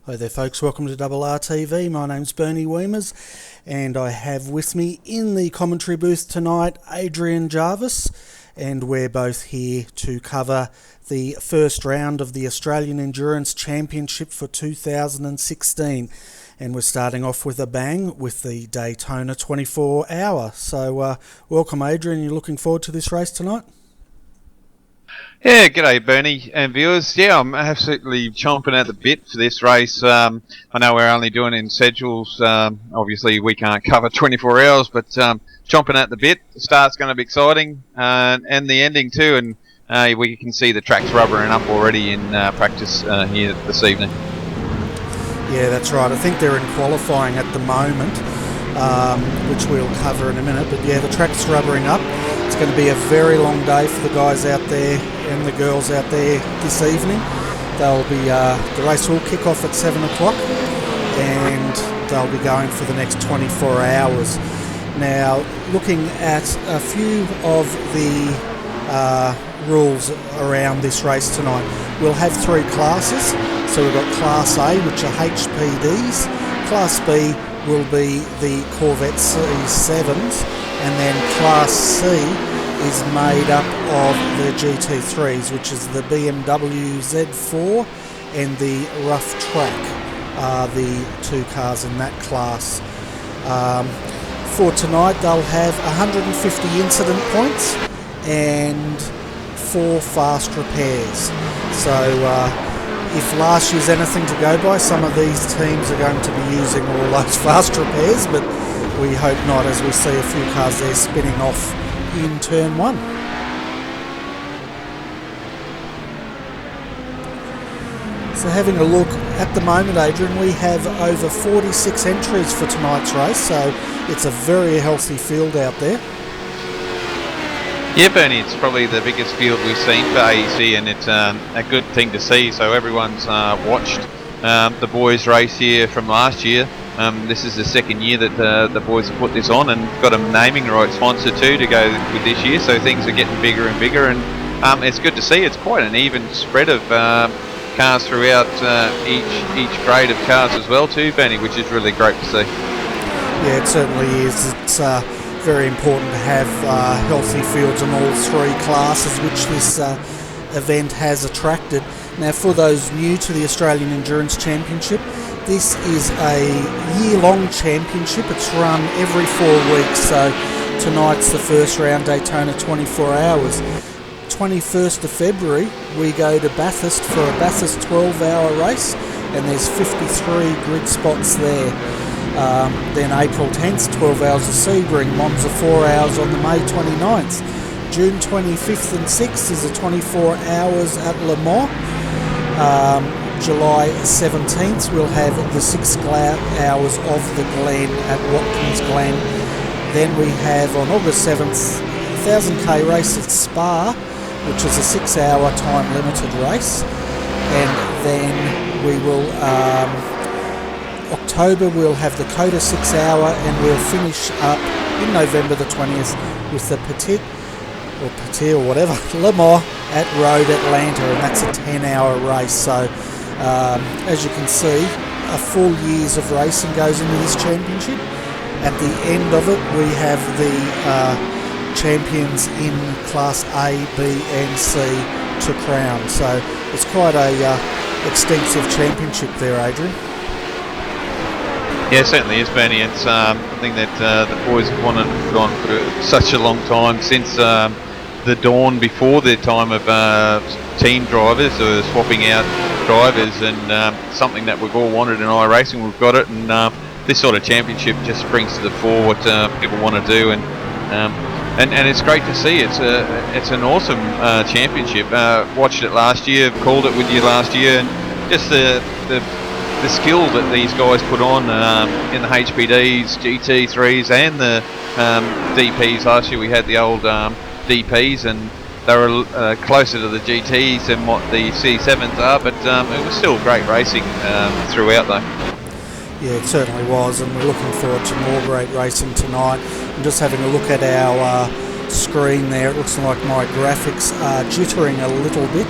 Hi there folks, welcome to RRTV. My name's Bernie Weemers and I have with me in the commentary booth tonight Adrian Jarvis, and we're both here to cover the first round of the Australian Endurance Championship for 2016. And we're starting off with a bang with the Daytona 24 hour. So welcome Adrian, you're looking forward to this race tonight? Yeah, g'day Bernie and viewers. Yeah, I'm absolutely chomping at the bit for this race. I know we're only doing it in schedules. Obviously, we can't cover 24 hours, but chomping at the bit. The start's going to be exciting, and the ending too. And we can see the tracks rubbering up already in practice here this evening. Yeah, that's right. I think they're in qualifying at the moment, which we'll cover in a minute. But yeah, the track's rubbering up. It's going to be a very long day for the guys out there and the girls out there this evening. They'll be the race will kick off at 7 o'clock and they'll be going for the next 24 hours. Now, looking at a few of the rules around this race tonight, we'll have three classes. So we've got Class A, which are HPDs. Class B will be the Corvette C7s, and then Class C is made up of the GT3s, which is the BMW Z4 and the Rough Track are the two cars in that class. For tonight they'll have 150 incident points and 4 fast repairs. So if last year's anything to go by, some of these teams are going to be using all those fast repairs, but we hope not, as we see a few cars there spinning off in turn 1. So having a look at the moment, Adrian, we have over 46 entries for tonight's race, so it's a very healthy field out there. Yeah, Bernie, it's probably the biggest field we've seen for AEC, and it's a good thing to see. So everyone's watched the boys race here from last year. This is the second year that the boys have put this on and got a naming right sponsor too to go with this year. So things are getting bigger and bigger, and it's good to see. It's quite an even spread of cars throughout each grade of cars as well too, Bernie, which is really great to see. Yeah, it certainly is. It's very important to have healthy fields in all three classes, which this event has attracted. Now, for those new to the Australian Endurance Championship, this is a year-long championship. It's run every 4 weeks, so tonight's the first round, Daytona 24 hours. 21st of February, we go to Bathurst for a Bathurst 12-hour race, and there's 53 grid spots there. Then April 10th, 12 hours of Sebring, Monza 4 hours on the May 29th. June 25th and 6th is the 24 hours at Le Mans. July 17th we'll have the 6 hours of the Glen at Watkins Glen. Then we have on August 7th 1000k race at Spa, which is a 6-hour time limited race. And then we will October we'll have the Coda 6 hour, and we'll finish up in November the 20th with the Petit or whatever Le Mans at Road Atlanta, and that's a 10-hour race. So as you can see, a full year's of racing goes into this championship. At the end of it we have the champions in Class A, B and C to crown. So it's quite a extensive championship there, Adrian. Yeah, it certainly is, Bernie. It's something that the boys have wanted to put on for such a long time, since the dawn before the time of team drivers or swapping out drivers, and something that we've all wanted in iRacing. We've got it, and this sort of championship just brings to the fore what people want to do, and it's great to see. It's an awesome championship. Watched it last year, called it with you last year, and just the skill that these guys put on in the HPDs, GT3s and the DPs. Last year we had the old DPs, and they were closer to the GTs than what the C7s are, but it was still great racing throughout though. Yeah, it certainly was, and we're looking forward to more great racing tonight. I'm just having a look at our screen there. It looks like my graphics are jittering a little bit.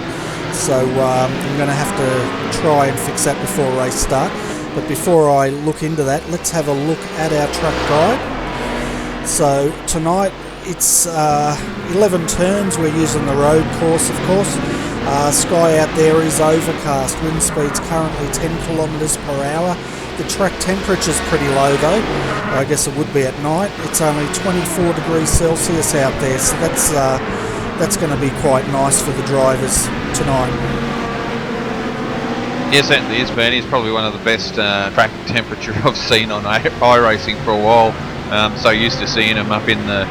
So I'm going to have to try and fix that before race start. But before I look into that, let's have a look at our track guide. So tonight it's 11 turns. We're using the road course, of course. Sky out there is overcast. Wind speed's currently 10 kilometres per hour. The track temperature's pretty low though. I guess it would be at night. It's only 24 degrees Celsius out there, so that's going to be quite nice for the drivers tonight. Yeah, certainly is, Bernie. It's probably one of the best track temperature I've seen on iRacing for a while. So used to seeing them up in the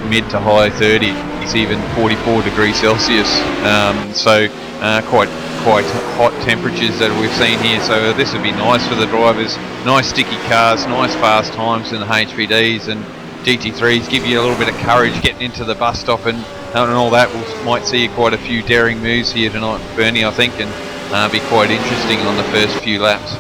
mid to high 30s, even 44 degrees Celsius. So quite hot temperatures that we've seen here. So this would be nice for the drivers. Nice sticky cars, nice fast times in the HPDs and GT3s. Give you a little bit of courage getting into the bus stop and all that. We might see quite a few daring moves here tonight, Bernie, I think, and be quite interesting on the first few laps.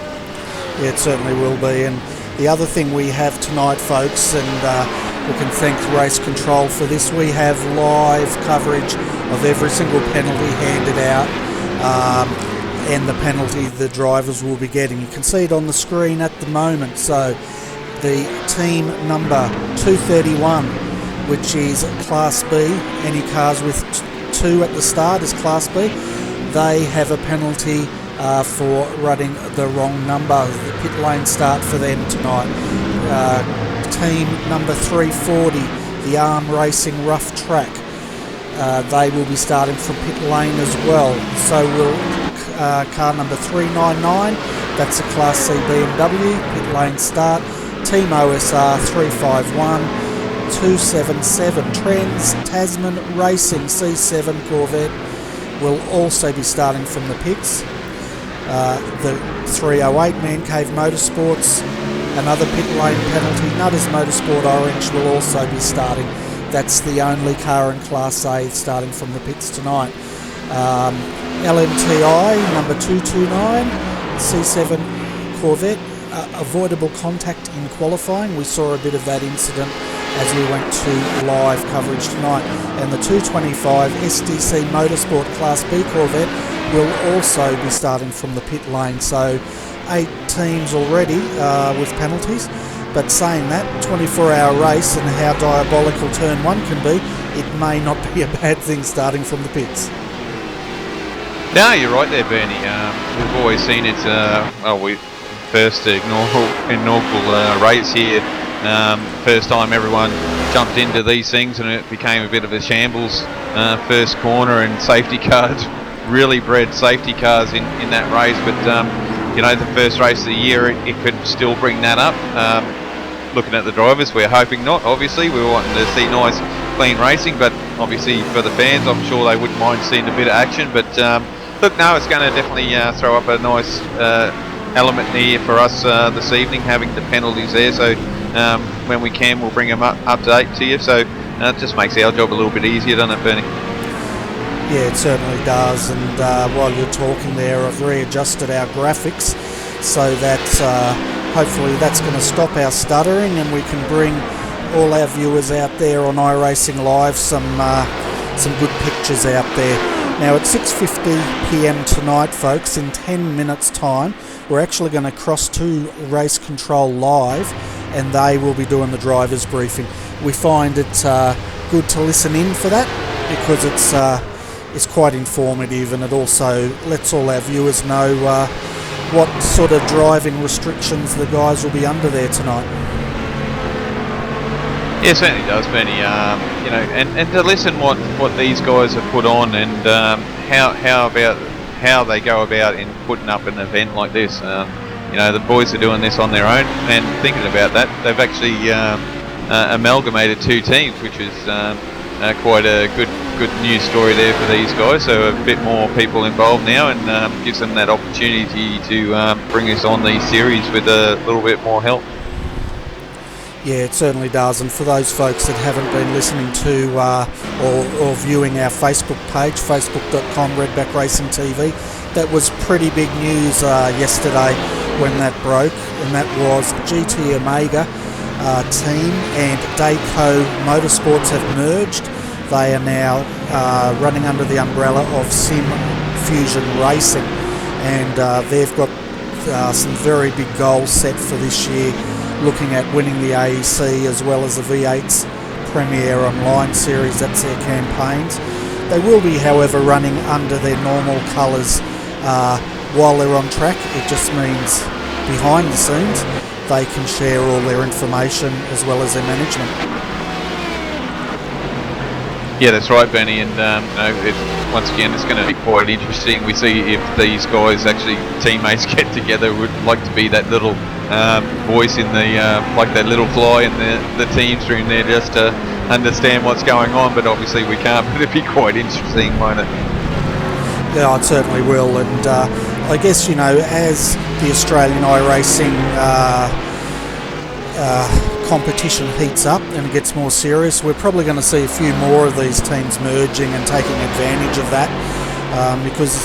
Yeah, it certainly will be. And the other thing we have tonight, folks, and we can thank Race Control for this, we have live coverage of every single penalty handed out and the penalty the drivers will be getting. You can see it on the screen at the moment. So the team number 231, which is Class B, any cars with 2 at the start is Class B, they have a penalty for running the wrong number. The pit lane start for them tonight. Team number 340, the iRacing rough track, they will be starting from pit lane as well. So will car number 399, that's a Class C BMW, pit lane start. Team OSR 351, 277 Trends Tasman Racing C7 Corvette will also be starting from the pits. The 308 Man Cave Motorsports, another pit lane penalty. Nutters Motorsport Orange will also be starting. That's the only car in Class A starting from the pits tonight. LMTI number 229 C7 Corvette, avoidable contact in qualifying. We saw a bit of that incident as we went to live coverage tonight. And the 225 SDC Motorsport Class B Corvette will also be starting from the pit lane. So 8 teams already with penalties. But saying that, 24-hour race and how diabolical turn 1 can be, it may not be a bad thing starting from the pits. No, you're right there, Bernie. We've always seen it, we first inaugural race here. First time everyone jumped into these things and it became a bit of a shambles. First corner and safety cars, really bred safety cars in that race. But the first race of the year, it could still bring that up. Looking at the drivers, we're hoping not. Obviously, we're wanting to see nice, clean racing. But obviously, for the fans, I'm sure they wouldn't mind seeing a bit of action. But look, no, it's going to definitely throw up a nice element here for us this evening, having the penalties there. So when we can, we'll bring them up to date to you. So it just makes our job a little bit easier, doesn't it, Bernie? Yeah, it certainly does. And while you're talking there, I've readjusted our graphics so that hopefully that's going to stop our stuttering and we can bring all our viewers out there on iRacing Live some good pictures out there. Now at 6:50 p.m. tonight, folks, in 10 minutes time, we're actually going to cross to Race Control Live and they will be doing the driver's briefing. We find it good to listen in for that because it's quite informative and it also lets all our viewers know what sort of driving restrictions the guys will be under there tonight. Yeah, it certainly does, Benny. And to listen what these guys have put on and how they go about in putting up an event like this. The boys are doing this on their own, and thinking about that, they've actually amalgamated 2 teams, which is quite a good news story there for these guys. So a bit more people involved now, and gives them that opportunity to bring us on these series with a little bit more help. Yeah, it certainly does. And for those folks that haven't been listening to or viewing our Facebook page, facebook.com Redback Racing TV, that was pretty big news yesterday when that broke, and that was GT Omega team and Daytona Motorsports have merged. They are now running under the umbrella of Sim Fusion Racing, and they've got some very big goals set for this year, looking at winning the AEC as well as the V8's Premier Online Series. That's their campaigns. They will be, however, running under their normal colours while they're on track. It just means behind the scenes they can share all their information as well as their management. Yeah, that's right, Benny, and once again it's going to be quite interesting. We see if these guys, actually teammates, get together. Would like to be that little voice in the like that little fly in the team's room there, just to understand what's going on, but obviously we can't. But it'd be quite interesting, won't it? Yeah, it certainly will, and I guess, you know, as the Australian iRacing competition heats up and gets more serious, we're probably going to see a few more of these teams merging and taking advantage of that, because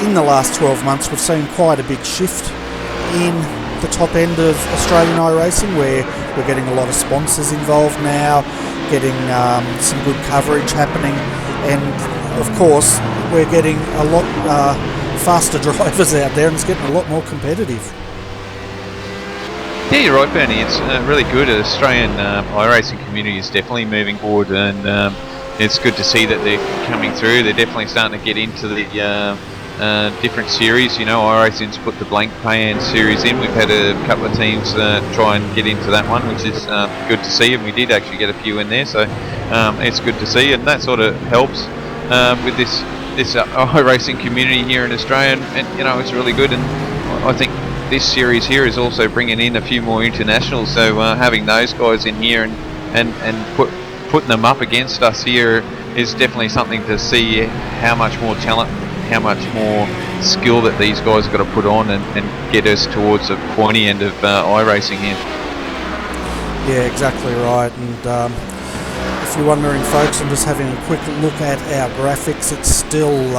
in the last 12 months we've seen quite a big shift in the top end of Australian iRacing, where we're getting a lot of sponsors involved now, getting some good coverage happening, and of course we're getting a lot faster drivers out there, and it's getting a lot more competitive. Yeah, you're right, Bernie. It's really good. The Australian iRacing community is definitely moving forward, and it's good to see that they're coming through. They're definitely starting to get into the different series. You know, iRacing's put the blank pan series in. We've had a couple of teams try and get into that one, which is good to see, and we did actually get a few in there, so it's good to see, and that sort of helps with this iRacing community here in Australia, and you know, it's really good. And I think this series here is also bringing in a few more internationals, so having those guys in here and putting them up against us here is definitely something to see how much more talent, how much more skill that these guys have got to put on and get us towards the pointy end of iRacing here. Yeah, exactly right. And if you're wondering, folks, I'm just having a quick look at our graphics. It's still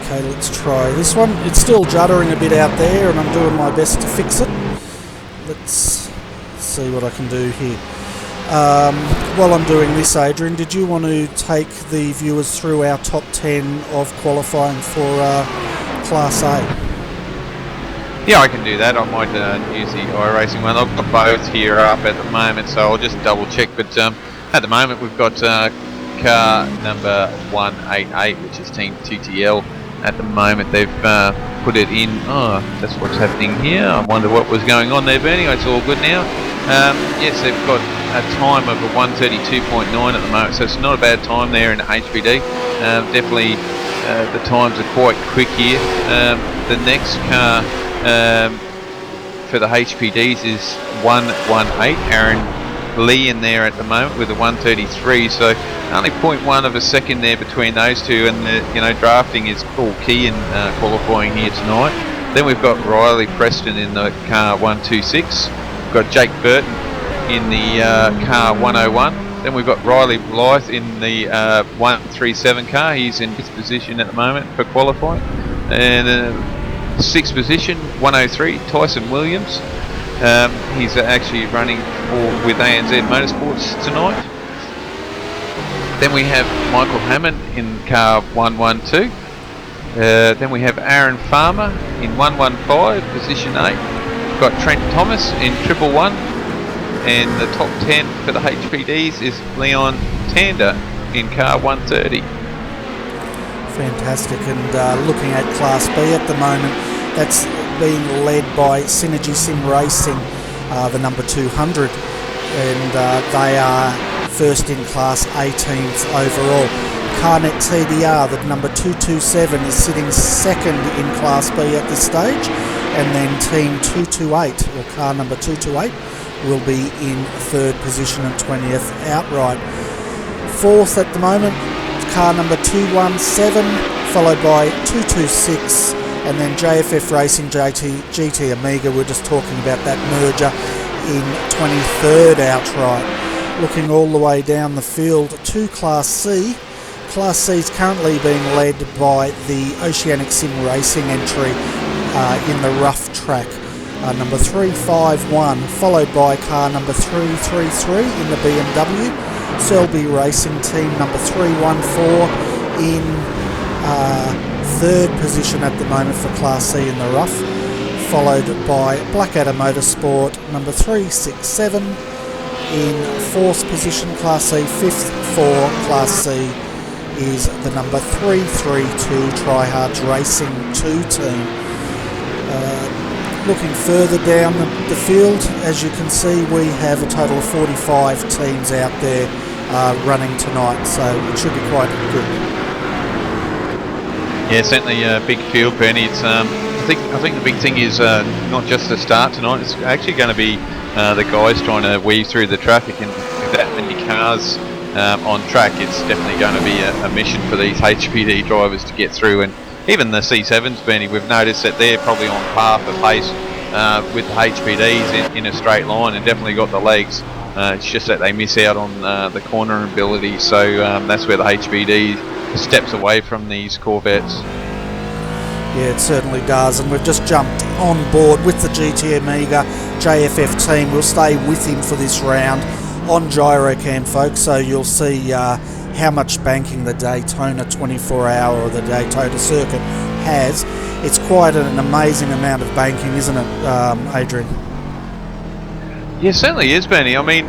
okay, let's try this one. It's still juddering a bit out there, and I'm doing my best to fix it. Let's see what I can do here. While I'm doing this, Adrian, did you want to take the viewers through our top 10 of qualifying for Class A? Yeah, I can do that. I might use the iRacing one. I've got both here up at the moment, so I'll just double check. But at the moment we've got car number 188, which is Team TTL. At the moment they've put it in. Oh, that's what's happening here. I wonder what was going on there, Bernie. It's all good now. Yes, they've got a time of a 132.9 at the moment, so it's not a bad time there in the HPD. Definitely the times are quite quick here. The next car for the HPDs is 118, Aaron Lee in there at the moment with a 133, so only 0.1 of a second there between those two, and the drafting is all key in qualifying here tonight. Then we've got Riley Preston in the car 126, we've got Jake Burton in the car 101, then we've got Riley Blythe in the 137 car. He's in 5th position at the moment for qualifying, and 6th position 103 Tyson Williams. He's actually running with ANZ Motorsports tonight. Then we have Michael Hammond in car 112. Then we have Aaron Farmer in 115, position 8. We've got Trent Thomas in 111. And the top 10 for the HPDs is Leon Tander in car 130. Fantastic. And looking at Class B at the moment, that's being led by Synergy Sim Racing, the number 200, and they are first in class, 18th overall. Carnet TDR, the number 227, is sitting second in Class B at this stage, and then Team 228, or car number 228, will be in 3rd position and 20th outright. 4th at the moment, car number 217, followed by 226, and then JFF Racing GT Amiga. We're just talking about that merger in 23rd outright. Looking all the way down the field to Class C. Class C is currently being led by the Oceanic Sim Racing entry in the rough track, number 351, followed by car number 333 in the BMW. Selby Racing Team number 314 in third position at the moment for Class C in the rough, followed by Blackadder Motorsport, number 367 in fourth position, Class C. Fifth for Class C is the number 332 Tryhards Racing 2 team. Looking further down the field, as you can see, we have a total of 45 teams out there running tonight, so it should be quite good. Yeah, certainly a big field, Bernie. It's I think the big thing is not just the start tonight. It's actually going to be the guys trying to weave through the traffic, and with that many cars on track, it's definitely going to be a mission for these HPD drivers to get through. And even the C7s, Bernie, we've noticed that they're probably on par for pace with the HPDs in a straight line, and definitely got the legs. It's just that they miss out on the corner ability, so that's where the HPD steps away from these Corvettes. Yeah, it certainly does, and we've just jumped on board with the GT Amiga JFF team. We'll stay with him for this round on Gyrocam, folks, so you'll see how much banking the Daytona 24-hour or the Daytona circuit has. It's quite an amazing amount of banking, isn't it, Adrian? Yeah, it certainly is, Benny. I mean,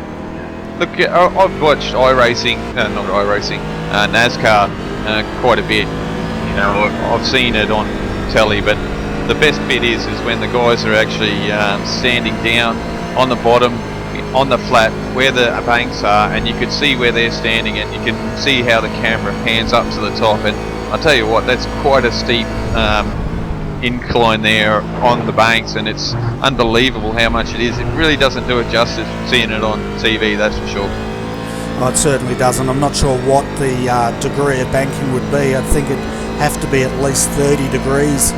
look, I've watched iRacing, NASCAR quite a bit. You know, I've seen it on telly, but the best bit is when the guys are actually standing down on the bottom, on the flat, where the banks are, and you can see where they're standing, and you can see how the camera pans up to the top. And I'll tell you what, that's quite a steep incline there on the banks, and it's unbelievable how much it is. It really doesn't do it justice seeing it on TV, that's for sure. Oh, it certainly doesn't. I'm not sure what the degree of banking would be. I think it'd have to be at least 30 degrees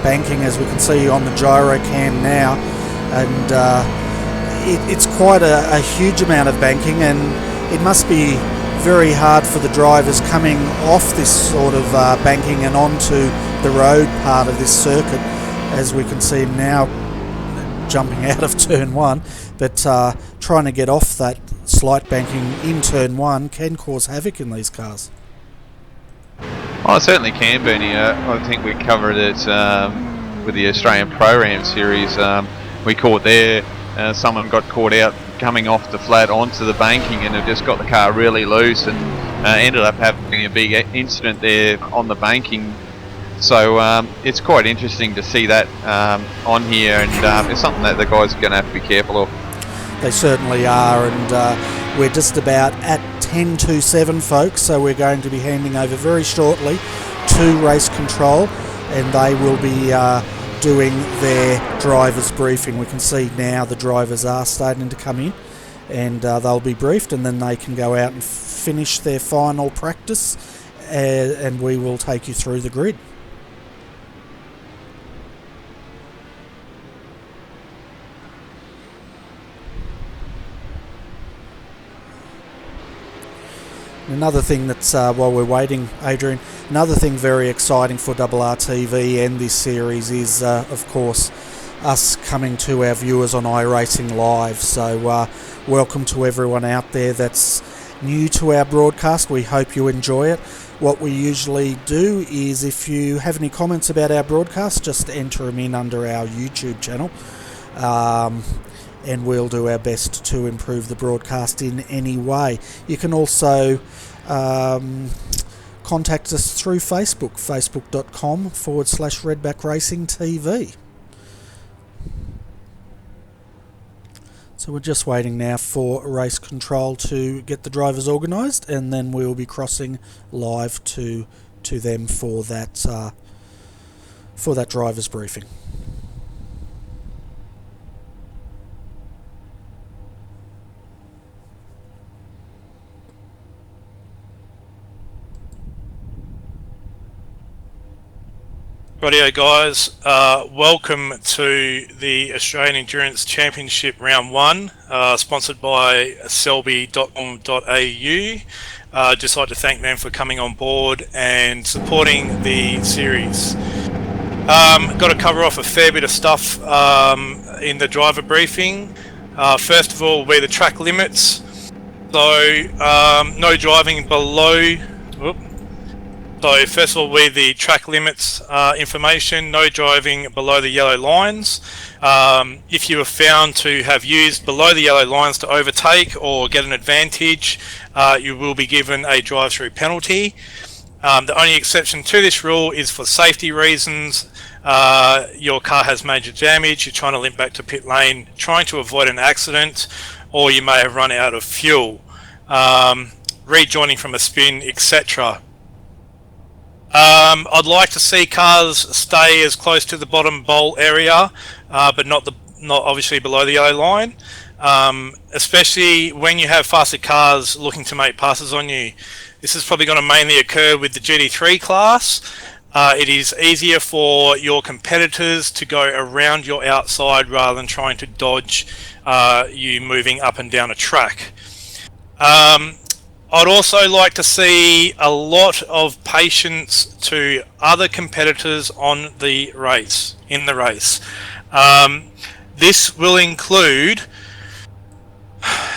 banking, as we can see on the Gyrocam now, and it's quite a huge amount of banking, and it must be very hard for the drivers coming off this sort of banking and onto the road part of this circuit, as we can see now jumping out of turn 1, but trying to get off that slight banking in turn 1 can cause havoc in these cars. Oh, it certainly can, Bernie. I think we covered it with the Australian Pro-Am series. We caught there, someone got caught out coming off the flat onto the banking, and have just got the car really loose, and ended up having a big incident there on the banking. So it's quite interesting to see that on here, and it's something that the guys are going to have to be careful of. They certainly are, and we're just about at 10 to 7, folks, so we're going to be handing over very shortly to race control, and they will be doing their drivers briefing. We can see now the drivers are starting to come in, and they'll be briefed, and then they can go out and finish their final practice, and we will take you through the grid. Another thing that's, while we're waiting, Adrian, another thing very exciting for RRTV and this series is, of course, us coming to our viewers on iRacing Live. So welcome to everyone out there that's new to our broadcast. We hope you enjoy it. What we usually do is, if you have any comments about our broadcast, just enter them in under our YouTube channel. And we'll do our best to improve the broadcast in any way. You can also contact us through Facebook, facebook.com/RedbackRacingTV. So we're just waiting now for race control to get the drivers organised, and then we'll be crossing live to them for that drivers briefing. Rightio guys, welcome to the Australian Endurance Championship Round 1, sponsored by selby.com.au. Just like to thank them for coming on board and supporting the series. Got to cover off a fair bit of stuff in the driver briefing. First of all, will be the track limits. So no driving below So first of all, with the track limits information, no driving below the yellow lines. If you are found to have used below the yellow lines to overtake or get an advantage, you will be given a drive-through penalty. The only exception to this rule is for safety reasons. Your car has major damage, you're trying to limp back to pit lane, trying to avoid an accident, or you may have run out of fuel, rejoining from a spin, etc. I'd like to see cars stay as close to the bottom bowl area, but not obviously below the yellow line, especially when you have faster cars looking to make passes on you. This is probably going to mainly occur with the GT3 class. It is easier for your competitors to go around your outside rather than trying to dodge you moving up and down a track. I'd also like to see a lot of patience to other competitors on the race, this will include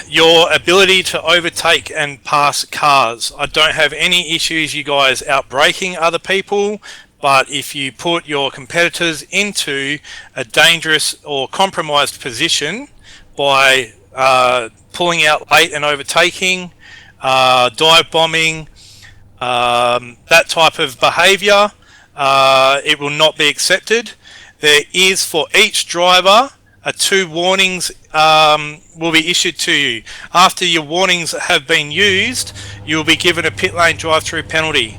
your ability to overtake and pass cars. I don't have any issues you guys outbraking other people, but if you put your competitors into a dangerous or compromised position by pulling out late and overtaking, dive bombing, that type of behaviour, it will not be accepted. There is, for each driver, 2 warnings will be issued to you. After your warnings have been used, you will be given a pit lane drive-through penalty.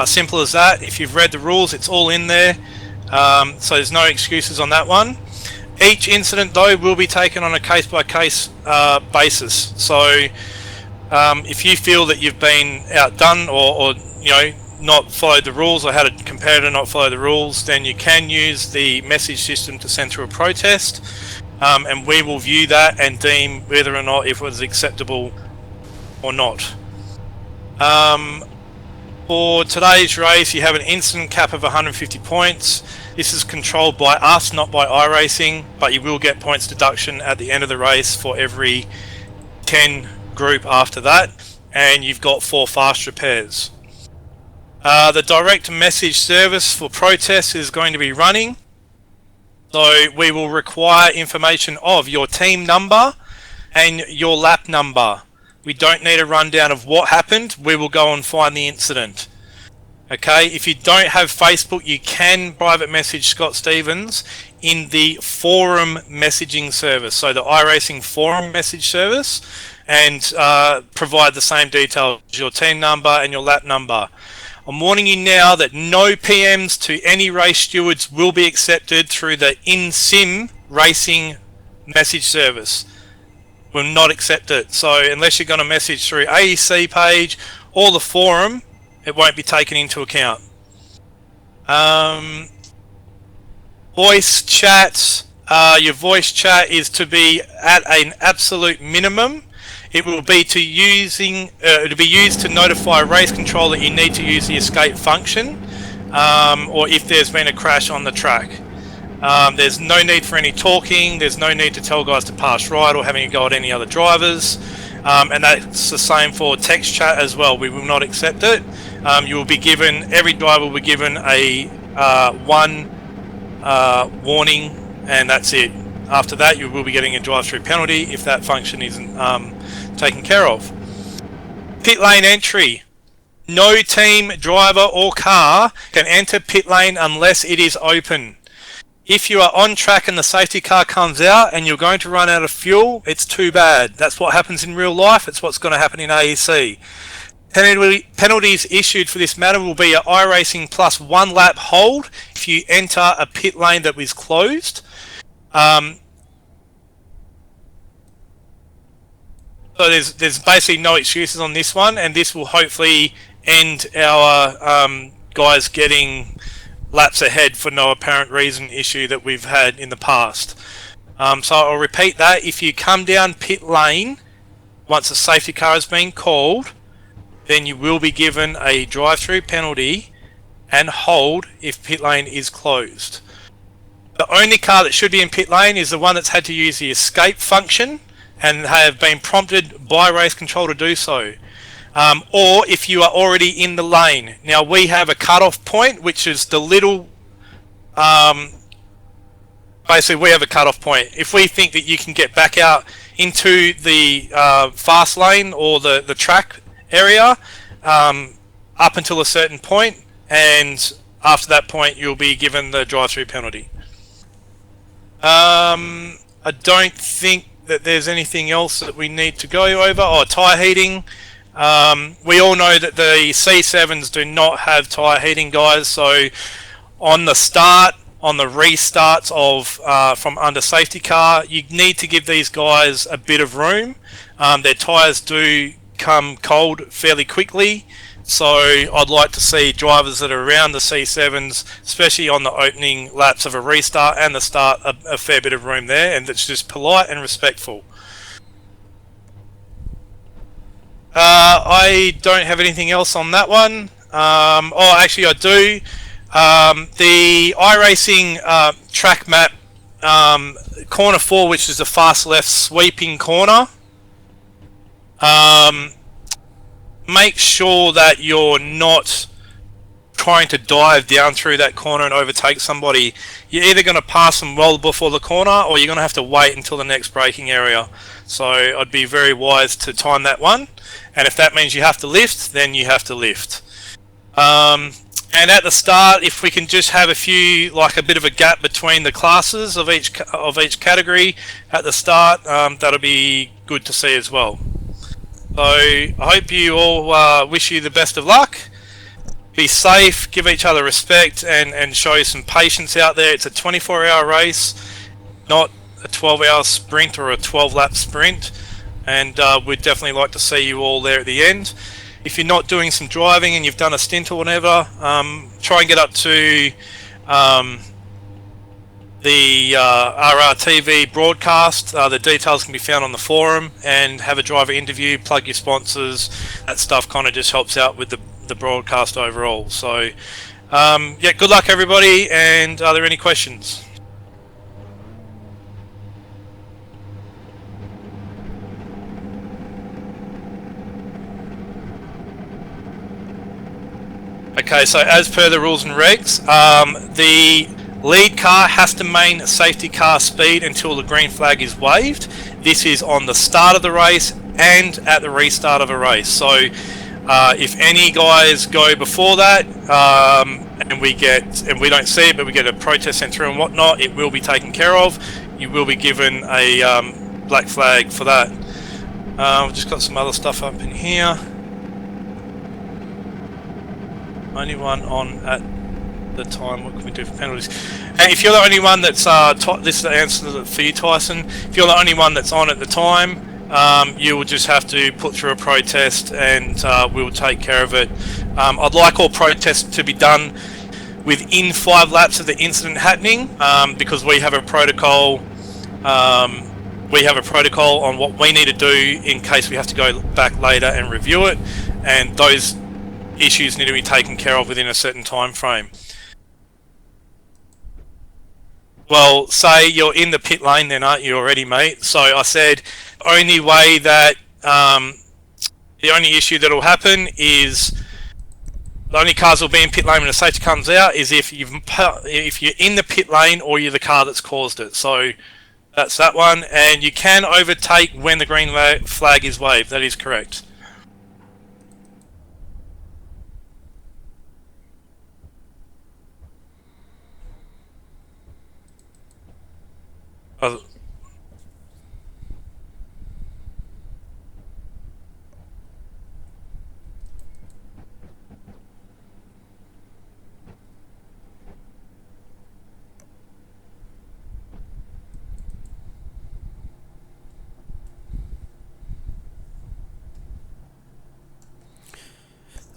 Simple as that. If you've read the rules, it's all in there, so there's no excuses on that one. Each incident, though, will be taken on a case-by-case basis. So if you feel that you've been outdone or not followed the rules, or had a competitor not follow the rules, then you can use the message system to send through a protest, and we will view that and deem whether or not it was acceptable or not. For today's race, you have an incident cap of 150 points. This is controlled by us, not by iRacing, but you will get points deduction at the end of the race for every 10 group after that, and you've got 4 fast repairs. The direct message service for protests is going to be running, so we will require information of your team number and your lap number. We don't need a rundown of what happened, we will go and find the incident. Okay, if you don't have Facebook, you can private message Scott Stevens in the forum messaging service, so the iRacing forum message service, and provide the same details, your team number and your lap number. I'm warning you now that no PMs to any race stewards will be accepted through the in-sim racing message service. Will not accept it. So unless you're going to message through AEC page or the forum, it won't be taken into account. Voice chats. Your voice chat is to be at an absolute minimum. It will be it'll be used to notify race control that you need to use the escape function, or if there's been a crash on the track. There's no need for any talking. There's no need to tell guys to pass right or having a go at any other drivers. And that's the same for text chat as well. We will not accept it. You will be given, every driver will be given a one warning, and that's it. After that, you will be getting a drive-through penalty if that function isn't taken care of. Pit lane entry. No team, driver or car can enter pit lane unless it is open. If you are on track and the safety car comes out and you're going to run out of fuel, it's too bad. That's what happens in real life. It's what's going to happen in AEC. Penalties issued for this matter will be an iRacing plus 1 lap hold if you enter a pit lane that was closed. So there's basically no excuses on this one, and this will hopefully end our guys getting laps ahead for no apparent reason issue that we've had in the past. So I'll repeat that. If you come down pit lane once a safety car has been called, then you will be given a drive-through penalty and hold if pit lane is closed. The only car that should be in pit lane is the one that's had to use the escape function and have been prompted by race control to do so. or if you are already in the lane. Now we have a cutoff point, which is the little. Basically, we have a cutoff point. If we think that you can get back out into the fast lane or the track area up until a certain point, and after that point, you'll be given the drive-through penalty. I don't think that there's anything else that we need to go over. Oh, tyre heating. We all know that the C7s do not have tyre heating, guys. So on the start, on the restarts of from under safety car, you need to give these guys a bit of room. Their tyres do come cold fairly quickly. So I'd like to see drivers that are around the C7s, especially on the opening laps of a restart and the start, a fair bit of room there, and that's just polite and respectful. I don't have anything else on that one. Oh, actually I do. The iRacing track map, corner 4, which is the fast left sweeping corner. Make sure that you're not trying to dive down through that corner and overtake somebody. You're either going to pass them well before the corner, or you're going to have to wait until the next braking area. So I'd be very wise to time that one. And if that means you have to lift, then you have to lift. And at the start, if we can just have a bit of a gap between the classes of each category at the start, that'll be good to see as well. So I hope you all wish you the best of luck. Be safe, give each other respect, and show some patience out there. It's a 24-hour race, not a 12-hour sprint or a 12-lap sprint. And we'd definitely like to see you all there at the end. If you're not doing some driving and you've done a stint or whatever, try and get up to the RRTV broadcast. The details can be found on the forum, and have a driver interview, plug your sponsors. That stuff kind of just helps out with the broadcast overall. So yeah, good luck everybody, and are there any questions? Okay, so as per the rules and regs, the lead car has to maintain safety car speed until the green flag is waved. This is on the start of the race and at the restart of a race. So if any guys go before that and we don't see it, but we get a protest sent through and whatnot, it will be taken care of. You will be given a black flag for that. We've just got some other stuff up in here. Only one on at the time. What can we do for penalties? And if you're the only one that's this is the answer for you, Tyson. If you're the only one that's on at the time, you will just have to put through a protest, and we'll take care of it. I'd like all protests to be done within 5 laps of the incident happening, because we have a protocol. We have a protocol on what we need to do in case we have to go back later and review it, and those issues need to be taken care of within a certain time frame. Well, say you're in the pit lane then, aren't you already, mate? So I said only way that the only issue that will happen is the only cars will be in pit lane when the safety comes out is if you're in the pit lane or you're the car that's caused it. So that's that one, and you can overtake when the green flag is waved. That is correct.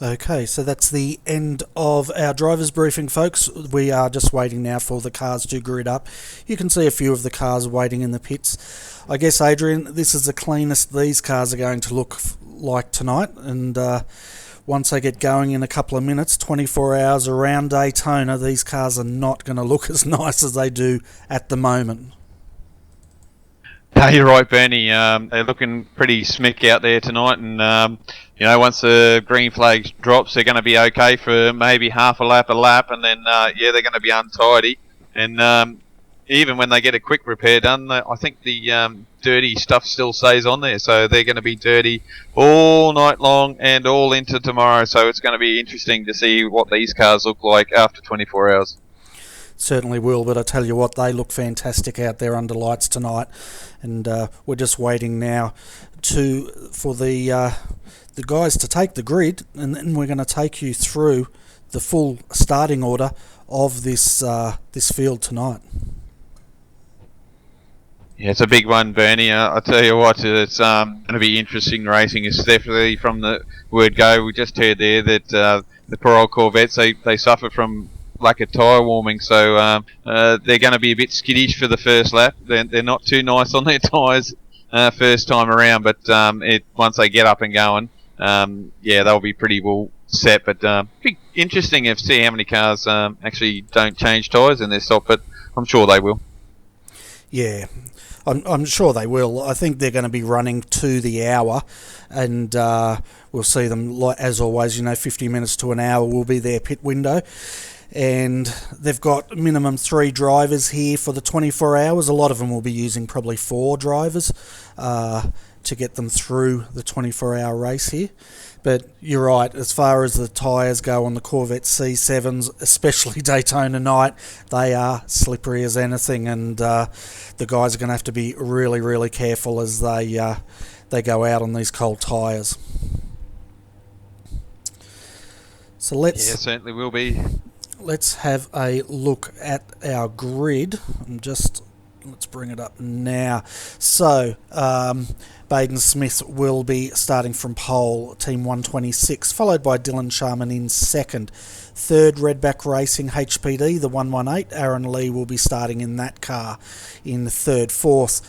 Okay, so that's the end of our driver's briefing, folks. We are just waiting now for the cars to grid up. You can see a few of the cars waiting in the pits. I guess, Adrian, this is the cleanest these cars are going to look like tonight, and once they get going in a couple of minutes, 24 hours around Daytona, these cars are not going to look as nice as they do at the moment. No, you're right, Bernie. They're looking pretty smick out there tonight, and once the green flag drops, they're going to be okay for maybe half a lap, and then they're going to be untidy. And even when they get a quick repair done, I think the dirty stuff still stays on there, so they're going to be dirty all night long and all into tomorrow. So it's going to be interesting to see what these cars look like after 24 hours. Certainly will, but I tell you what, they look fantastic out there under lights tonight, and we're just waiting now for the guys to take the grid, and then we're going to take you through the full starting order of this field tonight. Yeah, it's a big one, Bernie. I tell you what, it's going to be interesting racing. It's definitely from the word go. We just heard there that the poor old Corvettes, they suffer from lack of tyre warming, so they're going to be a bit skittish for the first lap. They're not too nice on their tyres first time around, but once they get up and going, they'll be pretty well set. But be interesting to see how many cars actually don't change tyres in their stop, but I'm sure they will. Yeah, I'm sure they will. I think they're going to be running to the hour, and we'll see them, as always, 50 minutes to an hour will be their pit window. And they've got minimum 3 drivers here for the 24 hours. A lot of them will be using probably 4 drivers to get them through the 24-hour race here. But you're right, as far as the tyres go on the Corvette C7s, especially Daytona night, they are slippery as anything, and the guys are going to have to be really, really careful as they go out on these cold tyres. So certainly will be. Let's have a look at our grid. Let's bring it up now. So, Baden Smith will be starting from pole, team 126, followed by Dylan Sharman in second. Third, Redback Racing HPD, the 118. Aaron Lee will be starting in that car in third. Fourth,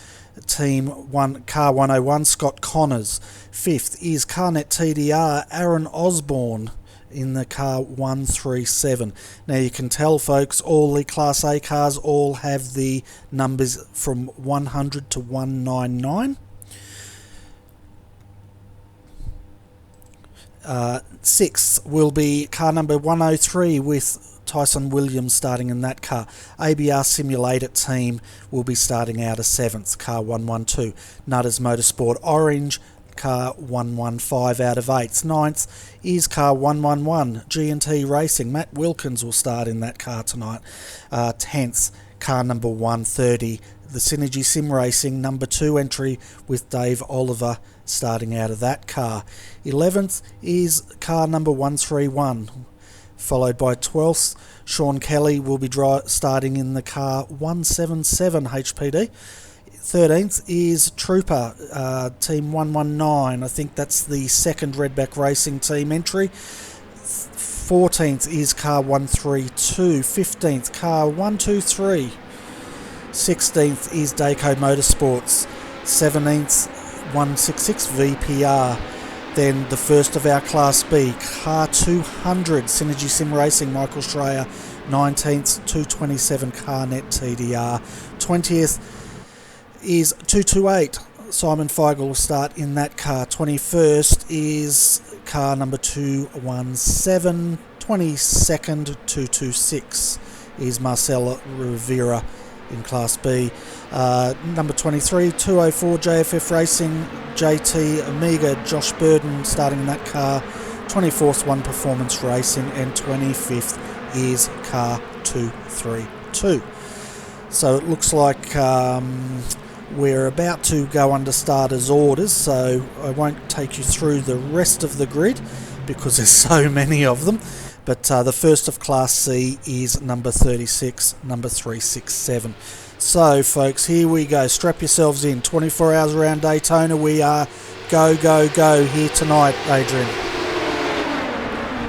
car 101, Scott Connors. Fifth is CarNet TDR, Aaron Osborne, in the car 137. Now you can tell, folks, all the Class A cars all have the numbers from 100 to 199. Sixth will be car number 103 with Tyson Williams starting in that car. ABR Simulator team will be starting out as 7th, car 112. Nutters Motorsport Orange, car 115 out of 8th. 9th is car 111, G&T Racing. Matt Wilkins will start in that car tonight. 10th, car number 130, the Synergy Sim Racing number 2 entry with Dave Oliver starting out of that car. 11th is car number 131, followed by 12th, Sean Kelly will be starting in the car 177 HPD. 13th is Trooper, team 119. I think that's the second Redback Racing team entry. 14th is car 132. 15th, car 123. 16th is Dayco Motorsports. 17th, 166 VPR. Then the first of our Class B, car 200, Synergy Sim Racing, Michael Schreier. 19th, 227 CarNet TDR. 20th is 228. Simon Feigl will start in that car. 21st is car number 217. 22nd, 226 is Marcelo Rivera in Class B. Number 23, 204 JFF Racing, JT Amiga, Josh Burden starting in that car. 24th, One Performance Racing, and 25th is car 232. So it looks like we're about to go under starters orders, so I won't take you through the rest of the grid because there's so many of them. But the first of Class C is number 36, number 367. So, folks, here we go. Strap yourselves in. 24 hours around Daytona. We are go, go, go here tonight, Adrian.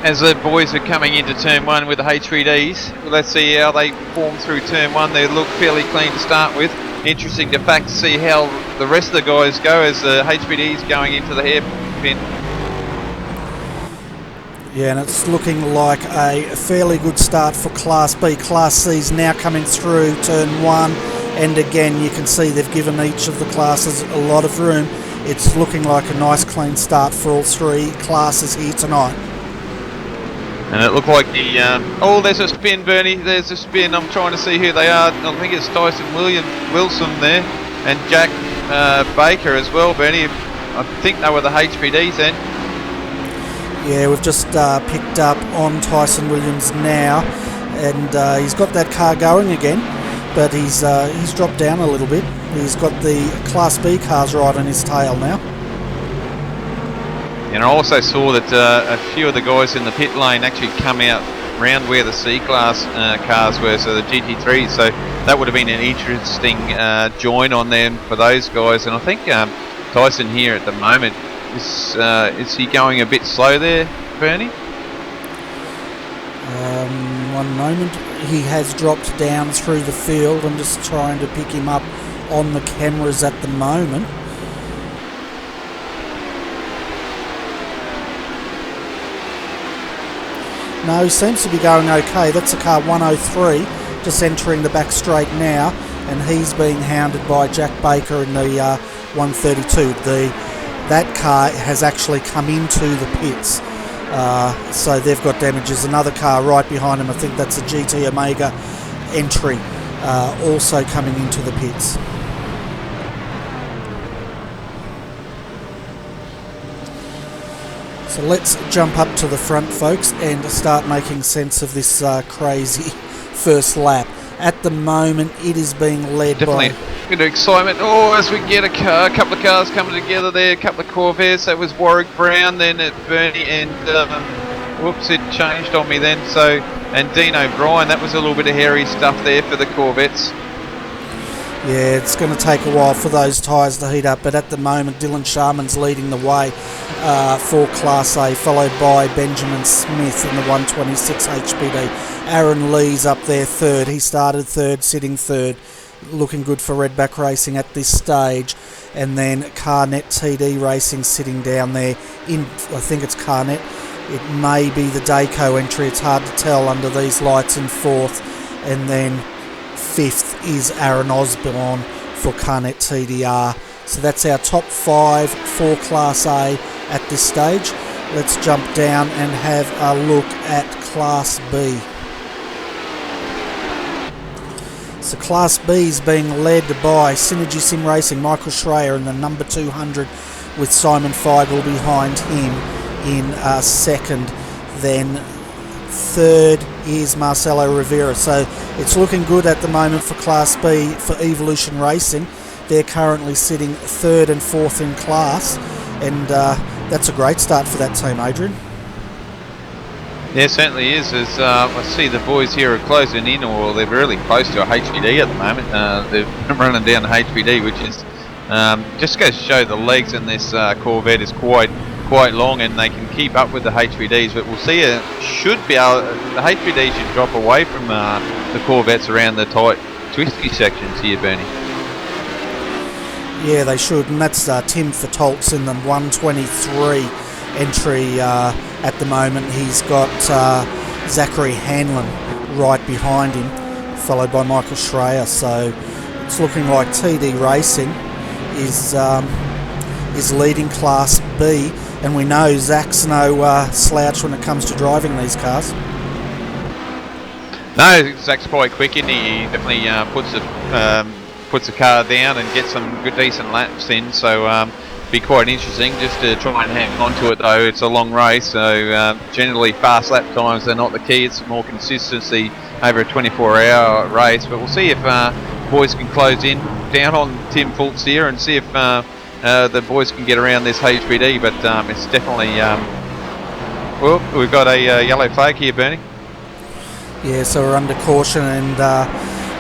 As the boys are coming into Turn 1 with the H3Ds, let's see how they perform through Turn 1. They look fairly clean to start with. Interesting to fact to see how the rest of the guys go as the HPD's going into the hairpin. Yeah, and it's looking like a fairly good start for Class B. Class C's now coming through Turn 1. and again you can see they've given each of the classes a lot of room. It's looking like a nice clean start for all three classes here tonight. And it looked like the oh, there's a spin, Bernie, there's a spin. I'm trying to see who they are. I think it's Tyson Wilson there and Jack Baker as well, Bernie. I think they were the HPDs then. Yeah, we've just picked up on Tyson Williams now, and he's got that car going again, but he's dropped down a little bit. He's got the Class B cars right on his tail now. And I also saw that a few of the guys in the pit lane actually come out round where the C-Class cars were, so the GT3s, so that would have been an interesting join on them for those guys. And I think Tyson here at the moment, is he going a bit slow there, Bernie? One moment. He has dropped down through the field. I'm just trying to pick him up on the cameras at the moment. No, he seems to be going okay. That's a car 103, just entering the back straight now, and he's being hounded by Jack Baker in the 132. That car has actually come into the pits, so they've got damages. Another car right behind him, I think that's a GT Omega entry, also coming into the pits. So let's jump up to the front, folks, and start making sense of this crazy first lap. At the moment, it is being led Definitely by... a bit of excitement. Oh, as we get a couple of cars coming together there, a couple of Corvaires. That was Warwick Brown, then at Bernie, and whoops, it changed on me then. So, and Dean O'Brien, that was a little bit of hairy stuff there for the Corvettes. Yeah, it's going to take a while for those tyres to heat up, but at the moment Dylan Sharman's leading the way for Class A, followed by Benjamin Smith in the 126 HPD. Aaron Lee's up there third. He started third, sitting third. Looking good for Redback Racing at this stage. And then Carnet TD Racing sitting down there in, I think it's Carnet. It may be the Dayco entry, it's hard to tell under these lights, in fourth. And then fifth is Aaron Osborne for Carnet TDR. So that's our top five for Class A at this stage. Let's jump down and have a look at Class B. So Class B is being led by Synergy Sim Racing, Michael Schreier in the number 200 with Simon Feigl behind him in second. Then third is Marcelo Rivera. So it's looking good at the moment for Class B for Evolution Racing. They're currently sitting third and fourth in class, and that's a great start for that team, Adrian. Yeah, certainly is. As I see the boys here are closing in, or they're really close to a HPD at the moment. They're running down the HPD, which is just goes to show the legs in this Corvette is quite long, and they can keep up with the HPDs. But we'll see. The HPD should drop away from the Corvettes around the tight, twisty sections here, Bernie. Yeah, they should, and that's Tim Vertolks in the 123 entry at the moment. He's got Zachary Hanlon right behind him, followed by Michael Schreier. So it's looking like TD Racing is leading Class B, and we know Zach's no slouch when it comes to driving these cars. No, Zach's quite quick, and he definitely puts the car down and gets some good decent laps in, so be quite interesting just to try and hang on to it, though. It's a long race, so generally fast lap times are not the key. It's more consistency over a 24-hour race, but we'll see if boys can close in down on Tim Fultz here and see if the boys can get around this HPD, but it's definitely well, we've got a yellow flag here, Bernie. Yeah, so we're under caution, and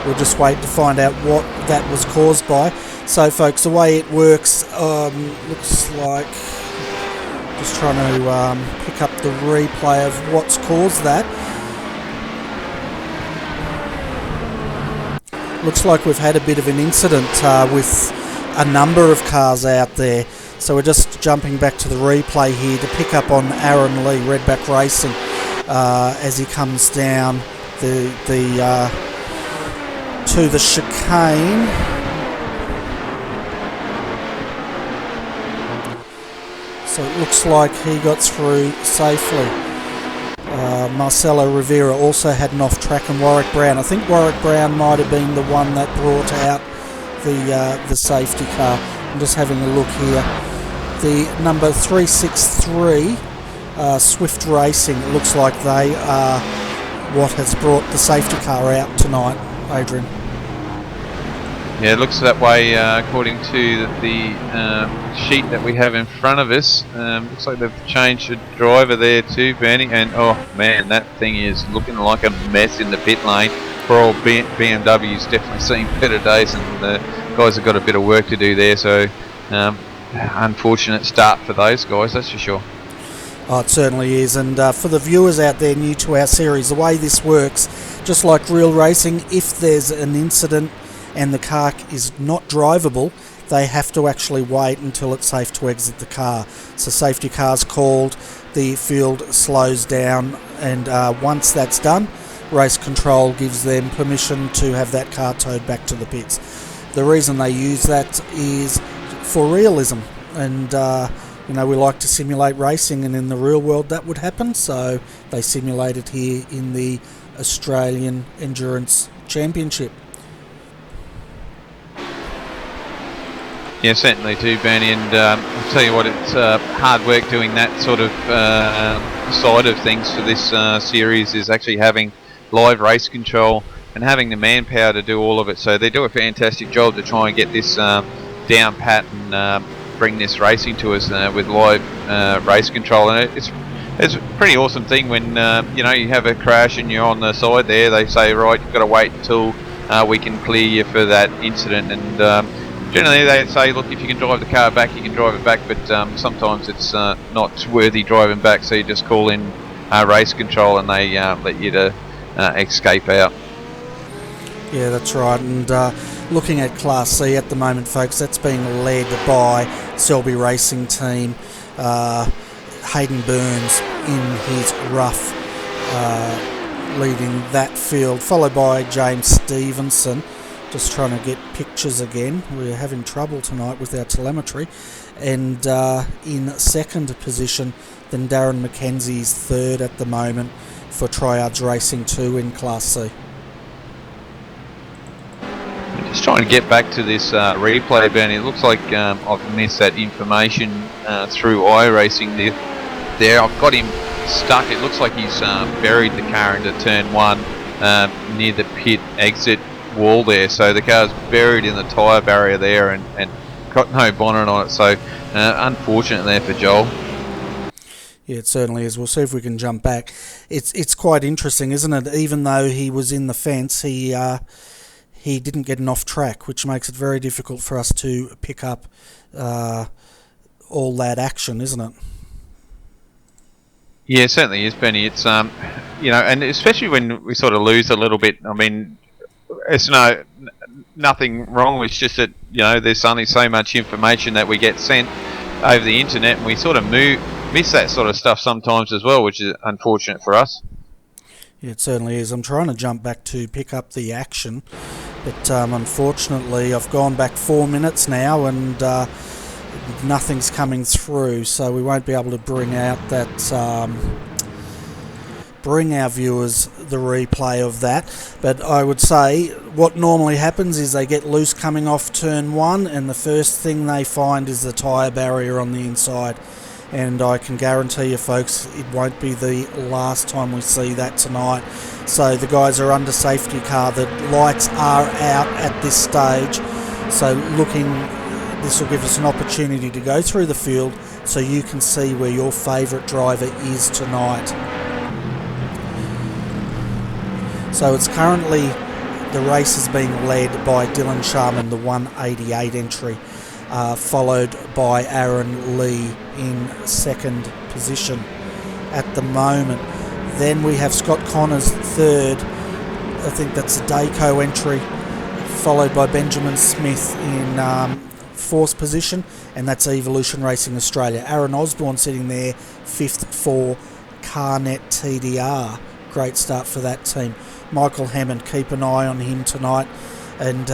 we'll just wait to find out what that was caused by. So, folks, the way it works looks like, just trying to pick up the replay of what's caused that. Looks like we've had a bit of an incident with a number of cars out there. So we're just jumping back to the replay here to pick up on Aaron Lee, Redback Racing, as he comes down the to the chicane. So it looks like he got through safely. Marcelo Rivera also had an off-track, and Warwick Brown. I think Warwick Brown might have been the one that brought out the safety car. I'm just having a look here. The number 363, Swift Racing, it looks like they are what has brought the safety car out tonight, Adrian. Yeah, it looks that way according to the sheet that we have in front of us. Looks like they've changed the driver there too, Bernie, and oh man, that thing is looking like a mess in the pit lane. For old BMW's definitely seen better days, and the guys have got a bit of work to do there, so unfortunate start for those guys, that's for sure. Oh, it certainly is, and for the viewers out there new to our series, the way this works, just like real racing, if there's an incident and the car is not drivable, they have to actually wait until it's safe to exit the car. So safety car's called, the field slows down, and once that's done, race control gives them permission to have that car towed back to the pits. The reason they use that is for realism, and you know, we like to simulate racing, and in the real world that would happen, so they simulate it here in the Australian Endurance Championship. Yeah, certainly too, Bernie, and I'll tell you what, it's hard work doing that sort of side of things for this series, is actually having live race control and having the manpower to do all of it. So they do a fantastic job to try and get this down pat and bring this racing to us with live race control. And it's a pretty awesome thing when you know, you have a crash and you're on the side there. They say, right, you've got to wait until we can clear you for that incident, and generally they say, look, if you can drive the car back, you can drive it back, but sometimes it's not worthy driving back, so you just call in race control and they let you to escape out. Yeah, that's right, and looking at Class C at the moment, folks, that's being led by Selby Racing Team, Hayden Burns in his rough leading that field, followed by James Stevenson. Just trying to get pictures again. We're having trouble tonight with our telemetry. And in second position, then Darren McKenzie's third at the moment for Triards Racing 2 in Class C. Just trying to get back to this replay, Bernie. It looks like I've missed that information through iRacing there. I've got him stuck. It looks like he's buried the car into turn 1 near the pit exit wall there, so the car's buried in the tyre barrier there and got no bonnet on it, so unfortunate there for Joel. Yeah, it certainly is. We'll see if we can jump back. It's quite interesting, isn't it? Even though he was in the fence, he didn't get an off track, which makes it very difficult for us to pick up all that action, isn't it? Yeah, it certainly is, Benny. It's you know, and especially when we sort of lose a little bit. I mean, it's nothing wrong. It's just that, you know, there's only so much information that we get sent over the internet, and we sort of miss that sort of stuff sometimes as well, which is unfortunate for us. Yeah, it certainly is. I'm trying to jump back to pick up the action, but unfortunately I've gone back 4 minutes now and nothing's coming through, so we won't be able to bring out that bring our viewers the replay of that. But I would say what normally happens is they get loose coming off turn 1, and the first thing they find is the tyre barrier on the inside, and I can guarantee you folks it won't be the last time we see that tonight. So the guys are under safety car, the lights are out at this stage, so this will give us an opportunity to go through the field so you can see where your favourite driver is tonight. So it's currently, the race is being led by Dylan Sharman, the 188 entry, followed by Aaron Lee in second position at the moment. Then we have Scott Connors third, I think that's a Dayco entry, followed by Benjamin Smith in fourth position, and that's Evolution Racing Australia. Aaron Osborne sitting there fifth for Carnet TDR. Great start for that team. Michael Hammond, keep an eye on him tonight. and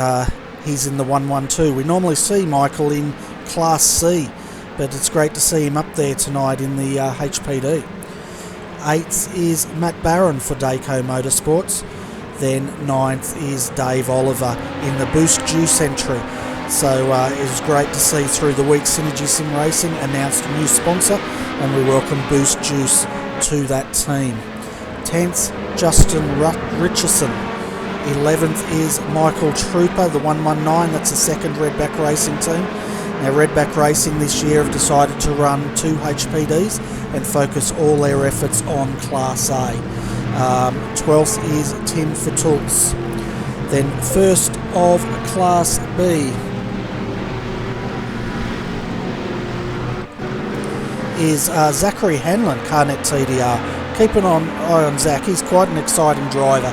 he's in the 112. We normally see Michael in Class C, but it's great to see him up there tonight in the HPD. 8th is Matt Barron for Dayco Motorsports. Then 9th is Dave Oliver in the Boost Juice entry. So it was great to see through the week Synergy Sim Racing announced a new sponsor, and we welcome Boost Juice to that team. 10th, Justin Richardson. 11th is Michael Trooper, the 119. That's the second Redback Racing team. Now, Redback Racing this year have decided to run 2 HPDs and focus all their efforts on Class A. 12th is Tim Fatulks. Then first of Class B is Zachary Hanlon, Carnet TDR. Keep an eye on Zach, he's quite an exciting driver.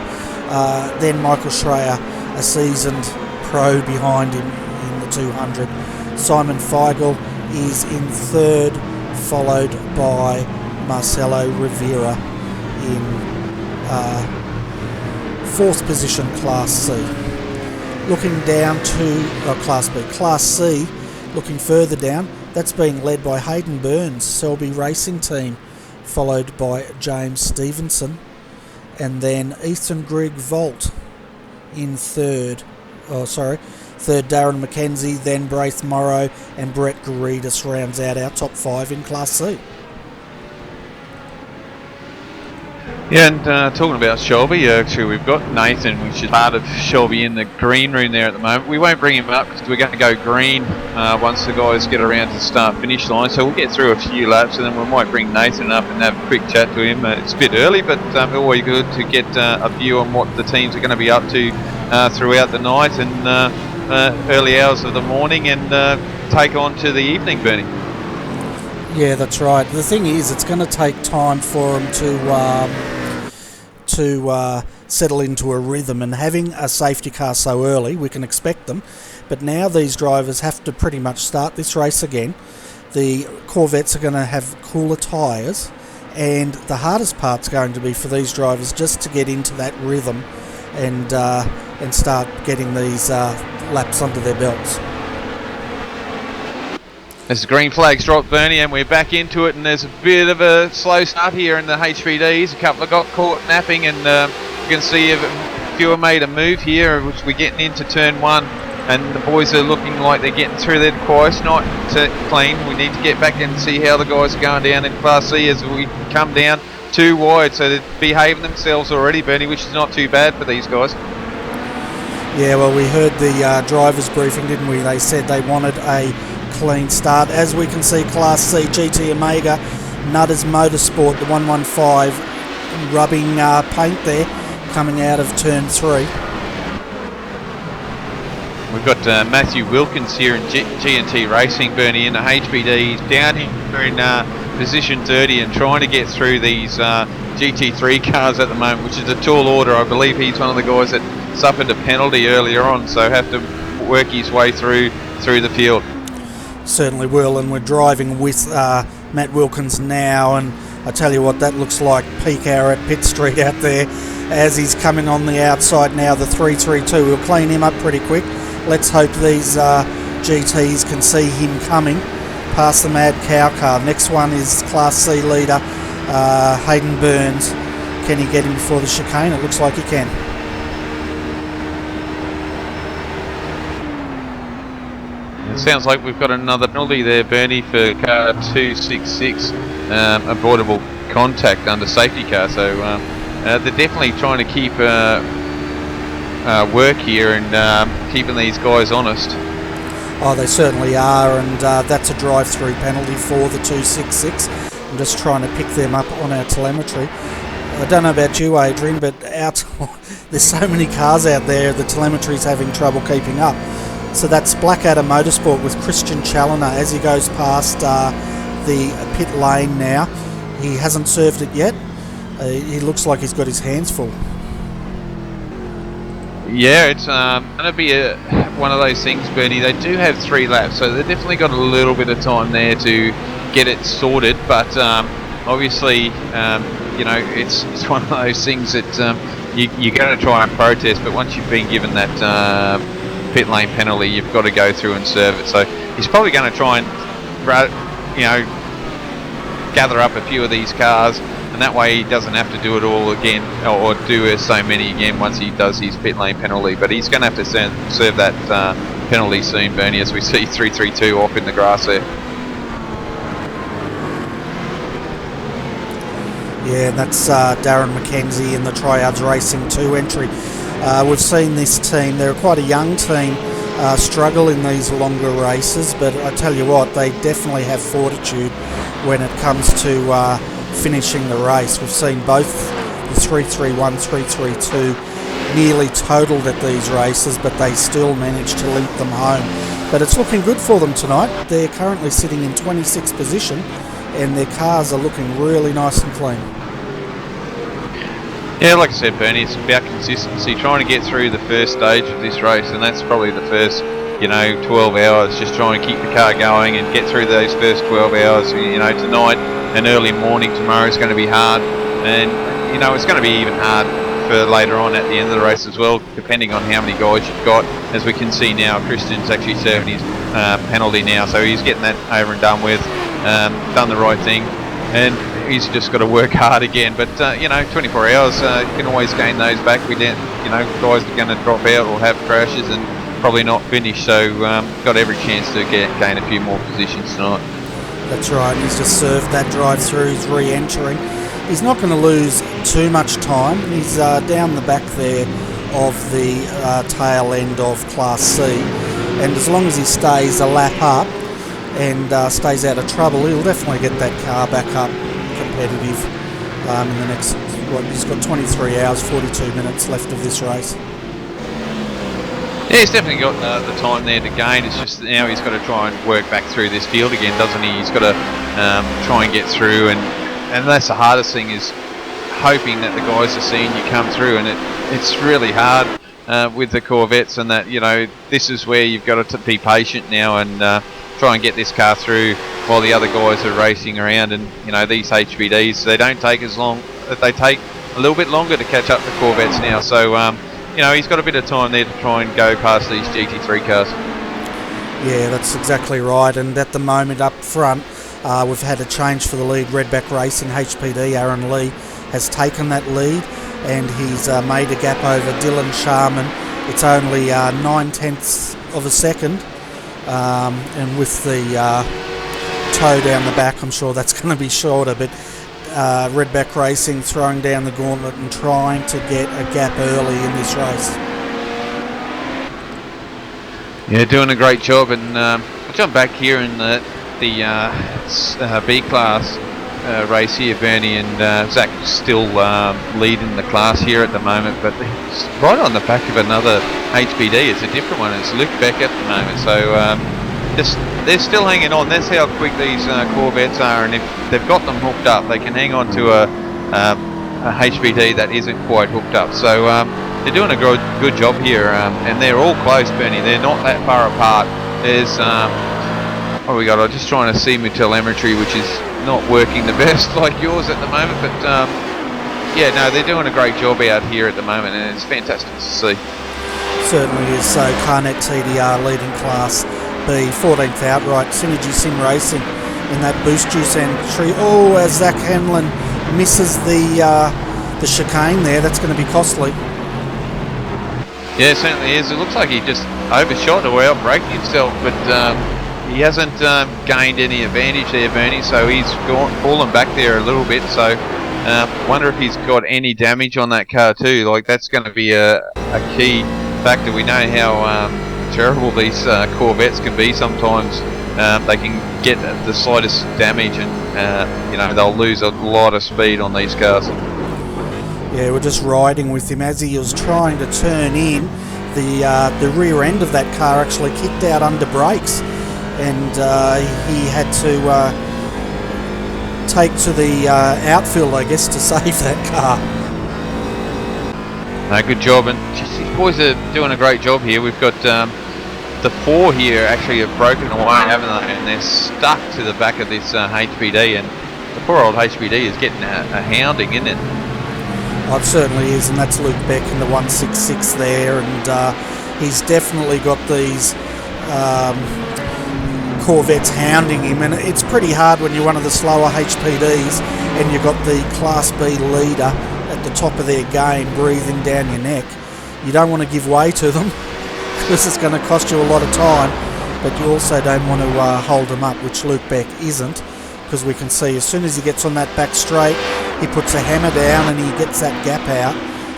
Then Michael Schreier, a seasoned pro behind him in the 200. Simon Feigl is in 3rd, followed by Marcelo Rivera in 4th position, Class C. Looking down to Class B, Class C, looking further down, that's being led by Hayden Burns, Selby Racing Team, followed by James Stevenson, and then Ethan Grigg Volt in 3rd. Third Darren McKenzie, then Braith Morrow and Brett Garidis rounds out our top 5 in Class C. Yeah, and talking about Shelby, actually we've got Nathan, which is part of Shelby, in the green room there at the moment. We won't bring him up because we're going to go green once the guys get around to the start-finish line. So we'll get through a few laps and then we might bring Nathan up and have a quick chat to him. It's a bit early, but always good to get a view on what the teams are going to be up to throughout the night and early hours of the morning, and take on to the evening, Bernie. Yeah, that's right. The thing is, it's going to take time for them to settle into a rhythm, and having a safety car so early, we can expect them. But now these drivers have to pretty much start this race again. The Corvettes are going to have cooler tyres, and the hardest part's going to be for these drivers just to get into that rhythm and start getting these laps under their belts. As the green flag's dropped, Bernie, and we're back into it, and there's a bit of a slow start here in the HPDs. A couple have got caught napping, and you can see a few have made a move here, which we're getting into turn 1, and the boys are looking like they're getting through their quads, not clean. We need to get back and see how the guys are going down in Class C as we come down too wide, so they're behaving themselves already, Bernie, which is not too bad for these guys. Yeah, well, we heard the drivers briefing, didn't we? They said they wanted a clean start. As we can see, Class C, GT Omega, Nutters Motorsport, the 115, rubbing paint there, coming out of turn 3. We've got Matthew Wilkins here in G&T Racing, Bernie, in the HPD. He's down here in position 30 and trying to get through these GT3 cars at the moment, which is a tall order. I believe he's one of the guys that suffered a penalty earlier on, so have to work his way through the field. Certainly will, and we're driving with Matt Wilkins now, and I tell you what, that looks like peak hour at Pitt Street out there as he's coming on the outside now, the 332. We'll clean him up pretty quick. Let's hope these GTs can see him coming past the Mad Cow car. Next one is Class C leader Hayden Burns. Can he get him before the chicane? It looks like he can. It sounds like we've got another penalty there, Bernie, for car 266, avoidable contact under safety car. So they're definitely trying to keep work here and keeping these guys honest. Oh, they certainly are, and that's a drive-through penalty for the 266. I'm just trying to pick them up on our telemetry. I don't know about you, Adrian, but there's so many cars out there, the telemetry's having trouble keeping up. So that's Blackadder Motorsport with Christian Challoner as he goes past the pit lane now. He hasn't served it yet. He looks like he's got his hands full. Yeah, it's going to be one of those things, Bernie. They do have 3 laps, so they've definitely got a little bit of time there to get it sorted. But obviously, it's one of those things that you're going to try and protest, but once you've been given that pit lane penalty, you've got to go through and serve it. So he's probably going to try and gather up a few of these cars, and that way he doesn't have to do it all again, or do so many again once he does his pit lane penalty. But he's going to have to serve that penalty soon, Bernie, as we see 332 off in the grass there. Yeah, that's Darren McKenzie in the Triards Racing 2 entry. We've seen this team, they're quite a young team, struggle in these longer races, but I tell you what, they definitely have fortitude when it comes to finishing the race. We've seen both the 331, 332 nearly totaled at these races, but they still managed to leap them home. But it's looking good for them tonight. They're currently sitting in 26th position, and their cars are looking really nice and clean. Yeah, like I said, Bernie, it's about consistency, trying to get through the first stage of this race, and that's probably the first 12 hours, just trying to keep the car going and get through those first 12 hours. Tonight and early morning tomorrow is going to be hard, and it's going to be even hard for later on at the end of the race as well, depending on how many guys you've got. As we can see now, Christian's actually serving his penalty now, so he's getting that over and done with, done the right thing, and he's just got to work hard again. But 24 hours, you can always gain those back. Guys are going to drop out or have crashes and probably not finish, so got every chance to gain a few more positions tonight. That's right, he's just served that drive through, he's re-entering. He's not going to lose too much time. He's down the back there of the tail end of Class C, and as long as he stays a lap up and stays out of trouble, he'll definitely get that car back up competitive in the next, he's got 23 hours, 42 minutes left of this race. Yeah, he's definitely got the time there to gain. It's just now he's got to try and work back through this field again, doesn't he? He's got to try and get through, and that's the hardest thing, is hoping that the guys are seeing you come through, and it's really hard with the Corvettes, and that this is where you've got to be patient now and try and get this car through while the other guys are racing around. And these HPDs, they don't take as long, they take a little bit longer to catch up to Corvettes now, so he's got a bit of time there to try and go past these GT3 cars. Yeah, that's exactly right, and at the moment up front we've had a change for the lead. Redback Racing HPD, Aaron Lee, has taken that lead, and he's made a gap over Dylan Sharman. It's only 9/10 of a second, and with the toe down the back, I'm sure that's going to be shorter, but Redback Racing throwing down the gauntlet and trying to get a gap early in this race. Yeah, doing a great job, and I'll jump back here in the B class race here, Bernie, and Zach's still leading the class here at the moment, but he's right on the back of another HPD. It's a different one. It's Luke Beck at the moment, so they're still hanging on. That's how quick these Corvettes are, and if they've got them hooked up, they can hang on to a HPD that isn't quite hooked up. So they're doing a good job here, and they're all close, Bernie. They're not that far apart. There's what we got? I'm just trying to see my telemetry, which is not working the best like yours at the moment, but yeah, no, they're doing a great job out here at the moment, and it's fantastic to see. Certainly is. So Carnet TDR leading Class B, 14th outright. Synergy Sim Racing in that boost juice entry. Oh, as Zach Hanlon misses the chicane there, that's going to be costly. Yeah, it certainly is. It looks like he just overshot or outbraked himself, but he hasn't gained any advantage there, Bernie, so he's fallen back there a little bit. So wonder if he's got any damage on that car too. Like, that's going to be a key factor. We know how terrible these Corvettes can be sometimes. They can get the slightest damage, and they'll lose a lot of speed on these cars. Yeah, we're just riding with him as he was trying to turn in. The rear end of that car actually kicked out under brakes, and he had to take to the outfield, I guess, to save that car. Good job, and these boys are doing a great job here. We've got the four here actually have broken away, haven't they? And they're stuck to the back of this HPD, and the poor old HPD is getting a hounding, isn't it? Oh, it certainly is, and that's Luke Beck in the 166 there, and he's definitely got these Corvettes hounding him, and it's pretty hard when you're one of the slower HPDs and you've got the Class B leader at the top of their game breathing down your neck. You don't want to give way to them because it's going to cost you a lot of time, but you also don't want to hold them up, which Luke Beck isn't, because we can see as soon as he gets on that back straight, he puts a hammer down and he gets that gap out,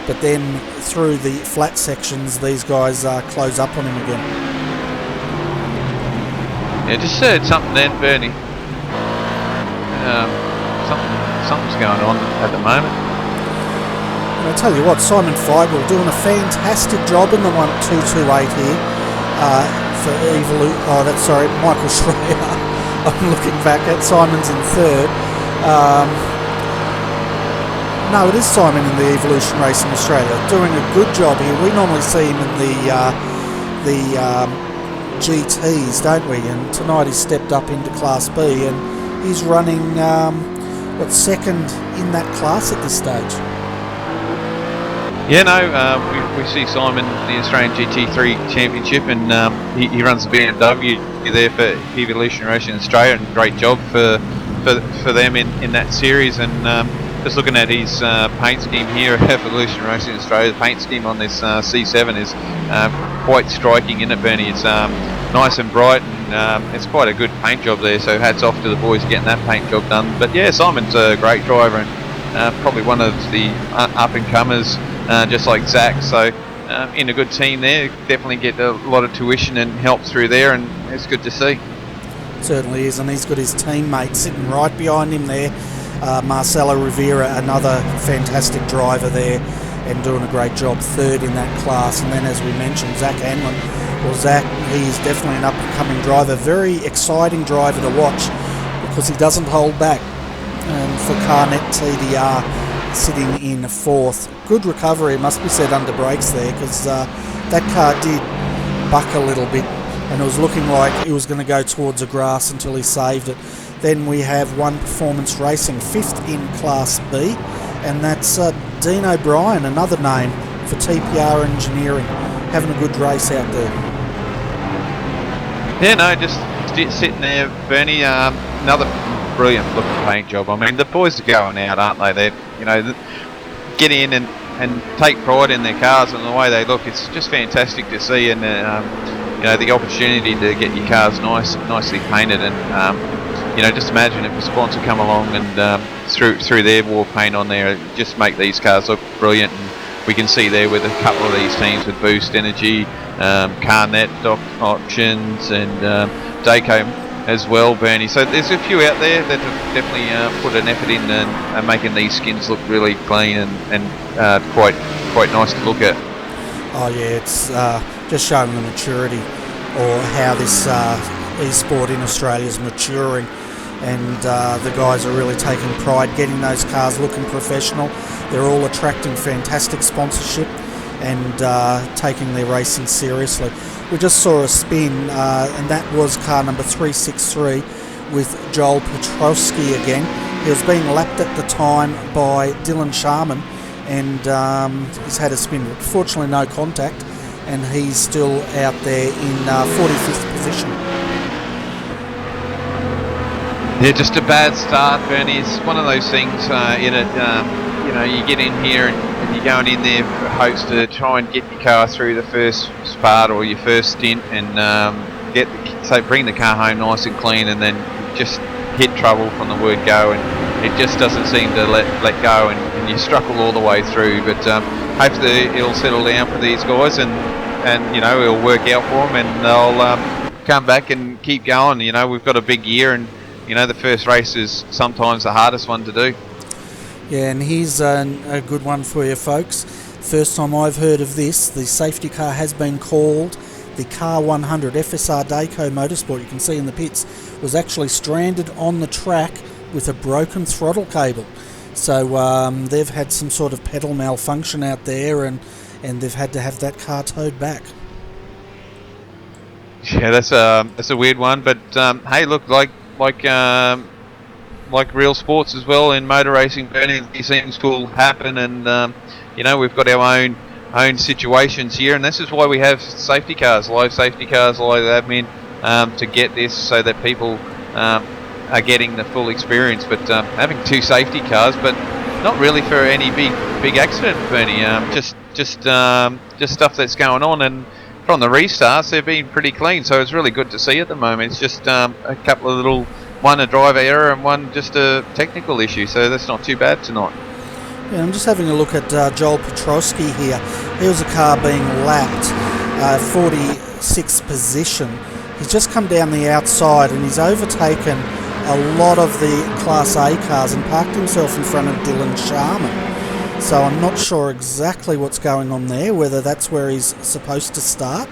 but then through the flat sections these guys close up on him again. Yeah, just said something then, Bernie. Something's going on at the moment. And I'll tell you what, Simon Feigl doing a fantastic job in the 1228 here for Michael Schreier. I'm looking back at Simon's in third. No, it is Simon in the Evolution Racing Australia, doing a good job here. We normally see him in the GTs, don't we? And tonight he's stepped up into Class B and he's running second in that class at this stage. Yeah, no, we see Simon in the Australian GT3 Championship, and he runs the BMW there for Evolution Racing Australia, and great job for them in that series. And just looking at his paint scheme here at Evolution Racing Australia, the paint scheme on this C7 is quite striking, isn't it, Bernie? It's nice and bright, and it's quite a good paint job there, so hats off to the boys getting that paint job done. But yeah, Simon's a great driver, and probably one of the up-and-comers, just like Zach, so in a good team there, definitely get a lot of tuition and help through there, and it's good to see. Certainly is, and he's got his teammate sitting right behind him there, Marcelo Rivera, another fantastic driver there and doing a great job, third in that class. And then, as we mentioned, Zach Hanlon. Well, Zach, he's definitely an up-and-coming driver, very exciting driver to watch because he doesn't hold back. And for Carnet TDR sitting in fourth. Good recovery, must be said, under brakes there, because that car did buck a little bit and it was looking like it was going to go towards the grass until he saved it. Then we have One Performance Racing, fifth in Class B, and that's Dean O'Brien, another name for TPR Engineering, having a good race out there. Yeah, no, just sitting there, Bernie. Another brilliant looking paint job. I mean, the boys are going out, aren't they? They, get in and take pride in their cars and the way they look. It's just fantastic to see, and the opportunity to get your cars nicely painted, and just imagine if a sponsor come along and through their war paint on there, just make these cars look brilliant. And we can see there with a couple of these teams with Boost Energy, Carnet Options, and Daytona as well, Bernie. So there's a few out there that have definitely put an effort in and making these skins look really clean and quite nice to look at. Oh yeah, it's just showing the maturity, or how this e-sport in Australia is maturing, and the guys are really taking pride getting those cars looking professional. They're all attracting fantastic sponsorship and taking their racing seriously. We just saw a spin, and that was car number 363 with Joel Petrowski again. He was being lapped at the time by Dylan Sharman, and he's had a spin. Fortunately, no contact, and he's still out there in 45th position. Yeah, just a bad start, Bernie. It's one of those things in it. You get in here and you're going in there for hopes to try and get your car through the first part or your first stint, and bring the car home nice and clean, and then just hit trouble from the word go, and it just doesn't seem to let go, and you struggle all the way through. But hopefully it'll settle down for these guys, and it'll work out for them, and they'll come back and keep going. We've got a big year, and the first race is sometimes the hardest one to do. Yeah, and here's a good one for you folks. First time I've heard of this, the safety car has been called. The Car 100 FSR Dayco Motorsport, you can see in the pits, was actually stranded on the track with a broken throttle cable. So they've had some sort of pedal malfunction out there, and they've had to have that car towed back. Yeah, that's a weird one, but hey, look, like like real sports as well in motor racing, Bernie, these things will happen, and you know, we've got our own situations here, and this is why we have safety cars, live safety cars, live admin, to get this so that people are getting the full experience. But having 2 safety cars, but not really for any big accident, Bernie. Just stuff that's going on, and from the restarts they've been pretty clean, so it's really good to see at the moment. It's just a couple of little, one a driver error and one just a technical issue, so that's not too bad tonight. Yeah, I'm just having a look at Joel Petrosky here. Here's a car being lapped, 46th position. He's just come down the outside and he's overtaken a lot of the Class A cars and parked himself in front of Dylan Sharman. So I'm not sure exactly what's going on there, whether that's where he's supposed to start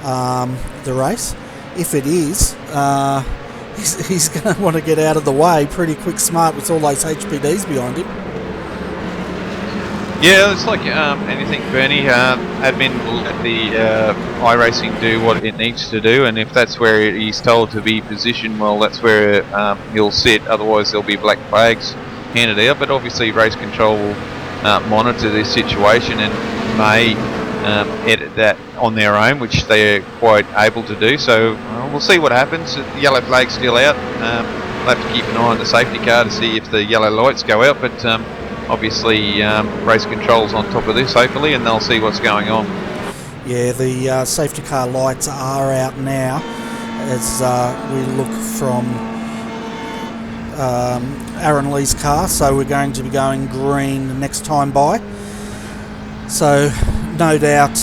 the race. If it is, he's going to want to get out of the way pretty quick smart with all those HPDs behind him. Yeah, it's like anything, Bernie. Admin will let the iRacing do what it needs to do, and if that's where he's told to be positioned, well, that's where he'll sit. Otherwise, there'll be black flags handed out. But obviously, race control will monitor this situation and may edit that on their own, which they're quite able to do. So we'll see what happens. The yellow flag's still out. We'll have to keep an eye on the safety car to see if the yellow lights go out. But obviously, race control's on top of this, hopefully, and they'll see what's going on. Yeah, the safety car lights are out now as we look from Aaron Lee's car, so we're going to be going green next time by. So no doubt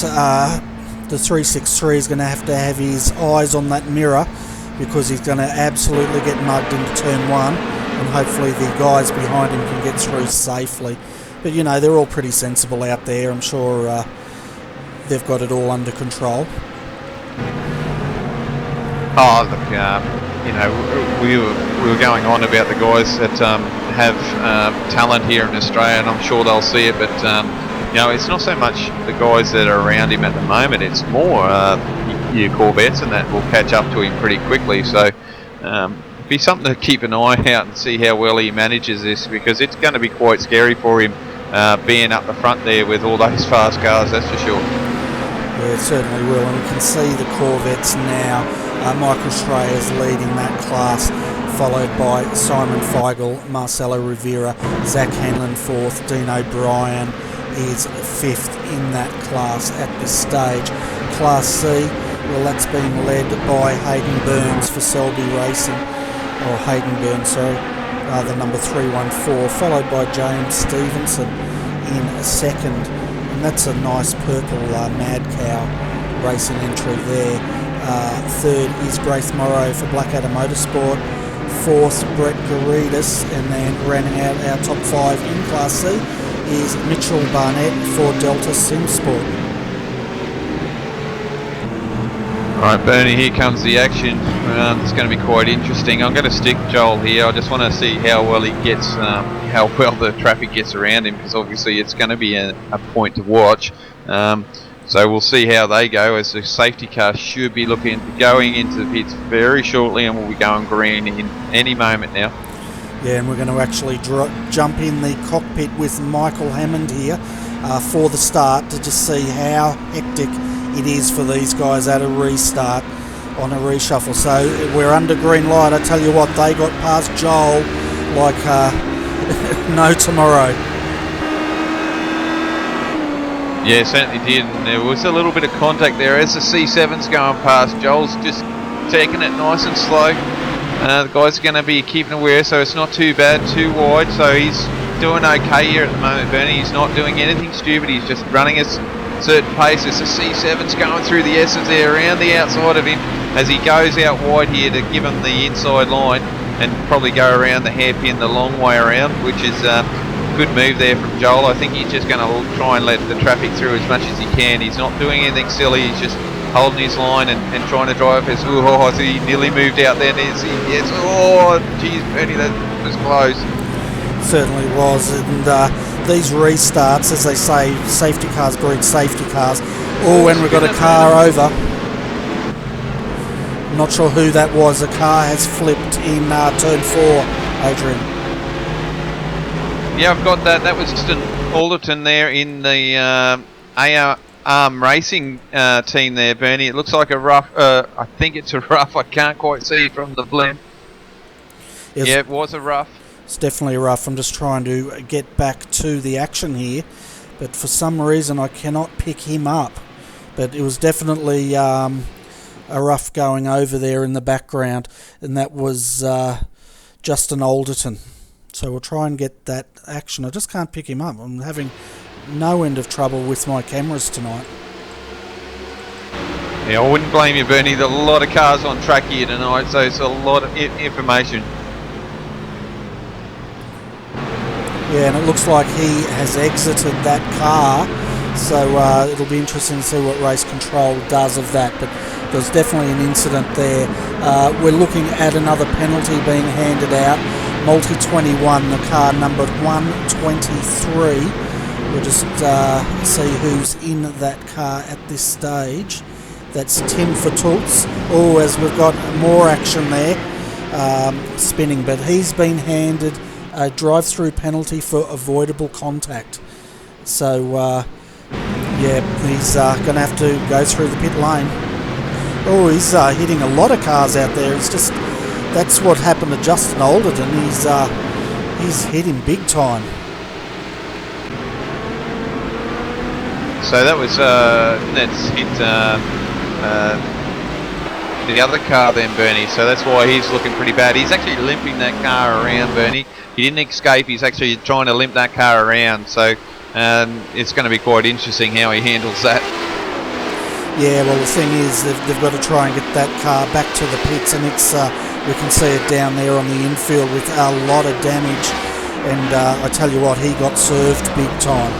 the 363 is going to have his eyes on that mirror, because he's going to absolutely get mugged into turn 1. And hopefully the guys behind him can get through safely. But you know, they're all pretty sensible out there. I'm sure they've got it all under control. Oh, look, you know, we were going on about the guys that have talent here in Australia, and I'm sure they'll see it. But you know, it's not so much the guys that are around him at the moment. It's more your Corvettes, and that will catch up to him pretty quickly. So. Be something to keep an eye out and see how well he manages this, because it's going to be quite scary for him being up the front there with all those fast cars, that's for sure. Yeah, it certainly will, and we can see the Corvettes now. Michael Schreier's leading that class, followed by Simon Feigl, Marcelo Rivera, Zach Hanlon 4th, Dean O'Brien is 5th in that class at this stage. Class C, well, that's being led by Hayden Burns for Selby Racing. Or Hayden Burns, sorry, the number 314, followed by James Stevenson in 2nd, and that's a nice purple Mad Cow racing entry there. 3rd is Grace Morrow for Blackadder Motorsport, 4th Brett Garidis, and then rounding out our top 5 in Class C is Mitchell Barnett for Delta Simsport. Alright, Bernie, here comes the action. It's going to be quite interesting. I'm going to stick Joel here. I just want to see how well he gets, how well the traffic gets around him, because obviously it's going to be a point to watch. So we'll see how they go, as the safety car should be going into the pits very shortly, and we'll be going green in any moment now. Yeah, and we're going to actually jump in the cockpit with Michael Hammond here for the start to just see how hectic it is for these guys at a restart on a reshuffle. So we're under green light. I tell you what, they got past Joel like no tomorrow. Yeah, certainly did, and there was a little bit of contact there as the C7's going past. Joel's just taking it nice and slow. The guy's going to be keeping aware, so it's not too bad, too wide, so he's doing okay here at the moment, Bernie. He's not doing anything stupid, he's just running a certain pace. As the C7's going through the S's there around the outside of him as he goes out wide here to give him the inside line and probably go around the hairpin the long way around, which is a good move there from Joel. I think he's just going to try and let the traffic through as much as he can. He's not doing anything silly, he's just holding his line and trying to drive as he nearly moved out there. Yes, oh geez, Bernie, that was close. Certainly was, and these restarts, as they say, safety cars breed safety cars. Oh, when we got a car over. I'm not sure who that was. A car has flipped in turn 4. Adrian. Yeah, I've got that. That was just an Alderton there in the racing team there, Bernie. It looks like a rough. I think it's a rough. I can't quite see from the blend. Yeah, it was a rough. It's definitely a rough. I'm just trying to get back to the action here, but for some reason I cannot pick him up. But it was definitely a rough going over there in the background, and that was Justin Alderton. So we'll try and get that action. I just can't pick him up. I'm having no end of trouble with my cameras tonight. Yeah, I wouldn't blame you, Bernie. There's a lot of cars on track here tonight, so it's a lot of information. Yeah, and it looks like he has exited that car, so it'll be interesting to see what race control does of that. But there's definitely an incident there. We're looking at another penalty being handed out. Multi-21, the car numbered 123. We'll just see who's in that car at this stage. That's Tim Fatults. Oh, as we've got more action there, spinning, but he's been handed a drive-through penalty for avoidable contact. So, yeah, he's going to have to go through the pit lane. Oh, he's hitting a lot of cars out there. It's just, that's what happened to Justin Alderton. He's hit him big time. So that was that's hit the other car then, Bernie. So that's why he's looking pretty bad. He's actually limping that car around, Bernie. He didn't escape. He's actually trying to limp that car around. So it's going to be quite interesting how he handles that. Yeah, well, the thing is they've got to try and get that car back to the pits, and it's we can see it down there on the infield with a lot of damage. And I tell you what, he got served big time.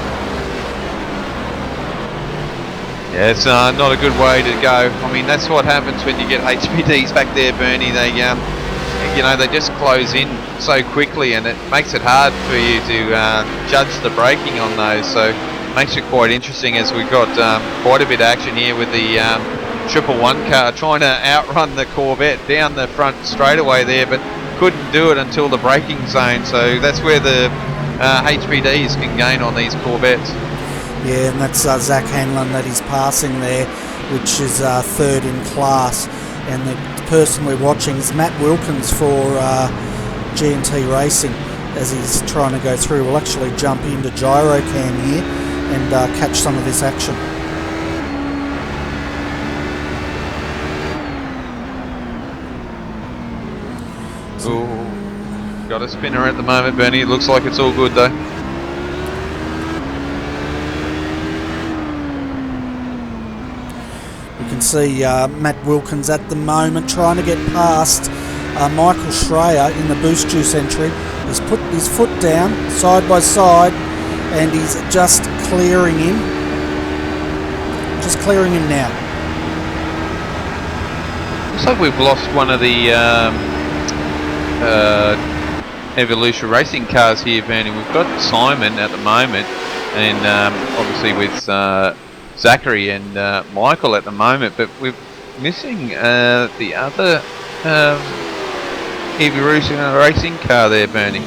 Yeah, it's not a good way to go. I mean, that's what happens when you get HPDs back there, Bernie. They, they just close in so quickly, and it makes it hard for you to judge the braking on those. So it makes it quite interesting as we've got quite a bit of action here with the 111 car trying to outrun the Corvette down the front straightaway there, but couldn't do it until the braking zone. So that's where the HPDs can gain on these Corvettes. Yeah, and that's Zach Hanlon that he's passing there, which is third in class. And the person we're watching is Matt Wilkins for G&T Racing as he's trying to go through. We'll actually jump into Gyrocam here and catch some of this action. Ooh, got a spinner at the moment, Bernie. It looks like it's all good though. You can see Matt Wilkins at the moment trying to get past Michael Schreier in the Boost Juice entry. He's put his foot down side by side and he's just clearing him. Just clearing him now. Looks like we've lost one of the Evolution Racing cars here, Bernie. We've got Simon at the moment, and obviously with Zachary and Michael at the moment, but we're missing the other Evolution Racing car there, Bernie.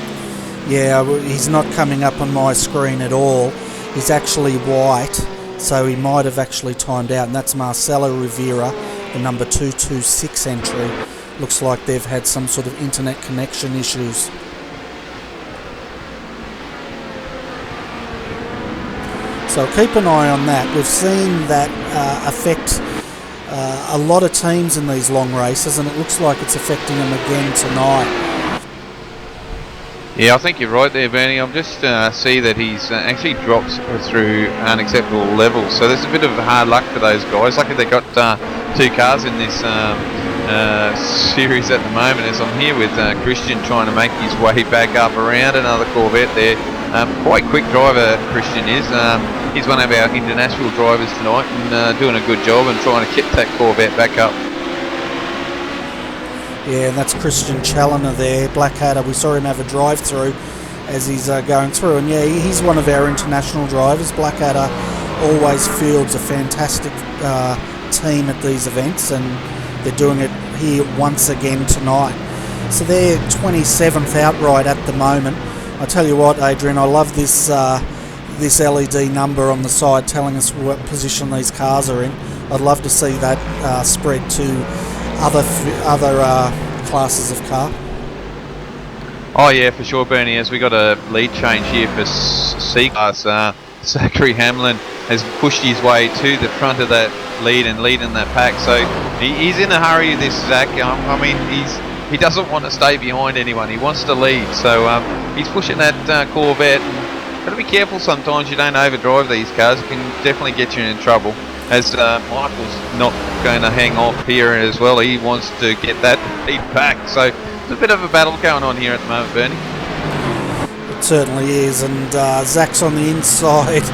Yeah, he's not coming up on my screen at all. He's actually white, so he might have actually timed out, and that's Marcelo Rivera, the number 226 entry. Looks like they've had some sort of internet connection issues. So keep an eye on that. We've seen that affect a lot of teams in these long races, and it looks like it's affecting them again tonight. Yeah, I think you're right there, Bernie. I'm just see that he's actually dropped through unacceptable levels. So there's a bit of hard luck for those guys. Luckily they got two cars in this series at the moment, as I'm here with Christian trying to make his way back up around another Corvette there. Quite quick driver, Christian is. He's one of our international drivers tonight and doing a good job and trying to get that Corvette back up. Yeah, and that's Christian Challoner there, Blackadder. We saw him have a drive-through as he's going through. And yeah, he's one of our international drivers. Blackadder always fields a fantastic team at these events, and they're doing it here once again tonight. So they're 27th outright at the moment. I tell you what, Adrian, I love this this LED number on the side telling us what position these cars are in. I'd love to see that spread to other classes of car. Oh yeah, for sure, Bernie. As we got a lead change here for C-Class, Zachary Hamlin has pushed his way to the front of that lead and leading that pack. So he's in a hurry, this Zach. I mean, he doesn't want to stay behind anyone. He wants to lead. So he's pushing that Corvette. Got to be careful sometimes. You don't overdrive these cars. It can definitely get you in trouble. As Michael's not going to hang off here as well. He wants to get that lead back. So there's a bit of a battle going on here at the moment, Bernie. It certainly is. And Zach's on the inside.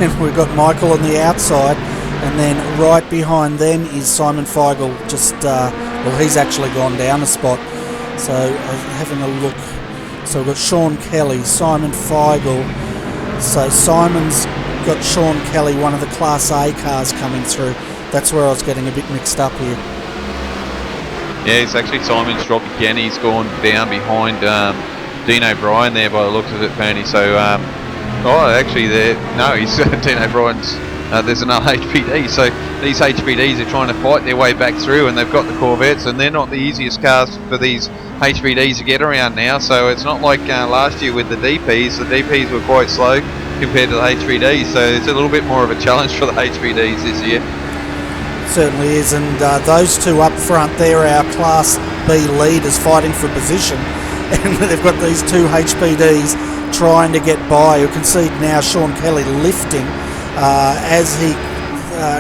And we've got Michael on the outside, and then right behind them is Simon Feigl. Well, he's actually gone down a spot. So having a look, so we've got Sean Kelly, Simon Feigl. So Simon's got Sean Kelly, one of the Class A cars coming through. That's where I was getting a bit mixed up here. Yeah, it's actually Simon's dropped again. He's gone down behind Dean O'Brien there by the looks of it, Bernie. So actually, he's Dean O'Brien's. There's another HPD, so these HPDs are trying to fight their way back through, and they've got the Corvettes, and they're not the easiest cars for these HPDs to get around now. So it's not like last year with the DPs. The DPs were quite slow compared to the HPDs, so it's a little bit more of a challenge for the HPDs this year. It certainly is, and those two up front, they're our Class B leaders fighting for position, and they've got these two HPDs trying to get by. You can see now Sean Kelly lifting as he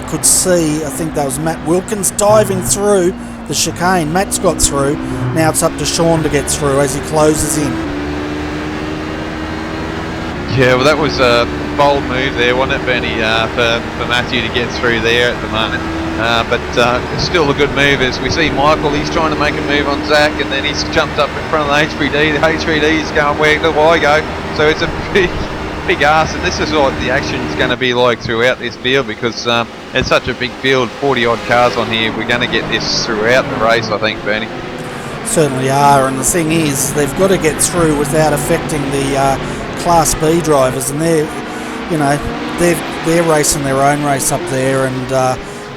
could see. I think that was Matt Wilkins diving through the chicane. Matt's got through. Now it's up to Sean to get through as he closes in. Yeah, well, that was a bold move there, wasn't it, Bernie, for Matthew to get through there at the moment. But it's still a good move. As we see Michael, he's trying to make a move on Zach, and then he's jumped up in front of the HPD. The HPD is going, where do I go? So it's a big ask, and this is what the action is going to be like throughout this field, because it's such a big field, 40 odd cars on here. We're going to get this throughout the race, I think, Bernie. Certainly are, and the thing is, they've got to get through without affecting the Class B drivers, and they're racing their own race up there, and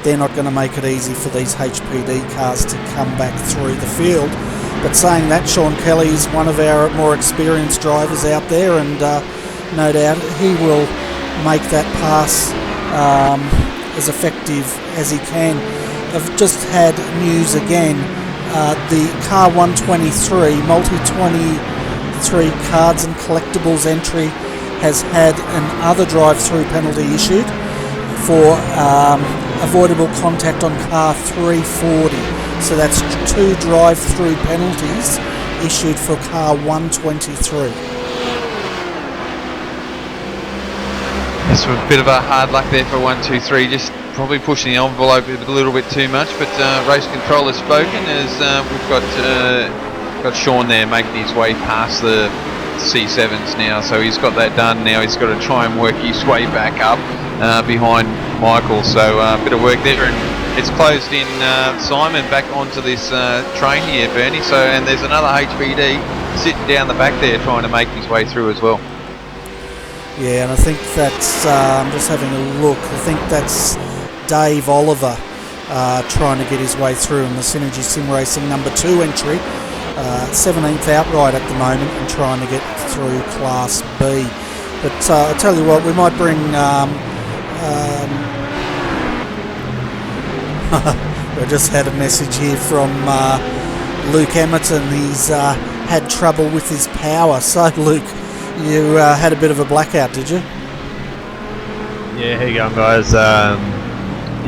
they're not going to make it easy for these HPD cars to come back through the field. But saying that, Sean Kelly is one of our more experienced drivers out there, and no doubt he will make that pass as effective as he can. I've just had news again. The Car 123 Multi-23 Cards and Collectibles entry has had another drive-through penalty issued for avoidable contact on Car 340. So that's 2 drive-through penalties issued for Car 123. That's a bit of a hard luck there for 123, just probably pushing the envelope a little bit too much, but race control has spoken as we've got Sean there making his way past the C7s now, so he's got that done. Now he's got to try and work his way back up behind Michael, so a bit of work there, and it's closed in Simon back onto this train here, Bernie, so, and there's another HPD sitting down the back there trying to make his way through as well. Yeah, and I think that's, I'm just having a look, I think that's Dave Oliver trying to get his way through in the Synergy Sim Racing number 2 entry, 17th outright at the moment, and trying to get through Class B. But I tell you what, we might bring I just had a message here from Luke Emerton. He's had trouble with his power. So Luke, you had a bit of a blackout, did you? Yeah, how you going, guys?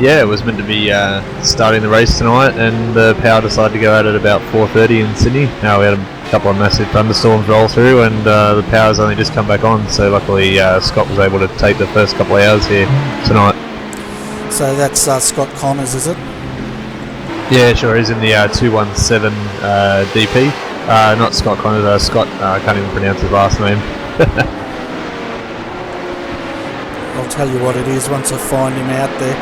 Yeah, it was meant to be starting the race tonight, and the power decided to go out at about 4:30 in Sydney. Now we had a couple of massive thunderstorms roll through, and the power's only just come back on, so luckily Scott was able to take the first couple of hours here tonight. So that's Scott Connors, is it? Yeah, sure, he's in the 217 DP. Not Scott Connors, Scott, I can't even pronounce his last name. I'll tell you what it is once I find him out there.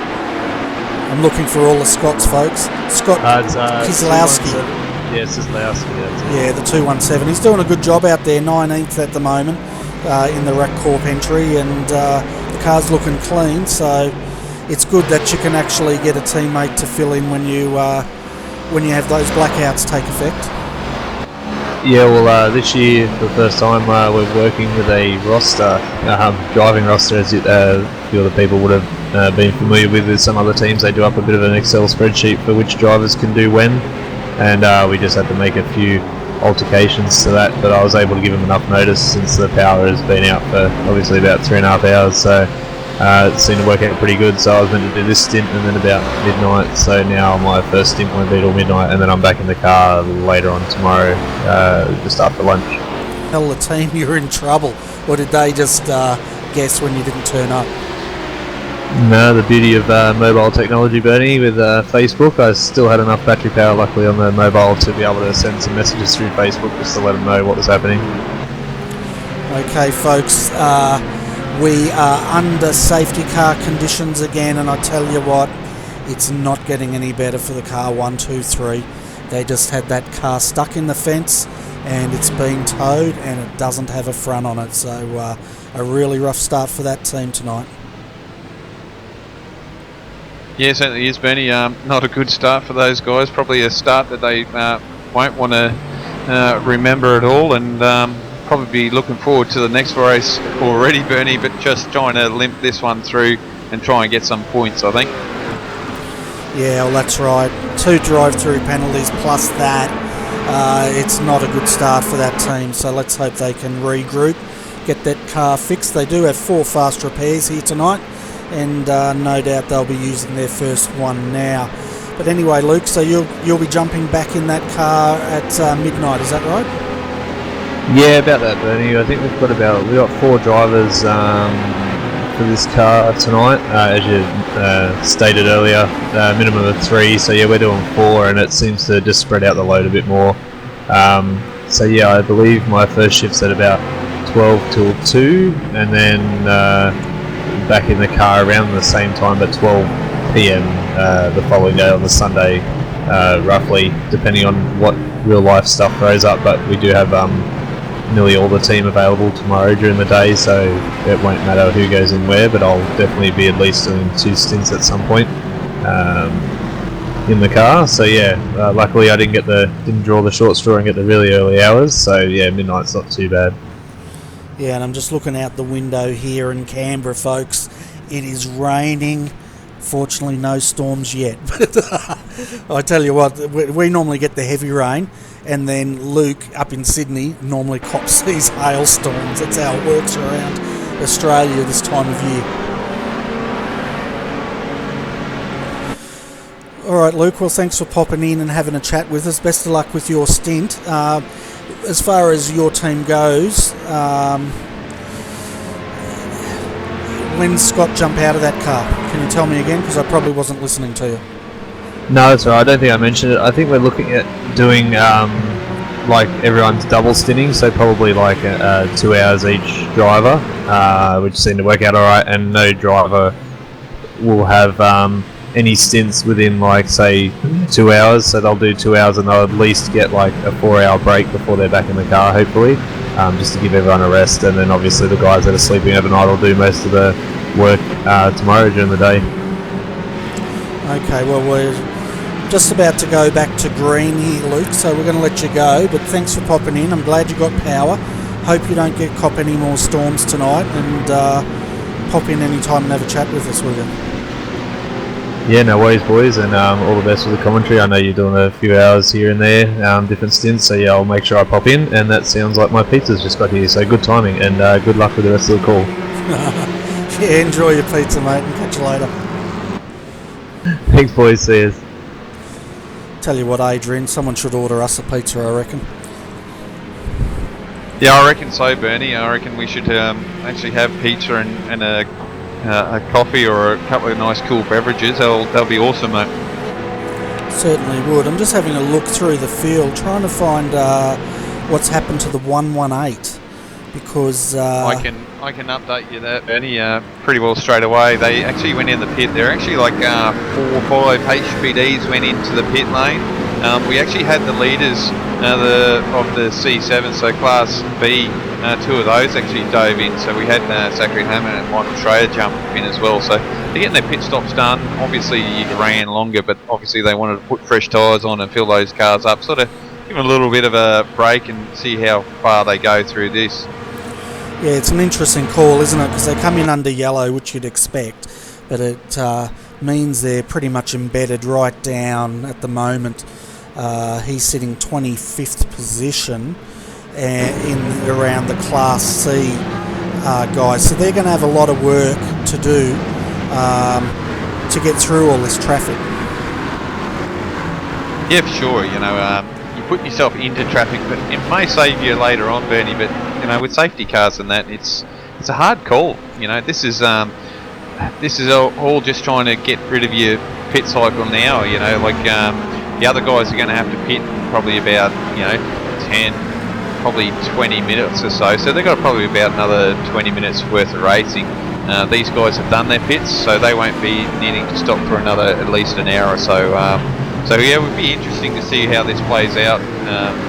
I'm looking for all the Scots, folks. Scott Kieslowski. Yeah, it's just Laos. Yeah, the 217. He's doing a good job out there, 19th at the moment in the Rack Corp entry, and the car's looking clean, so it's good that you can actually get a teammate to fill in when you have those blackouts take effect. Yeah, well, this year, for the first time, we're working with a roster, driving roster, as a few other people would have been familiar with some other teams. They do up a bit of an Excel spreadsheet for which drivers can do when, and we just had to make a few altercations to that, but I was able to give them enough notice since the power has been out for obviously about 3.5 hours, so it seemed to work out pretty good. So I was meant to do this stint and then about midnight, so now my first stint won't be till midnight, and then I'm back in the car later on tomorrow, just after lunch. Tell the team you're in trouble, or did they just guess when you didn't turn up? No, the beauty of mobile technology, Bernie, with Facebook, I still had enough battery power luckily on the mobile to be able to send some messages through Facebook just to let them know what was happening. Okay folks, we are under safety car conditions again, and I tell you what, it's not getting any better for the car 1, 2, 3. They just had that car stuck in the fence and it's been towed and it doesn't have a front on it, so a really rough start for that team tonight. Yeah, certainly is, Bernie. Not a good start for those guys. Probably a start that they won't want to remember at all, and probably be looking forward to the next race already, Bernie, but just trying to limp this one through and try and get some points, I think. Yeah, well, that's right. 2 drive-through penalties plus that. It's not a good start for that team, so let's hope they can regroup, get that car fixed. They do have 4 fast repairs here tonight, and no doubt they'll be using their first one now. But anyway, Luke, so you'll be jumping back in that car at midnight, is that right? Yeah, about that, Bernie. I think we've got 4 drivers for this car tonight, as you stated earlier, minimum of 3. So yeah, we're doing 4, and it seems to just spread out the load a bit more. So yeah, I believe my first shift's at about 12 till 2, and then back in the car around the same time at 12 PM the following day on the Sunday, roughly, depending on what real life stuff throws up. But we do have nearly all the team available tomorrow during the day, so it won't matter who goes in where, but I'll definitely be at least doing 2 stints at some point in the car. So yeah, luckily I didn't draw the short straw and get the really early hours, so yeah, midnight's not too bad. Yeah, and I'm just looking out the window here in Canberra, folks. It is raining. Fortunately, no storms yet. But I tell you what, we normally get the heavy rain, and then Luke up in Sydney normally cops these hailstorms. That's how it works around Australia this time of year. All right, Luke, well, thanks for popping in and having a chat with us. Best of luck with your stint. As far as your team goes, when Scott jump out of that car? Can you tell me again? Because I probably wasn't listening to you. No, that's all right. I don't think I mentioned it. I think we're looking at doing like everyone's double stinting, so probably like 2 hours each driver, which seemed to work out all right. And no driver will have any stints within, like, say 2 hours, so they'll do 2 hours and they'll at least get like a 4-hour break before they're back in the car, hopefully, just to give everyone a rest. And then obviously the guys that are sleeping overnight will do most of the work tomorrow during the day. Okay, well, we're just about to go back to green here, Luke, so we're going to let you go, but thanks for popping in. I'm glad you got power. Hope you don't get cop any more storms tonight, and pop in any time and have a chat with us, will you? Yeah, no worries, boys, and all the best with the commentary. I know you're doing a few hours here and there, different stints, so yeah, I'll make sure I pop in. And that sounds like my pizza's just got here, so good timing, and good luck with the rest of the call. Yeah, enjoy your pizza, mate, and catch you later. Thanks, boys. See yous. Tell you what, Adrian, someone should order us a pizza, I reckon. Yeah, I reckon so, Bernie. I reckon we should actually have pizza and a coffee or a couple of nice cool beverages. They'll be awesome, mate. Certainly would. I'm just having a look through the field, trying to find what's happened to the 118, because I can update you that, Bernie, pretty well straight away. They actually went in the pit. They're actually like 4 or 5 HPDs went into the pit lane, we actually had the leaders of the C7, so Class B, two of those actually dove in. So we had Zachary Hammond and Michael Schrader jump in as well. So they're getting their pit stops done. Obviously you ran longer, but obviously they wanted to put fresh tyres on and fill those cars up, sort of give them a little bit of a break and see how far they go through this. Yeah, it's an interesting call, isn't it? Because they come in under yellow, which you'd expect, but it means they're pretty much embedded right down at the moment. He's sitting 25th position in around the Class C guys, so they're going to have a lot of work to do to get through all this traffic. Yeah, for sure. You know, you put yourself into traffic, but it may save you later on, Bernie. But you know, with safety cars and that, it's a hard call. You know, this is all just trying to get rid of your pit cycle now. You know, like the other guys are going to have to pit probably about 10, probably 20 minutes or so. So they've got probably about another 20 minutes worth of racing. These guys have done their pits, so they won't be needing to stop for another at least an hour or so. So yeah, it would be interesting to see how this plays out,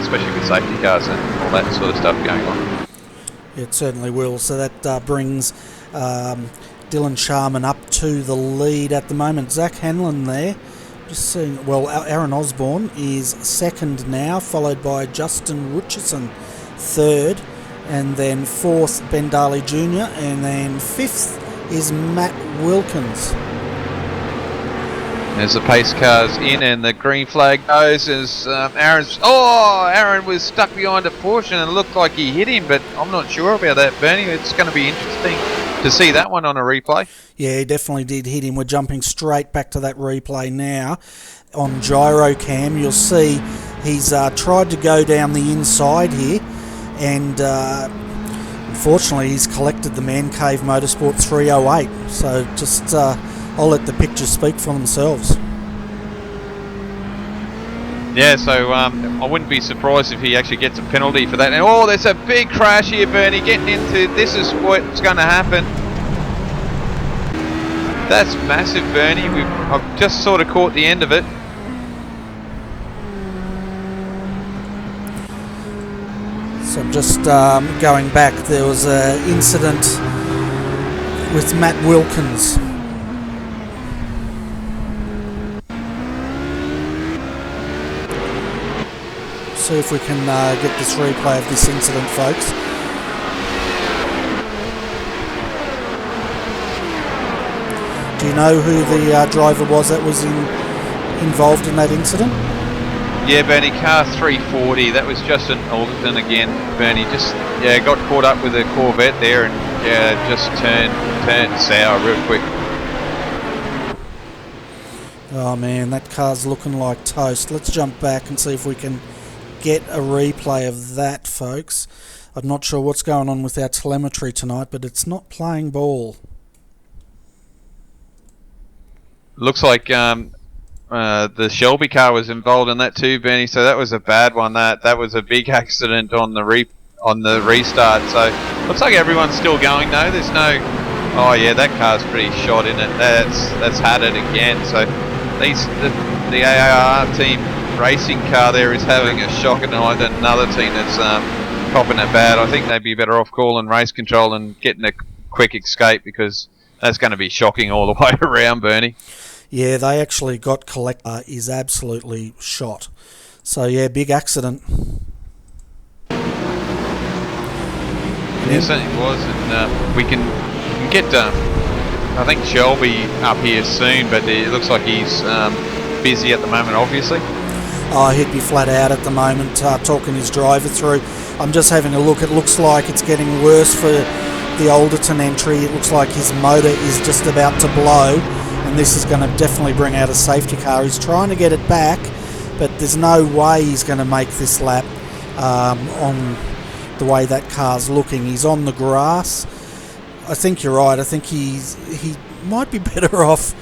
especially with safety cars and all that sort of stuff going on. It certainly will. So that brings Dylan Sharman up to the lead at the moment. Zach Hanlon there, just seeing. Well, Aaron Osborne is second now, followed by Justin Richardson third, and then fourth Ben Daly Jr., and then fifth is Matt Wilkins. As the pace car's in and the green flag goes as Aaron was stuck behind a Porsche and it looked like he hit him, but I'm not sure about that, Bernie. It's going to be interesting to see that one on a replay. Yeah, he definitely did hit him. We're jumping straight back to that replay now. On gyrocam, you'll see he's tried to go down the inside here, and unfortunately he's collected the Man Cave Motorsport 308. So just I'll let the pictures speak for themselves. Yeah, so I wouldn't be surprised if he actually gets a penalty for that. And there's a big crash here, Bernie, getting into, this is what's going to happen. That's massive, Bernie. I've just sort of caught the end of it. So I'm just going back. There was an incident with Matt Wilkins. See if we can get this replay of this incident, folks. Do you know who the driver was that was involved in that incident? Yeah, Bernie, car 340. That was Justin Alderton again. Bernie just got caught up with a Corvette there and just turned sour real quick. Oh man, that car's looking like toast. Let's jump back and see if we can get a replay of that, folks. I'm not sure what's going on with our telemetry tonight, but it's not playing ball. Looks like the Shelby car was involved in that too, Bernie. So that was a bad one. That was a big accident on the restart. So looks like everyone's still going though. There's no. Oh yeah, that car's pretty shot in it. That's had it again. So the AAR team racing car there is having a shocker tonight, and another team that's copping it bad. I think they'd be better off calling race control and getting a quick escape, because that's going to be shocking all the way around, Bernie. Yeah, they actually got is absolutely shot. So yeah, big accident. Yeah, certainly was, and we can get I think Shelby up here soon, but it looks like he's busy at the moment, obviously. Oh, he'd be flat out at the moment, talking his driver through. I'm just having a look. It looks like it's getting worse for the Alderton entry. It looks like his motor is just about to blow, and this is going to definitely bring out a safety car. He's trying to get it back, but there's no way he's going to make this lap on the way that car's looking. He's on the grass. I think you're right. I think he might be better off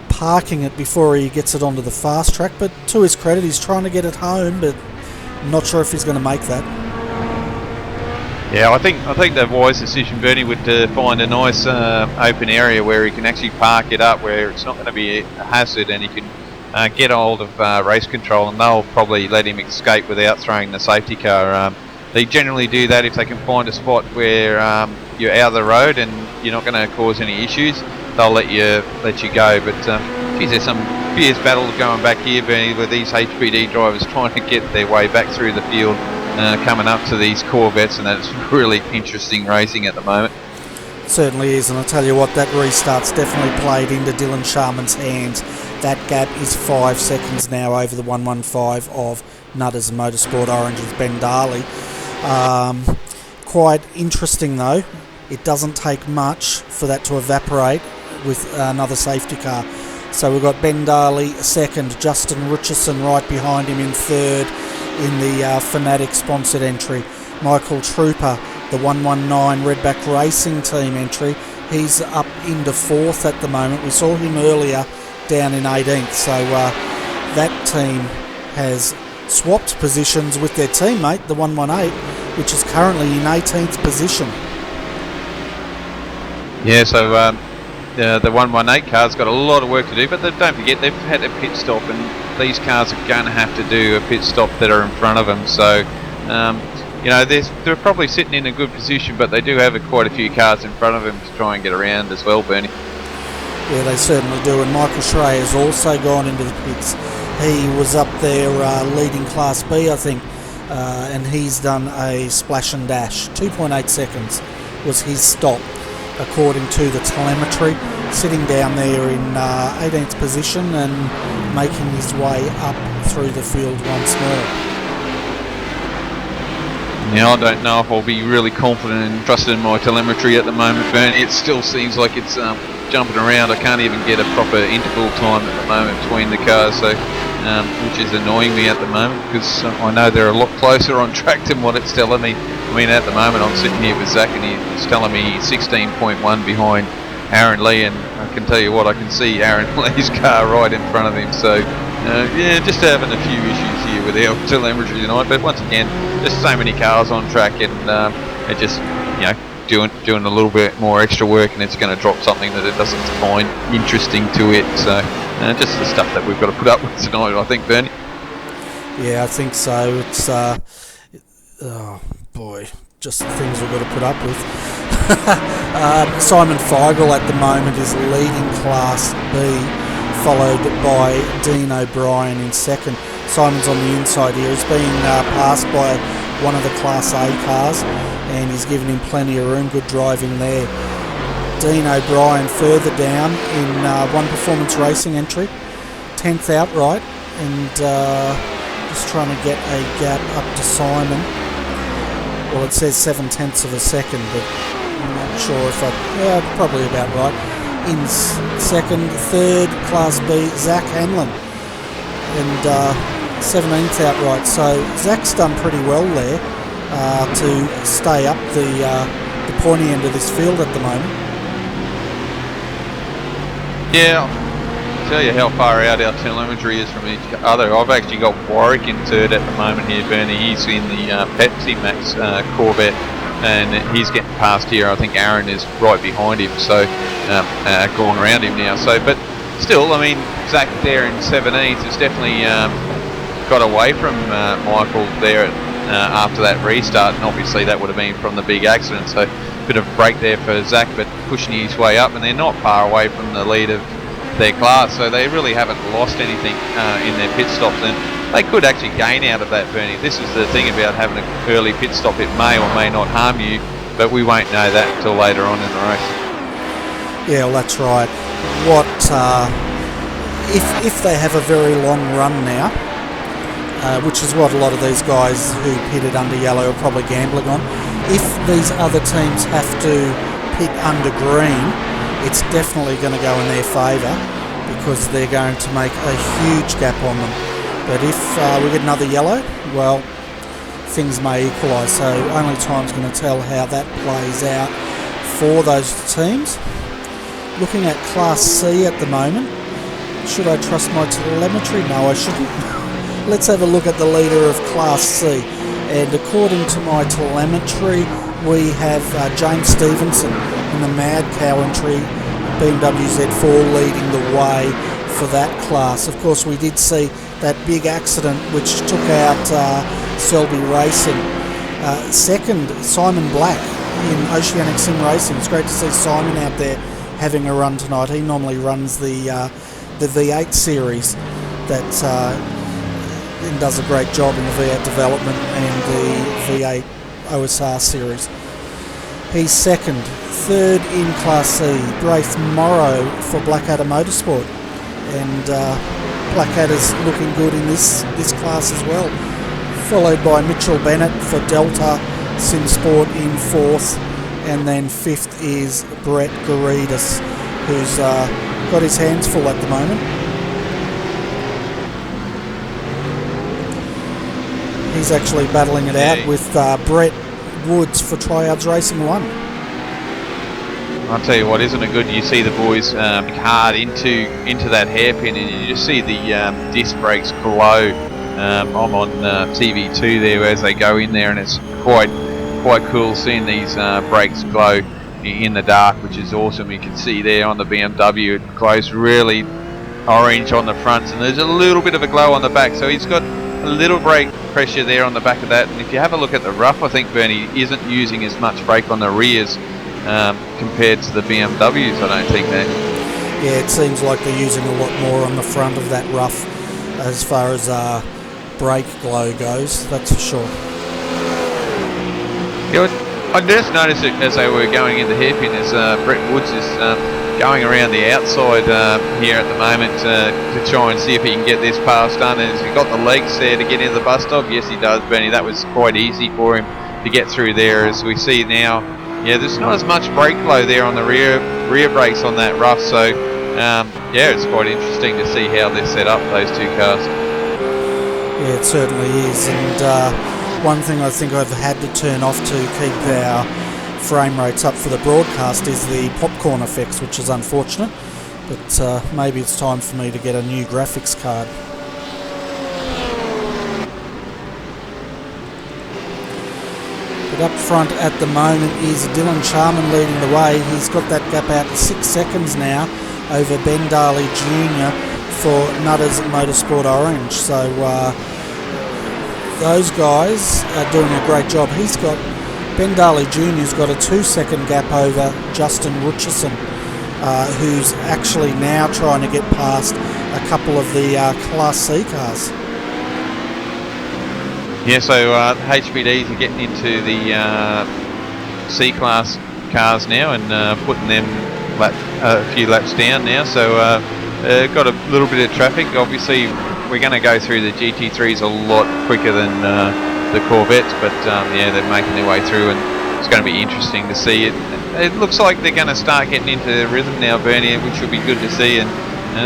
parking it before he gets it onto the fast track, but to his credit, he's trying to get it home, but I'm not sure if he's going to make that. Yeah, I think the wise decision, Bernie, would find a nice open area where he can actually park it up, where it's not going to be a hazard, and he can get hold of race control, and they'll probably let him escape without throwing the safety car. They generally do that if they can find a spot where you're out of the road and you're not going to cause any issues. They'll let you go. But geez, there's some fierce battle going back here, Bernie, with these HPD drivers trying to get their way back through the field, coming up to these Corvettes, and that's really interesting racing at the moment. Certainly is, and I'll tell you what, that restart's definitely played into Dylan Sharman's hands. That gap is 5 seconds now over the 115 of Nutters Motorsport Orange's Ben Darley. Quite interesting though, it doesn't take much for that to evaporate with another safety car. So we've got Ben Darley second, Justin Richardson right behind him in third in the Fanatic sponsored entry. Michael Trooper, the 119 Redback Racing Team entry, he's up into fourth at the moment. We saw him earlier down in 18th, so that team has swapped positions with their teammate, the 118, which is currently in 18th position. Yeah, so the 118 car's got a lot of work to do, but don't forget they've had a pit stop, and these cars are going to have to do a pit stop that are in front of them. So they're probably sitting in a good position, but they do have quite a few cars in front of them to try and get around as well, Bernie. Yeah, they certainly do, and Michael Schreier has also gone into the pits. He was up there leading Class B, I think, and he's done a splash and dash. 2.8 seconds was his stop, according to the telemetry, sitting down there in 18th position and making his way up through the field once more. Now, I don't know if I'll be really confident and trusted in my telemetry at the moment, Bernie. It still seems like it's jumping around. I can't even get a proper interval time at the moment between the cars, so which is annoying me at the moment, because I know they're a lot closer on track than what it's telling me. I mean, at the moment I'm sitting here with Zach and he's telling me 16.1 behind Aaron Lee, and I can tell you what, I can see Aaron Lee's car right in front of him. So just having a few issues here with our telemetry tonight, but once again, there's so many cars on track, and it just doing a little bit more extra work, and it's going to drop something that it doesn't find interesting to it. So just the stuff that we've got to put up with tonight, I think, Bernie. Yeah, I think so. It's oh boy, just the things we've got to put up with. Simon Feigl at the moment is leading Class B, followed by Dean O'Brien in second. Simon's on the inside here. He's been passed by one of the Class A cars, and he's given him plenty of room. Good driving there. Dean O'Brien further down in One Performance Racing entry, 10th outright, and just trying to get a gap up to Simon. Well, it says 7/10 of a second, but I'm not sure if probably about right. In second, third, Class B, Zach Hanlon, and 17th outright. So Zach's done pretty well there to stay up the pointy end of this field at the moment. Yeah, I'll tell you how far out our telemetry is from each other. I've actually got Warwick in third at the moment here, Bernie. He's in the Pepsi Max Corvette, and he's getting past here. I think Aaron is right behind him, so going around him now. So, but still, I mean, Zach there in 17th has definitely got away from Michael there after that restart, and obviously that would have been from the big accident. So, bit of break there for Zach, but pushing his way up, and they're not far away from the lead of their class, so they really haven't lost anything in their pit stops, and they could actually gain out of that, Bernie. This is the thing about having an early pit stop. It may or may not harm you, but we won't know that until later on in the race. Yeah, well, that's right. What if they have a very long run now, which is what a lot of these guys who pitted under yellow are probably gambling on. If these other teams have to pit under green, it's definitely going to go in their favour, because they're going to make a huge gap on them. But if we get another yellow, well, things may equalise. So only time's going to tell how that plays out for those teams. Looking at Class C at the moment, should I trust my telemetry? No, I shouldn't. Let's have a look at the leader of Class C. And according to my telemetry, we have James Stevenson in the Mad Cow entry, BMW Z4, leading the way for that class. Of course, we did see that big accident which took out Selby Racing. Second, Simon Black in Oceanic Sim Racing. It's great to see Simon out there having a run tonight. He normally runs the V8 series that and does a great job in the V8 development and the V8 OSR series. He's second. Third in Class C, Braith Morrow for Blackadder Motorsport, and Blackadder's looking good in this class as well. Followed by Mitchell Bennett for Delta Sim Sport in fourth, and then fifth is Brett Garidis, who's got his hands full at the moment. He's actually battling it out with Brett Woods for Tryouts Racing 1. I'll tell you what, isn't it good? You see the boys hard into that hairpin, and you just see the disc brakes glow. I'm on TV2 there as they go in there, and it's quite cool seeing these brakes glow in the dark, which is awesome. You can see there on the BMW it glows really orange on the fronts, and there's a little bit of a glow on the back, so he's got a little brake pressure there on the back of that. And if you have a look at the rough, I think Bernie isn't using as much brake on the rears compared to the BMWs, I don't think that. Yeah, it seems like they're using a lot more on the front of that rough as far as brake glow goes, that's for sure. Yeah, I just noticed it as they were going in the hairpin as Brett Woods is going around the outside here at the moment to try and see if he can get this pass done. And has he got the legs there to get into the bus stop? Yes, he does, Bernie. That was quite easy for him to get through there, as we see now. Yeah, there's not as much brake glow there on the rear brakes on that rough, so yeah, it's quite interesting to see how they're set up, those two cars. Yeah, it certainly is, and one thing I think I've had to turn off to keep our frame rates up for the broadcast is the popcorn effects, which is unfortunate, but maybe it's time for me to get a new graphics card. But up front at the moment is Dylan Charman leading the way. He's got that gap out to 6 seconds now over Ben Darley Jr. for Nutters Motorsport Orange. So those guys are doing a great job. Ben Darley Jr.'s got a 2-second gap over Justin Richardson, who's actually now trying to get past a couple of the Class C cars. Yeah, so HBDs are getting into the C-Class cars now and putting them a few laps down now. So got a little bit of traffic. Obviously, we're going to go through the GT3s a lot quicker than the Corvettes, but yeah, they're making their way through, and it's going to be interesting to see it. It looks like they're going to start getting into the rhythm now, Bernie, which will be good to see, and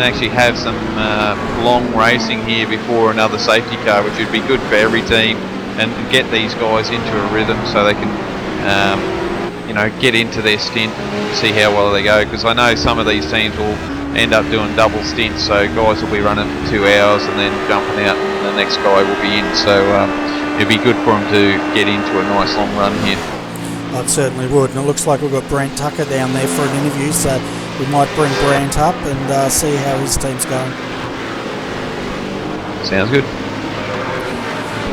actually have some long racing here before another safety car, which would be good for every team, and get these guys into a rhythm so they can you know, get into their stint and see how well they go, because I know some of these teams will end up doing double stints, so guys will be running for 2 hours and then jumping out and the next guy will be in, so it'd be good for them to get into a nice long run here. It certainly would, and it looks like we've got Brant Tucker down there for an interview, so we might bring Brant up and see how his team's going. Sounds good.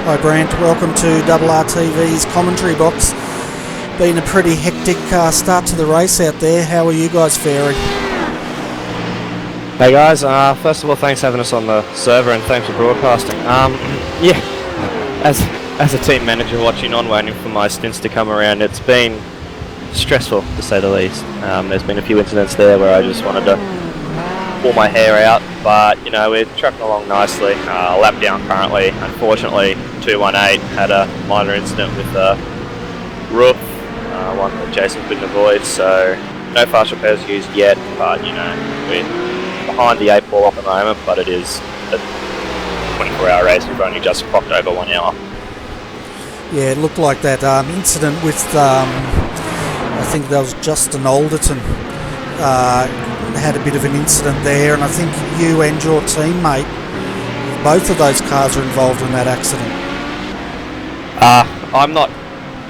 Hi Brant, welcome to RRTV's commentary box. Been a pretty hectic start to the race out there. How are you guys faring? Hey guys, first of all, thanks for having us on the server and thanks for broadcasting. Yeah, as a team manager watching on, waiting for my stints to come around, it's been stressful to say the least. There's been a few incidents there where I just wanted to pull my hair out, but you know, we're trucking along nicely. Lap down currently. Unfortunately, 218 had a minor incident with the roof, one that Jason couldn't avoid, so no fast repairs used yet, but you know, we're behind the 8 ball at the moment, but it is a 24-hour race. We've only just clocked over 1 hour. Yeah, it looked like that incident with, I think that was Justin Alderton, had a bit of an incident there, and I think you and your teammate, both of those cars are involved in that accident. I'm not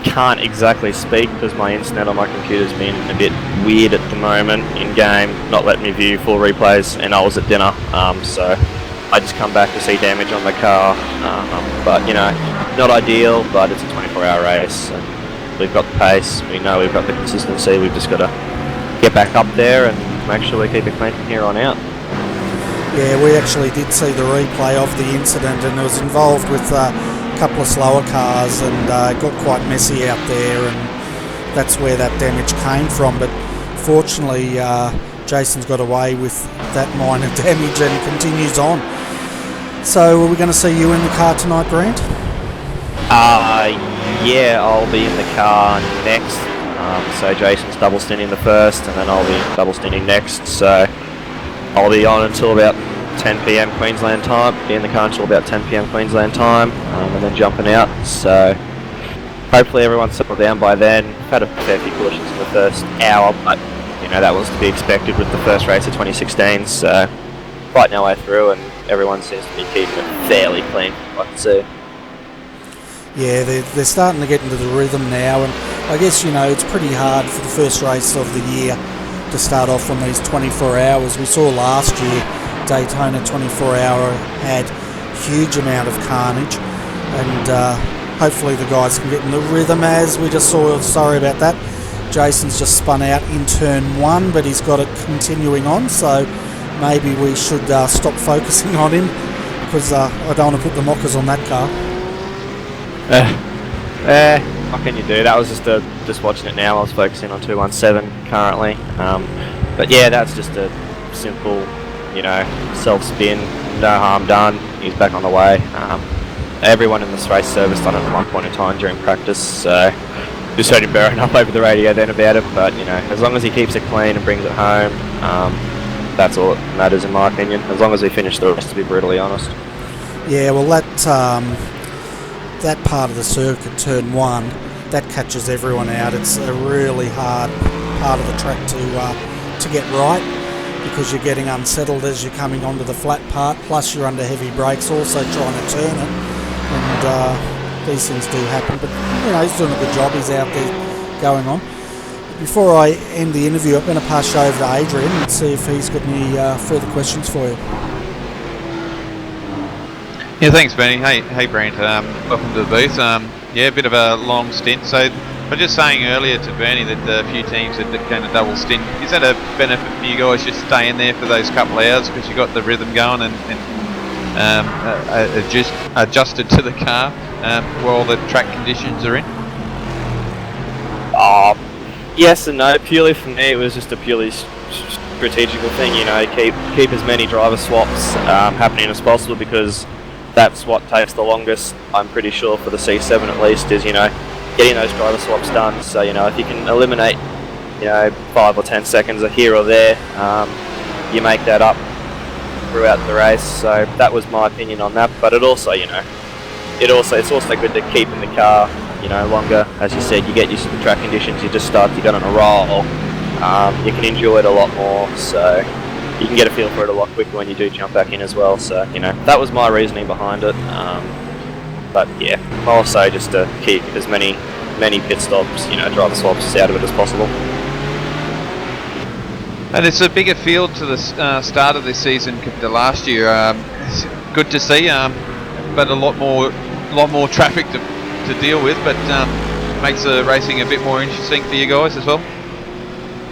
can't exactly speak because my internet on my computer's been a bit weird at the moment in game, not letting me view full replays, and I was at dinner, so I just come back to see damage on the car. But you know, not ideal, but it's a 24-hour race, and we've got the pace, we know we've got the consistency, we've just got to get back up there and make sure we keep it clean from here on out. Yeah, we actually did see the replay of the incident, and it was involved with a couple of slower cars, and it got quite messy out there, and that's where that damage came from. But fortunately, Jason's got away with that minor damage and continues on. So are we going to see you in the car tonight, Grant? Yeah, I'll be in the car next. So Jason's double stinting the first, and then I'll be double stinting next. So I'll be on until about 10 PM Queensland time, be in the car until about 10 PM Queensland time, and then jumping out. So hopefully everyone's settled down by then. I've had a fair few collisions in the first hour, but you know, that was to be expected with the first race of 2016. So fighting our way through, and everyone seems to be keeping it fairly clean, I can see. Yeah, they're starting to get into the rhythm now, and I guess, you know, it's pretty hard for the first race of the year to start off on these 24 hours. We saw last year Daytona 24 hour had huge amount of carnage, and hopefully the guys can get in the rhythm as we just saw. Sorry about that. Jason's just spun out in turn 1, but he's got it continuing on, so maybe we should stop focusing on him, because I don't want to put the mockers on that car. What can you do? That was just watching it now. I was focusing on 217 currently. But yeah, that's just a simple, you know, self-spin, no harm done. He's back on the way. Everyone in this race service done it at one point in time during practice, so just heard him burring up over the radio then about it. But you know, as long as he keeps it clean and brings it home, that's all that matters in my opinion. As long as we finish the race, to be brutally honest. Yeah, well, that part of the circuit, turn 1, that catches everyone out. It's a really hard part of the track to get right, because you're getting unsettled as you're coming onto the flat part, plus you're under heavy brakes also trying to turn it, and these things do happen. But you know, he's doing a good job. He's out there going on. Before I end the interview, I'm going to pass you over to Adrian and see if he's got any further questions for you. Yeah, thanks, Benny. Hey, Brent. Welcome to the booth. Yeah, a bit of a long stint. So, I was just saying earlier to Bernie that a few teams are going to double stint. Is that a benefit for you guys just staying there for those couple of hours because you got the rhythm going and adjusted to the car while the track conditions are in? Yes and no. Purely for me, it was just a purely strategical thing. You know, keep as many driver swaps happening as possible, because that's what takes the longest, I'm pretty sure, for the C7 at least, is, you know, getting those driver swaps done. So, you know, if you can eliminate, you know, 5 or 10 seconds here or there, you make that up throughout the race. So that was my opinion on that. But it also, you know, it's also good to keep in the car, you know, longer. As you said, you get used to the track conditions, you just start to get on a roll. You can enjoy it a lot more. So you can get a feel for it a lot quicker when you do jump back in as well. So, you know, that was my reasoning behind it. But yeah, also just to keep as many pit stops, you know, driver swaps out of it as possible. And it's a bigger field to the start of this season compared to last year. It's good to see, but a lot more traffic to deal with. But makes the racing a bit more interesting for you guys as well.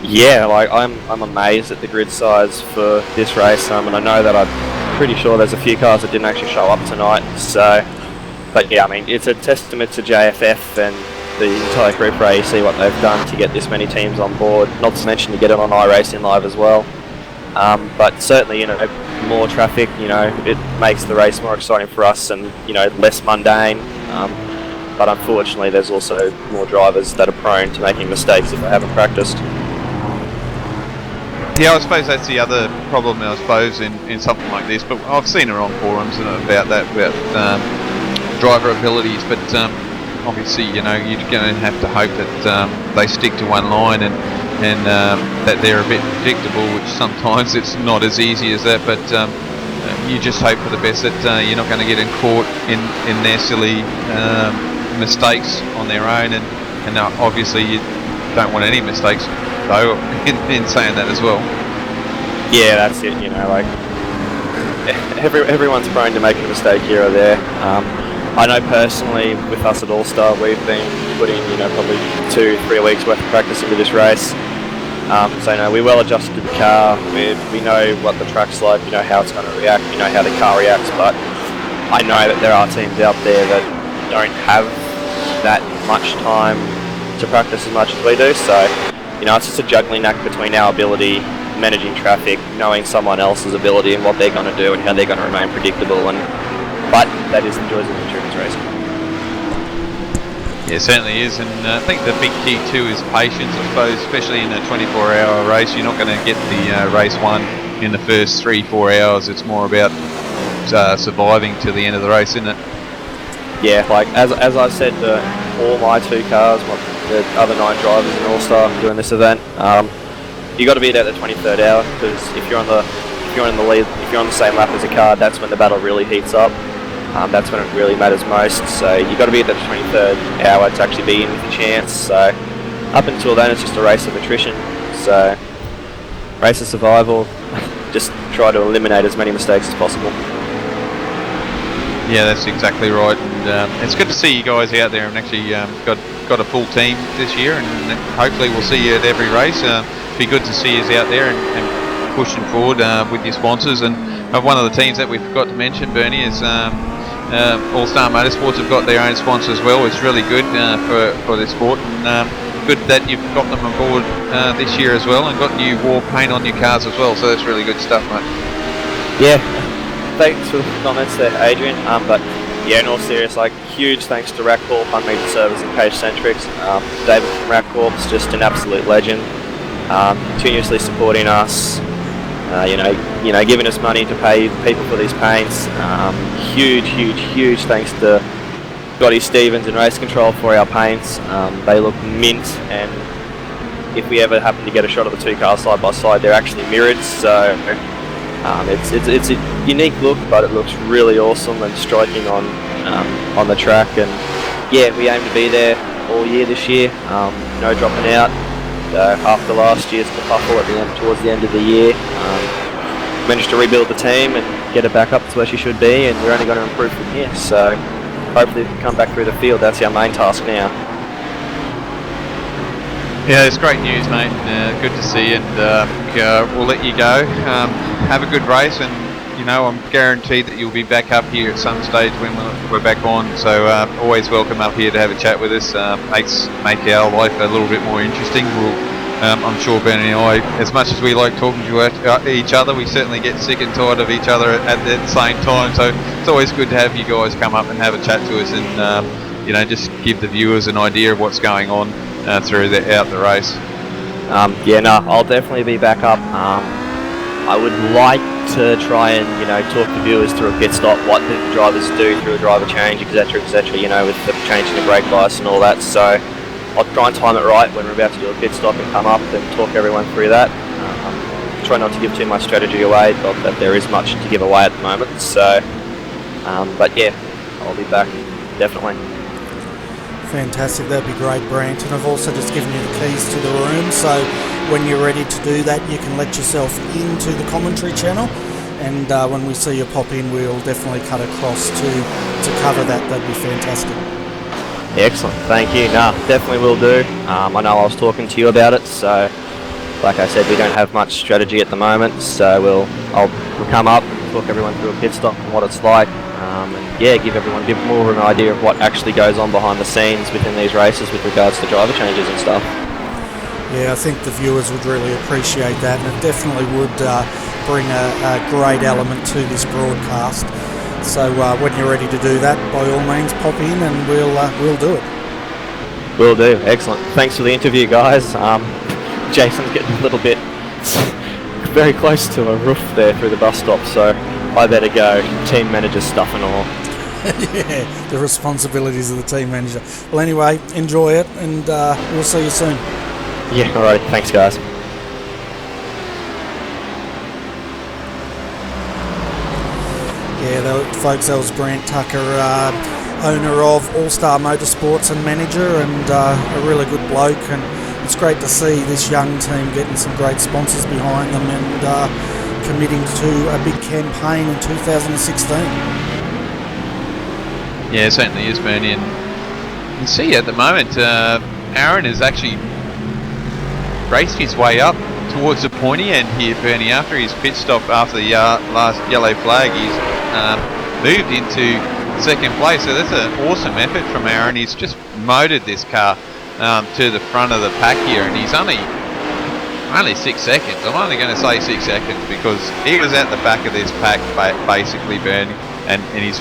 Yeah, like I'm amazed at the grid size for this race, and I know that I'm pretty sure there's a few cars that didn't actually show up tonight. So, but yeah, I mean, it's a testament to JFF and the entire group for AEC what they've done to get this many teams on board. Not to mention to get it on iRacing Live as well. But certainly, you know, more traffic, you know, it makes the race more exciting for us, and you know, less mundane. But unfortunately, there's also more drivers that are prone to making mistakes if they haven't practiced. Yeah, I suppose that's the other problem, I suppose, in something like this. But I've seen it on forums and about that, about driver abilities. But obviously, you know, you're going to have to hope that they stick to one line and that they're a bit predictable, which sometimes it's not as easy as that. But you just hope for the best that you're not going to get caught in their silly mistakes on their own, and and obviously you don't want any mistakes, though, in saying that as well. Yeah, that's it. You know, like everyone's prone to making a mistake here or there. I know personally, with us at All Star, we've been putting, you know, probably 2-3 weeks worth of practice into this race. So, you know, we're well adjusted to the car. We know what the track's like. We know how it's going to react. We know how the car reacts. But I know that there are teams out there that don't have that much time to practice as much as we do. So, you know, it's just a juggling act between our ability, managing traffic, knowing someone else's ability and what they're going to do and how they're going to remain predictable. But that is the joys of endurance racing. Yeah, it certainly is, and I think the big key too is patience, I suppose, especially in a 24-hour race. You're not going to get the race won in the first 3-4 hours. It's more about surviving to the end of the race, isn't it? Yeah, like as I said to all my 2 cars, the other 9 drivers in All Star doing this event, you got to be there at the 23rd hour, because if you're in the lead, if you're on the same lap as a car, that's when the battle really heats up. That's when it really matters most. So you got to be at the 23rd hour to actually be in with a chance. So up until then, it's just a race of attrition. So race of survival. Just try to eliminate as many mistakes as possible. Yeah, that's exactly right. And it's good to see you guys out there and actually got a full team this year, and hopefully we'll see you at every race. Be good to see you out there and pushing forward with your sponsors. And one of the teams that we forgot to mention, Bernie, is All Star Motorsports have got their own sponsor as well. It's really good for this sport, and good that you've got them on board this year as well, and got new war paint on your cars as well. So that's really good stuff, mate. Yeah, thanks for the comments there, Adrian. But yeah, in all serious, like, huge thanks to RACcorp, Unmetered Servers and Cage Centrics. David from RACcorp's just an absolute legend. Continuously supporting us. You know, giving us money to pay people for these paints. Huge thanks to Scotty Stevens and Race Control for our paints. They look mint, and if we ever happen to get a shot of the 2 cars side by side, they're actually mirrored. So it's a unique look, but it looks really awesome and striking on the track. And yeah, we aim to be there all year this year. No dropping out. After last year's kerfuffle towards the end of the year, managed to rebuild the team and get it back up to where she should be, and we're only going to improve from here. So hopefully we can come back through the field. That's our main task now. Yeah, it's great news, mate. Good to see you, and we'll let you go. Have a good race, and you know, I'm guaranteed that you'll be back up here at some stage when we're back on. So always welcome up here to have a chat with us. Make our life a little bit more interesting. I'm sure Bernie and I, as much as we like talking to each other, we certainly get sick and tired of each other at the same time. So it's always good to have you guys come up and have a chat to us, and you know, just give the viewers an idea of what's going on throughout the race. Yeah, no, I'll definitely be back up. I would like to try and, you know, talk to viewers through a pit stop, what the drivers do through a driver change, etc, you know, with the changing the brake bias and all that. So I'll try and time it right when we're about to do a pit stop and come up and talk everyone through that. Try not to give too much strategy away, not that there is much to give away at the moment. So, but yeah, I'll be back, definitely. Fantastic, that'd be great, Brant. And I've also just given you the keys to the room, so when you're ready to do that, you can let yourself into the commentary channel, and when we see you pop in, we'll definitely cut across to cover that. That'd be fantastic. Excellent, thank you. No, definitely will do. I know I was talking to you about it, so like I said, we don't have much strategy at the moment, so we'll come up and talk everyone through a pit stop and what it's like. And yeah, give everyone a bit more of an idea of what actually goes on behind the scenes within these races with regards to driver changes and stuff. Yeah, I think the viewers would really appreciate that, and it definitely would bring a great element to this broadcast. So when you're ready to do that, by all means pop in and we'll do it. Will do, excellent. Thanks for the interview, guys. Jason's getting a little bit very close to a roof there through the bus stop, so I better go. Team manager stuff and all. Yeah, the responsibilities of the team manager. Well, anyway, enjoy it, and we'll see you soon. Yeah, alright, thanks guys. Yeah, folks, that was Brant Tucker owner of All Star Motorsports and manager, and a really good bloke. And it's great to see this young team getting some great sponsors behind them and committing to a big campaign in 2016. Yeah, it certainly is, Bernie. And you can see at the moment, Aaron has actually raced his way up towards the pointy end here, Bernie. After his pit stop after the last yellow flag, he's moved into second place. So that's an awesome effort from Aaron. He's just motored this car to the front of the pack here, and he's only 6 seconds. I'm only going to say 6 seconds because he was at the back of this pack basically, Bernie, and he's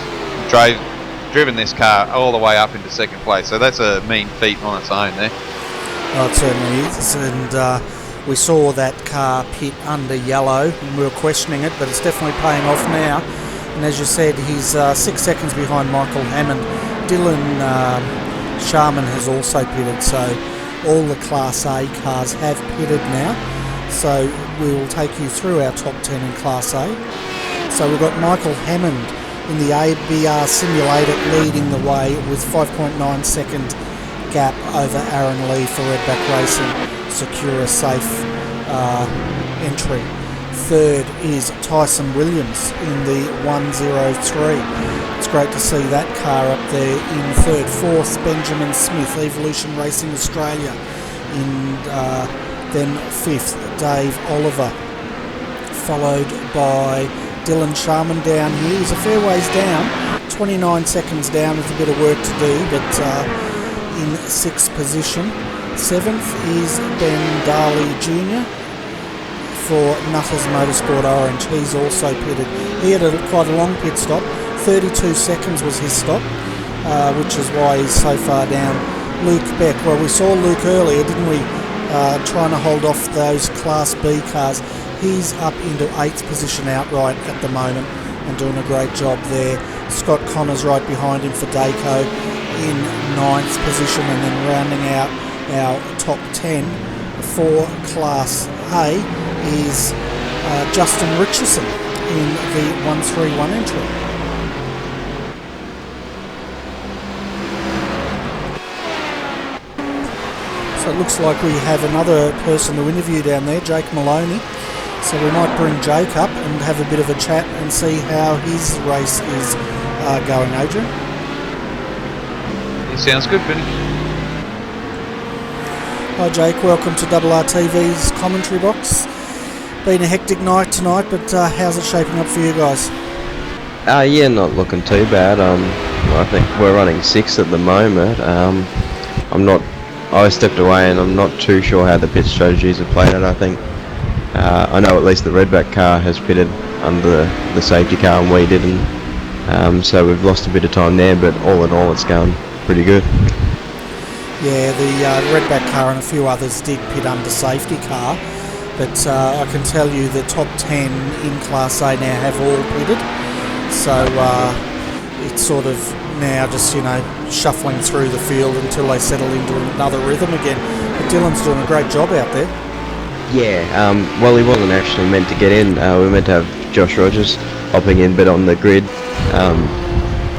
driven this car all the way up into second place. So that's a mean feat on its own there. Oh, it certainly is, and we saw that car pit under yellow and we were questioning it, but it's definitely paying off now. And as you said, he's 6 seconds behind Michael Hammond. Dylan Sharman has also pitted, so all the Class A cars have pitted now. So we will take you through our top 10 in Class A. So we've got Michael Hammond in the ABR simulator leading the way with 5.9 second gap over Aaron Lee for Redback Racing. Secure a safe entry. Third is Tyson Williams in the 103. It's great to see that car up there in third. Fourth, Benjamin Smith, Evolution Racing Australia. Then fifth, Dave Oliver, followed by Dylan Sharman down here. He's a fair ways down, 29 seconds down with a bit of work to do, but in sixth position. Seventh is Ben Darley Jr. for Nutters Motorsport Orange. He's also pitted. He had quite a long pit stop. 32 seconds was his stop, which is why he's so far down. Luke Beck. Well, we saw Luke earlier, didn't we? Trying to hold off those Class B cars. He's up into 8th position outright at the moment and doing a great job there. Scott Connors right behind him for Dayco in 9th position, and then rounding out our top 10 for Class A is Justin Richardson in the 131 entry. So it looks like we have another person to interview down there, Jake Maloney. So we might bring Jake up and have a bit of a chat and see how his race is going, Adrian. It sounds good, Benny. Hi Jake, welcome to RRTV's commentary box. Been a hectic night tonight, but how's it shaping up for you guys? Yeah, not looking too bad. I think we're running 6th at the moment. I stepped away and I'm not too sure how the pit strategies have played out. I think I know at least the Redback car has pitted under the safety car and we didn't. So we've lost a bit of time there, but all in all it's going pretty good. Yeah, the Redback car and a few others did pit under safety car, but I can tell you the top 10 in Class A now have all pitted, so it's sort of now just, shuffling through the field until they settle into another rhythm again. But Dylan's doing a great job out there. Yeah, well he wasn't actually meant to get in. We were meant to have Josh Rogers hopping in, but on the grid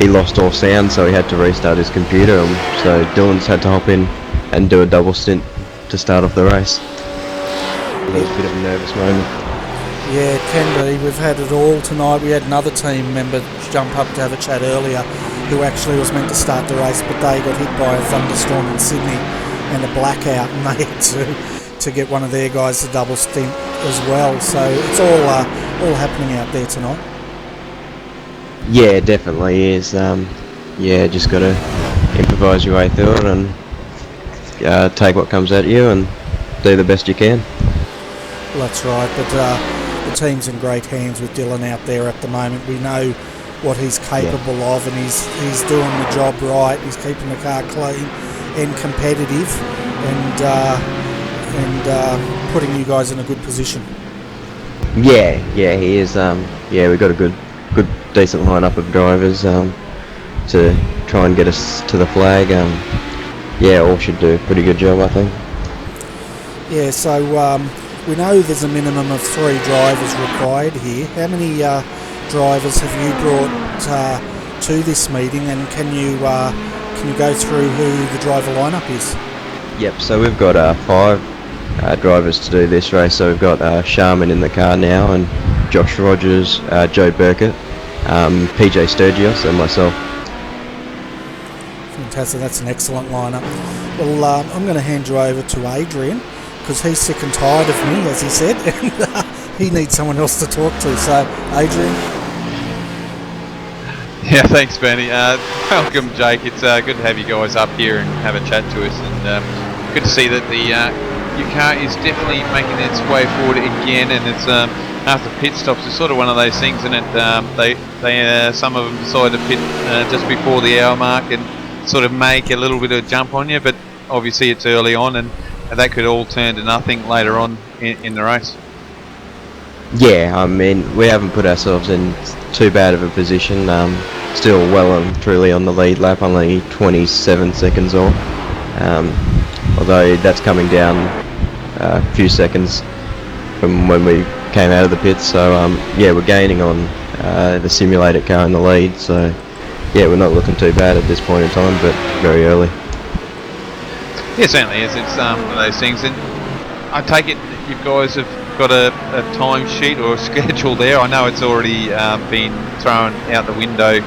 he lost all sound, so he had to restart his computer, so Dylan's had to hop in and do a double stint to start off the race. It was a bit of a nervous moment. Yeah, it can be. We've had it all tonight. We had another team member jump up to have a chat earlier who actually was meant to start the race, but they got hit by a thunderstorm in Sydney and a blackout, and they had to get one of their guys to double stint as well. So it's all happening out there tonight. Yeah, it definitely is. Just got to improvise your way through it and take what comes at you and do the best you can. Well, that's right, but the team's in great hands with Dylan out there at the moment. We know what he's capable of, and he's doing the job right. He's keeping the car clean and competitive, and putting you guys in a good position. Yeah, he is. We've got a good, decent lineup of drivers to try and get us to the flag. All should do a pretty good job, I think. Yeah, so we know there's a minimum of 3 drivers required here. How many drivers have you brought to this meeting, and can you go through who the driver lineup is? Yep, so we've got 5 drivers to do this race. So we've got Sharman in the car now, and Josh Rogers, Joe Burkett, PJ Sturgios, and myself. Fantastic, that's an excellent lineup. Well, I'm going to hand you over to Adrian, because he's sick and tired of me, as he said, and he needs someone else to talk to. So, Adrian. Yeah, thanks, Bernie. Welcome, Jake. It's good to have you guys up here and have a chat to us, and good to see that your car is definitely making its way forward again, and it's after pit stops, it's sort of one of those things, and they some of them decide to pit just before the hour mark and sort of make a little bit of a jump on you, but obviously it's early on, and that could all turn to nothing later on in the race. Yeah, I mean, we haven't put ourselves in too bad of a position. Still well and truly on the lead lap, only 27 seconds off. Although that's coming down a few seconds from when we came out of the pits. So yeah, we're gaining on the simulated car in the lead. So yeah, we're not looking too bad at this point in time, but very early. Yeah, it certainly is. It's one of those things, and I take it you guys have got a time sheet or a schedule there. I know it's already been thrown out the window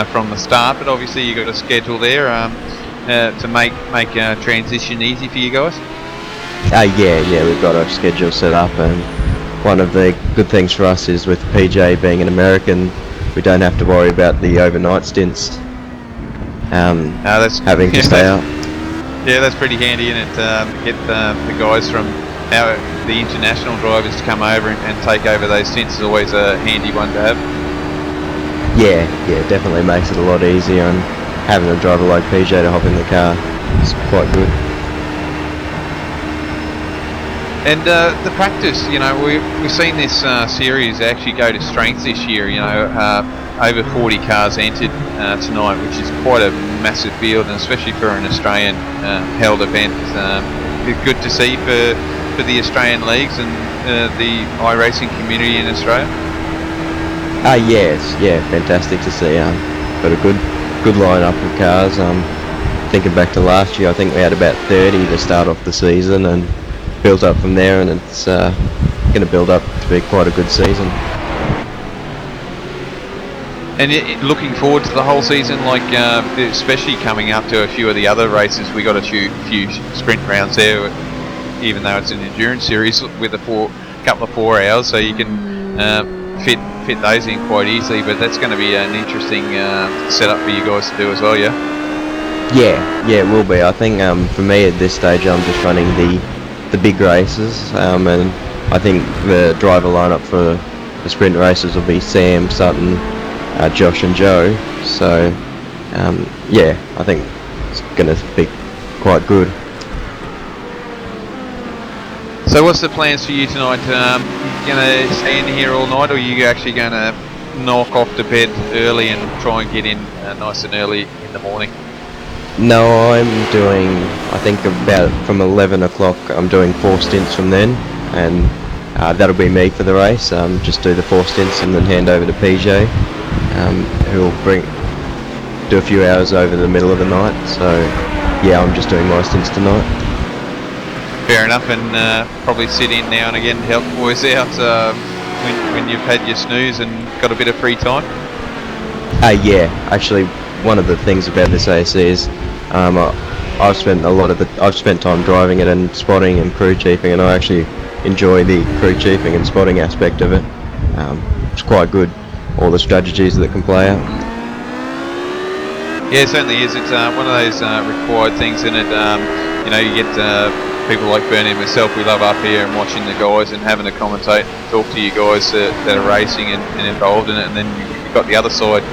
from the start, but obviously you've got a schedule there to make transition easy for you guys. Yeah, we've got a schedule set up, and one of the good things for us is with PJ being an American, we don't have to worry about the overnight stints. Having to stay out. Yeah, that's pretty handy, isn't it? Get the guys from the international drivers to come over and take over those stints is always a handy one to have. Yeah, definitely makes it a lot easier, and having a driver like PJ to hop in the car is quite good. And the practice, we've seen this series actually go to strength this year. Over 40 cars entered tonight, which is quite a massive field, and especially for an Australian held event. It's good to see for the Australian leagues and the iRacing community in Australia. Yeah, fantastic to see. Got a good lineup of cars. Thinking back to last year, I think we had about 30 to start off the season, and built up from there, and it's going to build up to be quite a good season. And looking forward to the whole season, especially coming up to a few of the other races. We got a few sprint rounds there, even though it's an endurance series with a couple of 4 hours, so you can fit those in quite easily. But that's going to be an interesting setup for you guys to do as well, yeah? Yeah, it will be. I think for me at this stage, I'm just running the big races, and I think the driver lineup for the sprint races will be Sam, Sutton, Josh and Joe. So yeah, I think it's going to be quite good. So what's the plans for you tonight? You going to stay in here all night, or are you actually going to knock off to bed early and try and get in nice and early in the morning? No, I'm doing, I think about from 11 o'clock, I'm doing 4 stints from then, and that'll be me for the race. Just do the 4 stints and then hand over to PJ, who'll do a few hours over the middle of the night. So yeah, I'm just doing my stints tonight. Fair enough, and probably sit in now and again to help the boys out when you've had your snooze and got a bit of free time. Yeah, actually, one of the things about this AC is I've spent time driving it and spotting and crew chiefing, and I actually enjoy the crew chiefing and spotting aspect of it. It's quite good, all the strategies that can play out. Yeah, it certainly is. It's one of those required things in it. You get people like Bernie and myself. We love up here and watching the guys and having a commentate, talk to you guys that are racing and involved in it, and then you've got the other side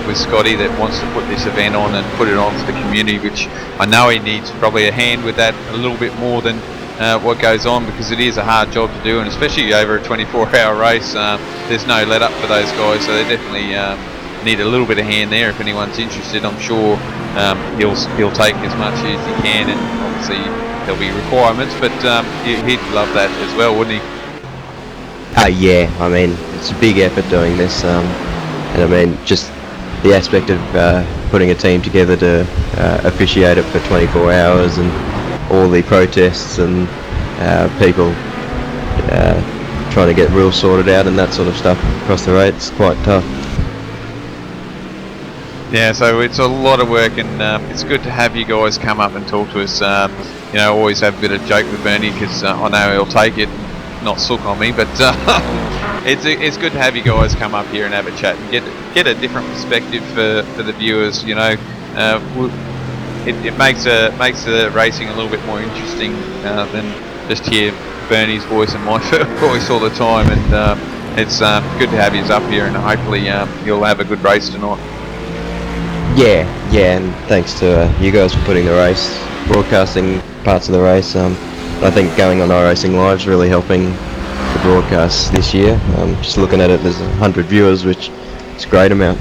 with Scotty that wants to put this event on and put it on for the community, which I know he needs probably a hand with that a little bit more than what goes on, because it is a hard job to do, and especially over a 24-hour race, there's no let up for those guys, so they definitely need a little bit of hand there. If anyone's interested, I'm sure he'll take as much as he can, and obviously there'll be requirements, but he'd love that as well, wouldn't he? Yeah, I mean, it's a big effort doing this, and I mean, just the aspect of putting a team together to officiate it for 24 hours and all the protests and people trying to get rules sorted out and that sort of stuff across the road, it's quite tough. Yeah, so it's a lot of work, and it's good to have you guys come up and talk to us. Always have a bit of joke with Bernie, because I know he'll take it, not sook on me, but it's good to have you guys come up here and have a chat and get a different perspective for the viewers. It makes the racing a little bit more interesting than just hear Bernie's voice and my voice all the time. And it's good to have you up here, and hopefully you'll have a good race tonight. Yeah, and thanks to you guys for putting the race, broadcasting parts of the race. I think going on iRacing Live is really helping the broadcast this year. Just looking at it, there's 100 viewers, which is a great amount.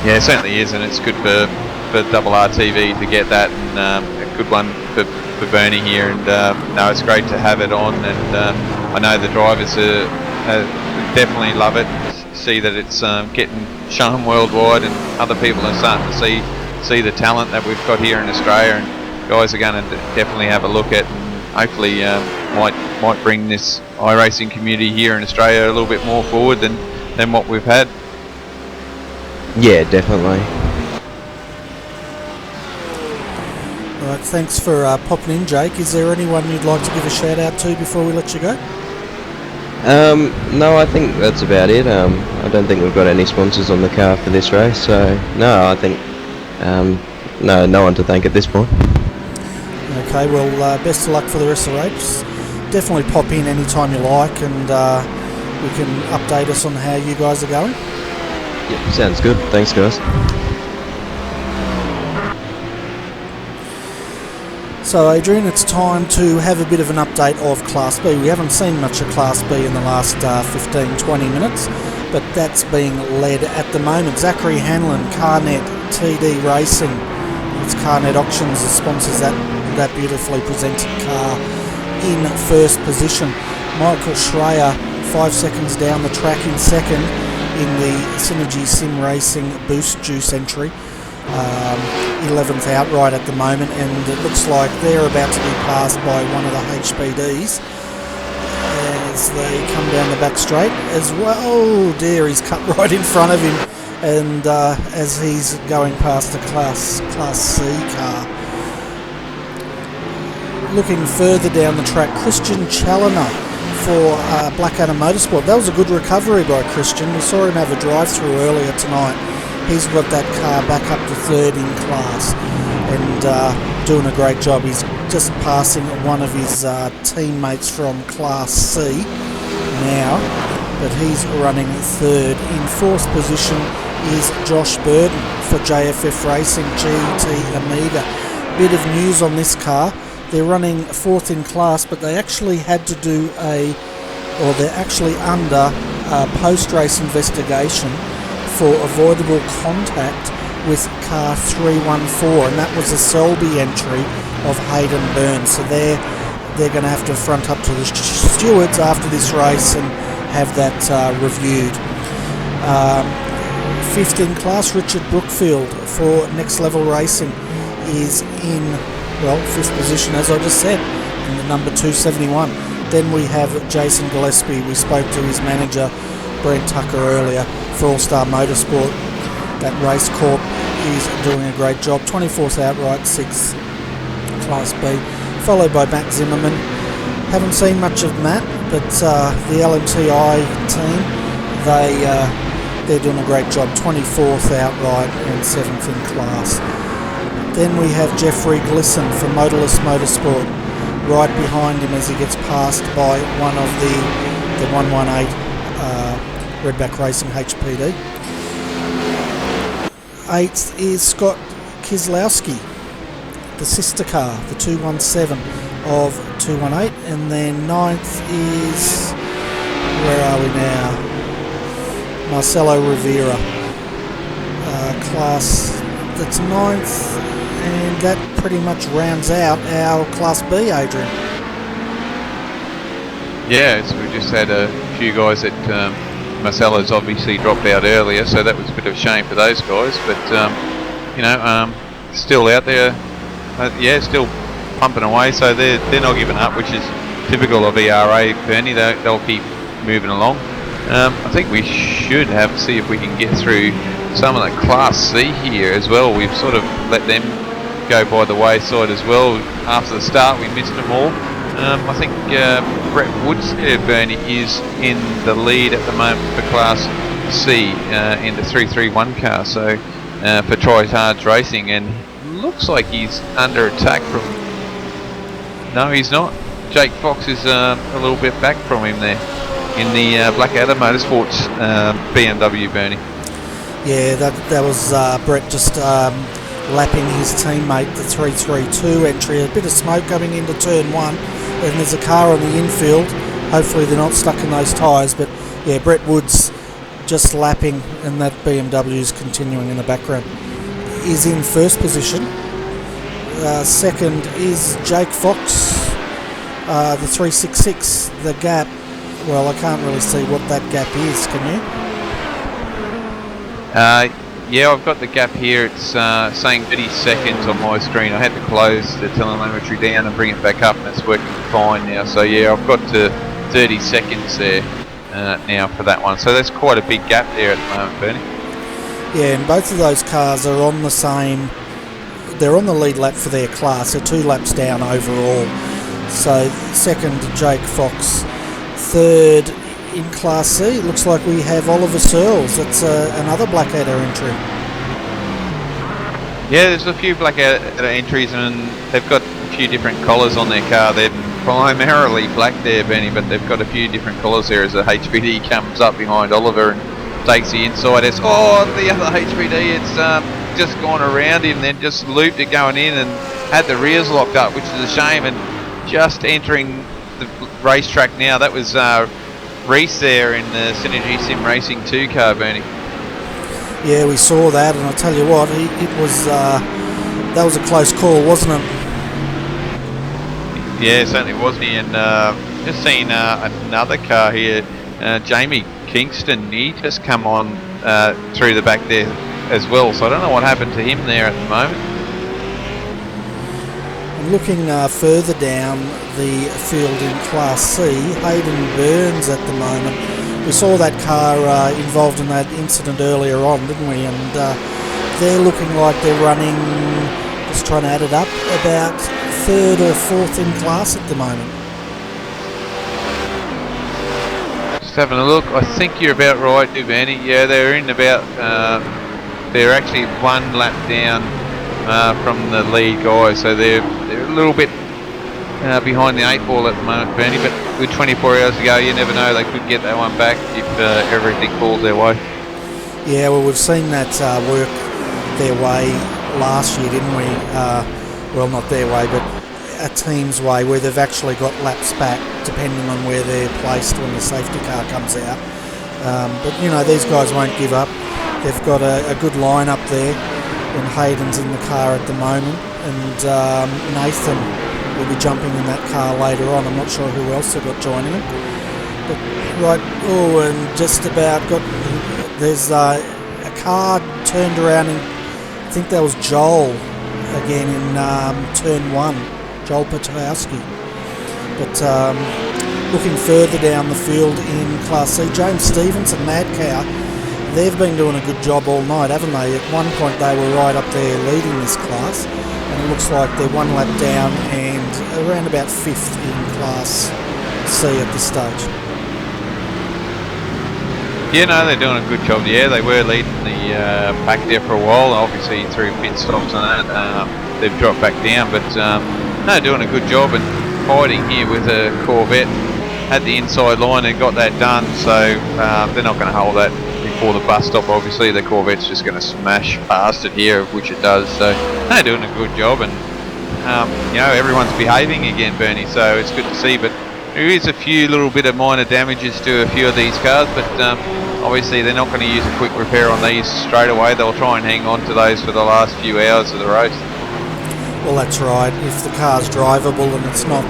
Yeah, it certainly is, and it's good for RRTV to get that, and a good one for Bernie here. And no, it's great to have it on, and I know the drivers definitely love it. See that it's getting shown worldwide, and other people are starting to see the talent that we've got here in Australia, and guys are going to definitely have a look at, and hopefully might bring this iRacing community here in Australia a little bit more forward than what we've had. Yeah, definitely. All right, thanks for popping in, Jake. Is there anyone you'd like to give a shout out to before we let you go? No, I think that's about it. I don't think we've got any sponsors on the car for this race, so no, I think no one to thank at this point. Okay, well, best of luck for the rest of the race. Definitely pop in anytime you like, and we can update us on how you guys are going. Yeah, sounds good. Thanks, guys. So Adrian, it's time to have a bit of an update of Class B. We haven't seen much of Class B in the last 15-20 minutes, but that's being led at the moment. Zachary Hanlon, Carnet TD Racing. It's Carnet Auctions that sponsors that beautifully presented car in first position. Michael Schreier 5 seconds down the track in second in the Synergy Sim Racing Boost Juice entry. 11th outright at the moment, and it looks like they're about to be passed by one of the HPDs as they come down the back straight as well. Oh dear, he's cut right in front of him, and as he's going past the Class C car. Looking further down the track, Christian Challoner for Blackadder Motorsport. That was a good recovery by Christian. We saw him have a drive-through earlier tonight. He's got that car back up to third in class, and doing a great job. He's just passing one of his teammates from Class C now, but he's running third. In fourth position is Josh Burden for JFF Racing GT Amiga. Bit of news on this car. They're running fourth in class, but they actually had to do they're actually under a post-race investigation for avoidable contact with car 314, and that was a Selby entry of Hayden Burns. So they're going to have to front up to the stewards after this race and have that reviewed. Fifth in class, Richard Brookfield for Next Level Racing is in, fifth position, as I just said, in the number 271. Then we have Jason Gillespie. We spoke to his manager, Brent Tucker, earlier for All Star Motorsport. That Race Corp is doing a great job. 24th outright, 6th Class B, followed by Matt Zimmerman. Haven't seen much of Matt, but the LMTI team, they're doing a great job. 24th outright and 7th in class. Then we have Jeffrey Glisson for Motorless Motorsport, right behind him as he gets passed by one of the 118 Redback Racing HPD. 8th is Scott Kislowski, the sister car, the 217 of 218, and then 9th is, where are we now? Marcelo Rivera, class, that's 9th, and that pretty much rounds out our Class B, Adrian. Yeah, so we just had a few guys that Marcelo's obviously dropped out earlier, so that was a bit of a shame for those guys. But still out there, still pumping away. So they're not giving up, which is typical of ERA. Bernie, they'll keep moving along. I think we should see if we can get through some of the Class C here as well. We've sort of let them go by the wayside as well. After the start, we missed them all. I think Brett Woods there, Bernie, is in the lead at the moment for Class C in the 331 car. So for Tryhards Racing, and looks like he's under attack from. No, he's not. Jake Fox is a little bit back from him there in the Blackadder Motorsports BMW, Bernie. Yeah, that was Brett just lapping his teammate, the 332 entry. A bit of smoke coming into turn 1, and there's a car on the infield. Hopefully they're not stuck in those tyres, but yeah, Brett Woods just lapping, and that BMW is continuing in the background. Is in first position. Second is Jake Fox, the 366. The gap, well, I can't really see what that gap is, can you? Yeah, I've got the gap here. It's saying 30 seconds on my screen. I had to close the telemetry down and bring it back up, and it's working fine now. So yeah, I've got to 30 seconds there now for that one. So that's quite a big gap there at the moment, Bernie. Yeah, and both of those cars are on the same. They're on the lead lap for their class. They're 2 laps down overall. So second, Jake Fox. Third in Class C, it looks like we have Oliver Searles. That's another Blackadder entry. Yeah, there's a few Blackadder entries, and they've got a few different colours on their car. They're primarily black there, Benny, but they've got a few different colours there as the HPD comes up behind Oliver and takes the inside. It's the other HPD. It's just gone around him, then just looped it going in and had the rears locked up, which is a shame. And just entering the racetrack now, that was Reese there in the Synergy Sim Racing 2 car, Bernie. Yeah, we saw that, and I'll tell you what, it was that was a close call, wasn't it? Yeah, certainly wasn't he? And just seen another car here, Jamie Kingston. He just come on through the back there as well, so I don't know what happened to him there at the moment. Looking further down the field in Class C, Hayden Burns at the moment. We saw that car involved in that incident earlier on, didn't we? And they're looking like they're running, just trying to add it up, about 3rd or 4th in class at the moment. Just having a look, I think you're about right, Benny. Yeah, they're in about, they're actually 1 lap down from the lead guy, so they're a little bit behind the 8 ball at the moment, Bernie, but with 24 hours to go, you never know, they could get that one back if everything falls their way. Yeah, well, we've seen that work their way last year, didn't we? Well, not their way, but a team's way, where they've actually got laps back depending on where they're placed when the safety car comes out. But you know, these guys won't give up. They've got a good lineup there, and Hayden's in the car at the moment, and Nathan will be jumping in that car later on. I'm not sure who else they've got joining him. But right, and just about got. There's a car turned around, and I think that was Joel again in turn 1, Joel Petowski. But looking further down the field in Class C, James Stevens and Mad Cow, they've been doing a good job all night, haven't they? At one point they were right up there leading this class, and it looks like they're 1 lap down and around about 5th in Class C at this stage. Yeah, no, they're doing a good job. Yeah, they were leading the back there for a while. Obviously, through pit stops and that, they've dropped back down. But no, doing a good job and fighting here with a Corvette at the inside line and got that done. So they're not going to hold that before the bus stop. Obviously, the Corvette's just going to smash past it here, which it does. So they're doing a good job, and you know, everyone's behaving again, Bernie. So it's good to see. But there is a few little bit of minor damages to a few of these cars, but obviously they're not going to use a quick repair on these straight away. They'll try and hang on to those for the last few hours of the race. Well, that's right. If the car's drivable and it's not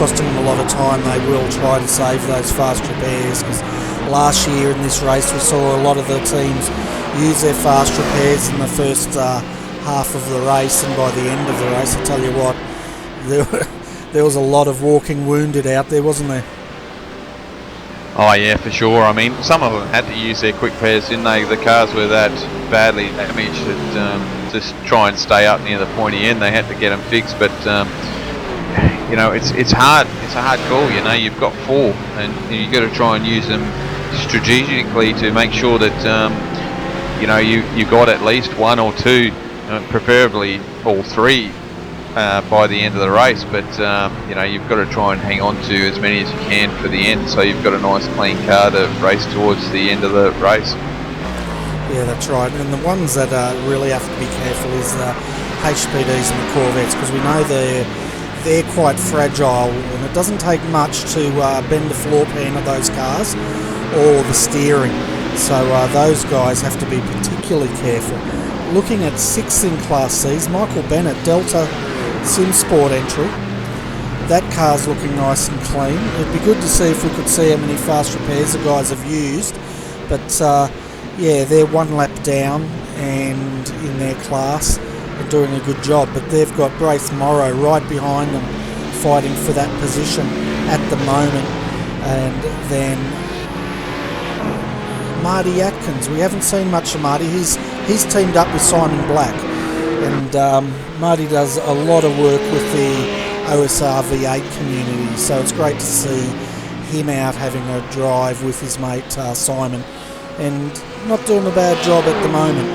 costing them a lot of time. They will try to save those fast repairs, because last year in this race we saw a lot of the teams use their fast repairs in the first half of the race, and by the end of the race, I tell you what, there was a lot of walking wounded out there, wasn't there? Oh yeah, for sure. I mean, some of them had to use their quick repairs, didn't they? The cars were that badly damaged that just try and stay up near the pointy end, they had to get them fixed. But you know, it's hard. It's a hard call. You know, you've got 4, and you've got to try and use them strategically to make sure that you know you got at least 1 or 2, preferably all 3. By the end of the race, but you know, you've got to try and hang on to as many as you can for the end, so you've got a nice clean car to race towards the end of the race. Yeah, that's right. And the ones that really have to be careful is the HPDs and the Corvettes, because we know they're quite fragile, and it doesn't take much to bend the floor pan of those cars or the steering. So those guys have to be particularly careful. Looking at 6th in Class C's, Michael Bennett, Delta Sim Sport entry. That car's looking nice and clean. It'd be good to see if we could see how many fast repairs the guys have used. But yeah, they're 1 lap down and in their class and doing a good job. But they've got Braith Morrow right behind them, fighting for that position at the moment. And then Marty Atkins. We haven't seen much of Marty. He's teamed up with Simon Black. And Marty does a lot of work with the OSR V8 community, so it's great to see him out having a drive with his mate Simon, and not doing a bad job at the moment.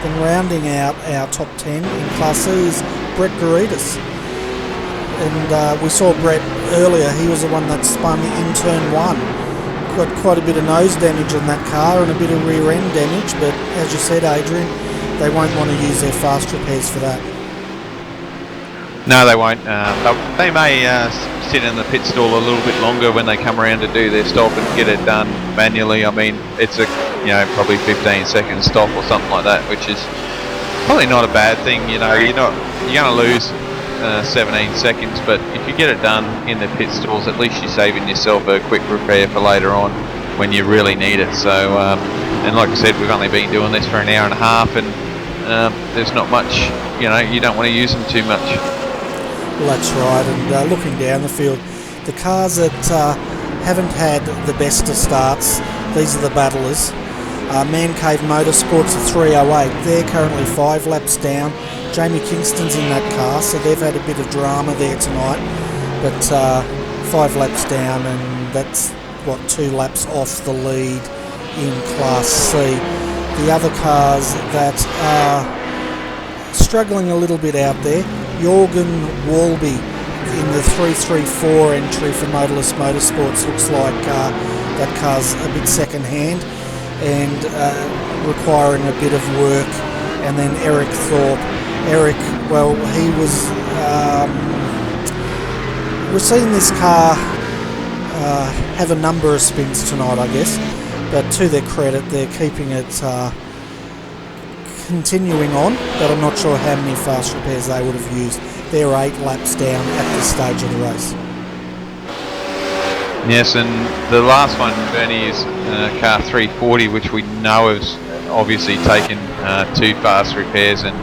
Then rounding out our top 10 in Class C is Brett Garitas. And we saw Brett earlier. He was the one that spun in turn 1. Got quite a bit of nose damage on that car and a bit of rear end damage, but as you said, Adrian, they won't want to use their fast repairs for that. No, they won't. They may sit in the pit stall a little bit longer when they come around to do their stop and get it done manually. I mean, it's a probably 15-second stop or something like that, which is probably not a bad thing. You know, you're going to lose 17 seconds, but if you get it done in the pit stalls, at least you're saving yourself a quick repair for later on when you really need it. So, and like I said, we've only been doing this for an hour and a half, and there's not much. You don't want to use them too much. Well, that's right. And looking down the field, the cars that haven't had the best of starts, these are the battlers. Man Cave Motorsports are 308. They're currently 5 laps down. Jamie Kingston's in that car, so they've had a bit of drama there tonight. But 5 laps down, and that's 2 laps off the lead in Class C. The other cars that are struggling a little bit out there, Jorgen Walby in the 334 entry for Motorless Motorsports. Looks like that car's a bit second hand and requiring a bit of work. And then Eric Thorpe. Eric, well, he was... we're seeing this car have a number of spins tonight, I guess. But to their credit, they're keeping it continuing on. But I'm not sure how many fast repairs they would have used. They're 8 laps down at this stage of the race. Yes, and the last one, Bernie, is car 340, which we know has obviously taken 2 fast repairs, and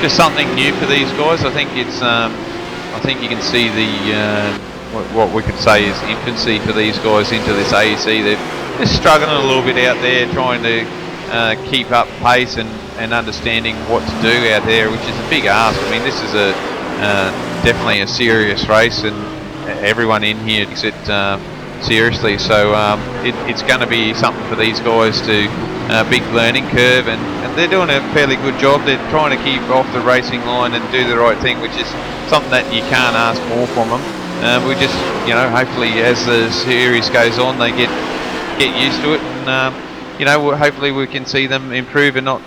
just something new for these guys. I think it's I think you can see the what we could say is infancy for these guys into this AEC. They're struggling a little bit out there, trying to keep up pace and understanding what to do out there, which is a big ask. I mean, this is a definitely a serious race, and everyone in here takes it seriously. So it's going to be something for these guys to big learning curve, and they're doing a fairly good job. They're trying to keep off the racing line and do the right thing, which is something that you can't ask more from them. We just, hopefully as the series goes on, they get used to it, and hopefully we can see them improve and not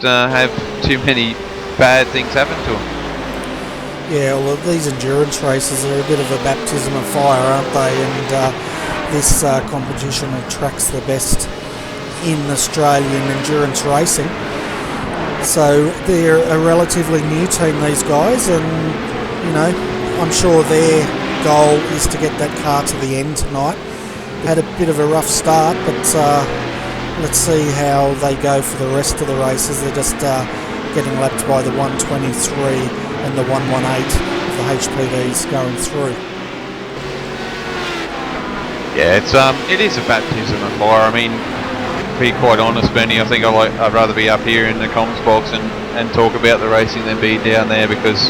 have too many bad things happen to them. Yeah, well, these endurance races are a bit of a baptism of fire, aren't they? And this competition attracts the best in Australian endurance racing. So they're a relatively new team, these guys, and you know, I'm sure their goal is to get that car to the end tonight. Had a bit of a rough start, but let's see how they go for the rest of the races. They're just getting lapped by the 123 and the 118 of the HPDs going through. Yeah, it is a baptism of fire. I mean, to be quite honest, Benny, I think I'd rather be up here in the comms box and talk about the racing than be down there, because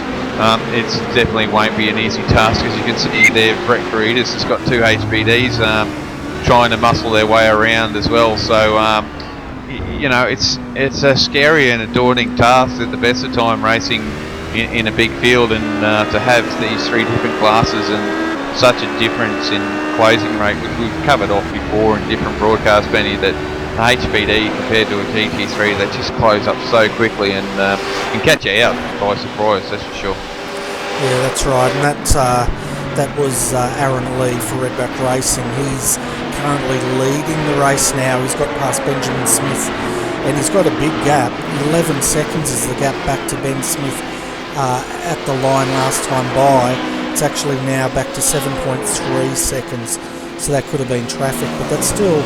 it definitely won't be an easy task. As you can see there, Brett Caritas has got 2 HPDs trying to muscle their way around as well. So you know, it's a scary and a daunting task at the best of time racing in a big field, and to have these 3 different classes and such a difference in closing rate, which we've covered off before in different broadcasts, Benny, that the HPD compared to a GT3, they just close up so quickly and can catch you out by surprise, that's for sure. Yeah, that's right, and that was Aaron Lee for Redback Racing. He's currently leading the race now. He's got past Benjamin Smith, and he's got a big gap. 11 seconds is the gap back to Ben Smith at the line last time by. It's actually now back to 7.3 seconds, so that could have been traffic, but that's still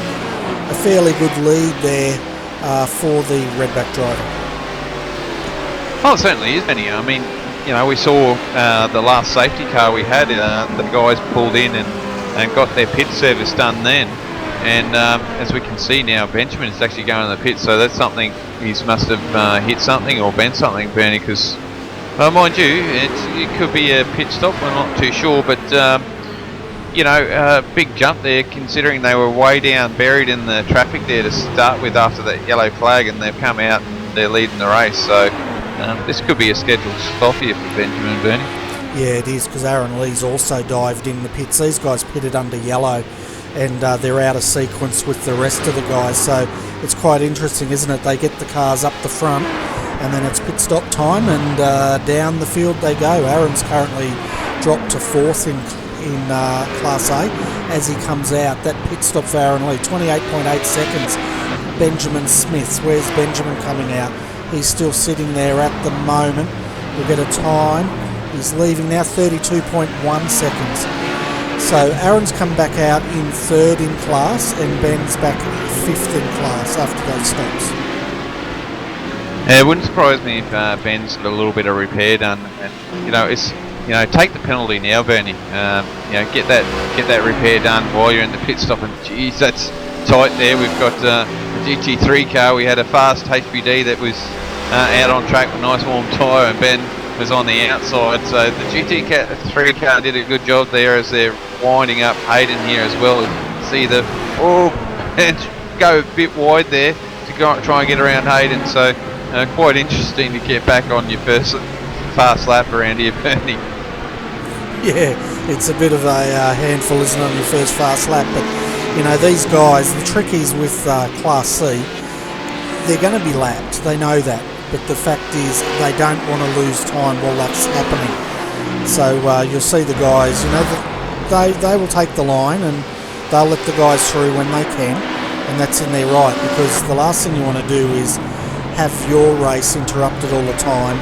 a fairly good lead there for the Redback driver. Oh, it certainly is, Benny. I mean, you know, we saw the last safety car we had, the guys pulled in and got their pit service done then, and as we can see now, Benjamin is actually going to the pit, so that's something, he must have hit something or bent something, Bernie, because mind you, it could be a pit stop, we're not too sure, but you know, big jump there considering they were way down, buried in the traffic there to start with after that yellow flag, and they've come out and they're leading the race, so this could be a scheduled stop here for Benjamin and Bernie. Yeah, it is, because Aaron Lee's also dived in the pits. These guys pitted under yellow, and they're out of sequence with the rest of the guys, so it's quite interesting, isn't it? They get the cars up the front, and then it's pit stop time, and down the field they go. Aaron's currently dropped to 4th in Class A as he comes out. That pit stop for Aaron Lee, 28.8 seconds. Benjamin Smith, where's Benjamin coming out? He's still sitting there at the moment. We'll get a time. He's leaving now, 32.1 seconds. So Aaron's come back out in 3rd in class, and Ben's back 5th in class after those stops. Yeah, it wouldn't surprise me if Ben's got a little bit of repair done, and you know, it's, you know, take the penalty now, Bernie. You know, get that repair done while you're in the pit stop. And geez, that's tight there. We've got a GT3 car. We had a fast HPD that was out on track with a nice warm tyre, and Ben was on the outside. So the GT3 car did a good job there as they're winding up Hayden here as well. See the and go a bit wide there to go, try and get around Hayden. So quite interesting to get back on your first fast lap around here, Bernie. Yeah, it's a bit of a handful, isn't it, on your first fast lap, but you know, these guys, the trick is with Class C, they're going to be lapped, they know that, but the fact is they don't want to lose time while that's happening. So you'll see the guys, you know, they will take the line and they'll let the guys through when they can, and that's in their right, because the last thing you want to do is have your race interrupted all the time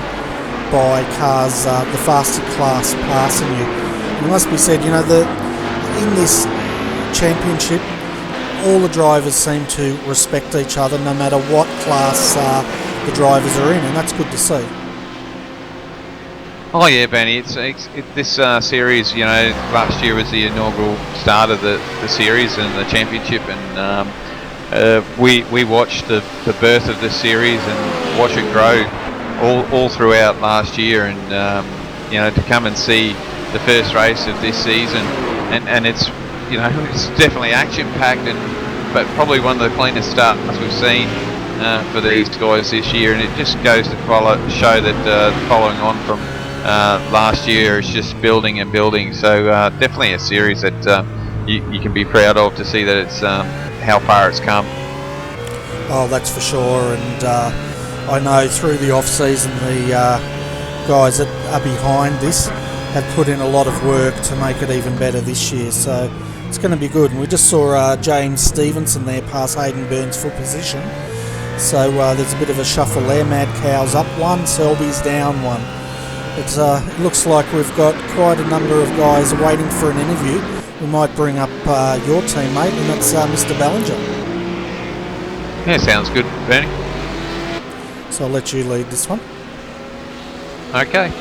by cars, the faster class passing you. And it must be said, you know, in this championship, all the drivers seem to respect each other no matter what class the drivers are in, and that's good to see. Oh yeah, Benny, this series, you know, last year was the inaugural start of the series and the championship, and we watched the birth of this series and watch it grow all throughout last year, and you know, to come and see the first race of this season, and it's, you know, it's definitely action packed, but probably one of the cleanest starts we've seen for these guys this year, and it just goes to show that following on from last year is just building and building. So definitely a series that you can be proud of, to see that it's how far it's come. Oh, that's for sure, and I know through the off-season the guys that are behind this have put in a lot of work to make it even better this year, so it's going to be good. And we just saw James Stevenson there pass Hayden Burns for position, so there's a bit of a shuffle there. Mad Cow's up one, Selby's down one. It looks like we've got quite a number of guys waiting for an interview. We might bring up your teammate, and that's Mr. Ballinger. Yeah, sounds good, Bernie. So I'll let you lead this one. Okay.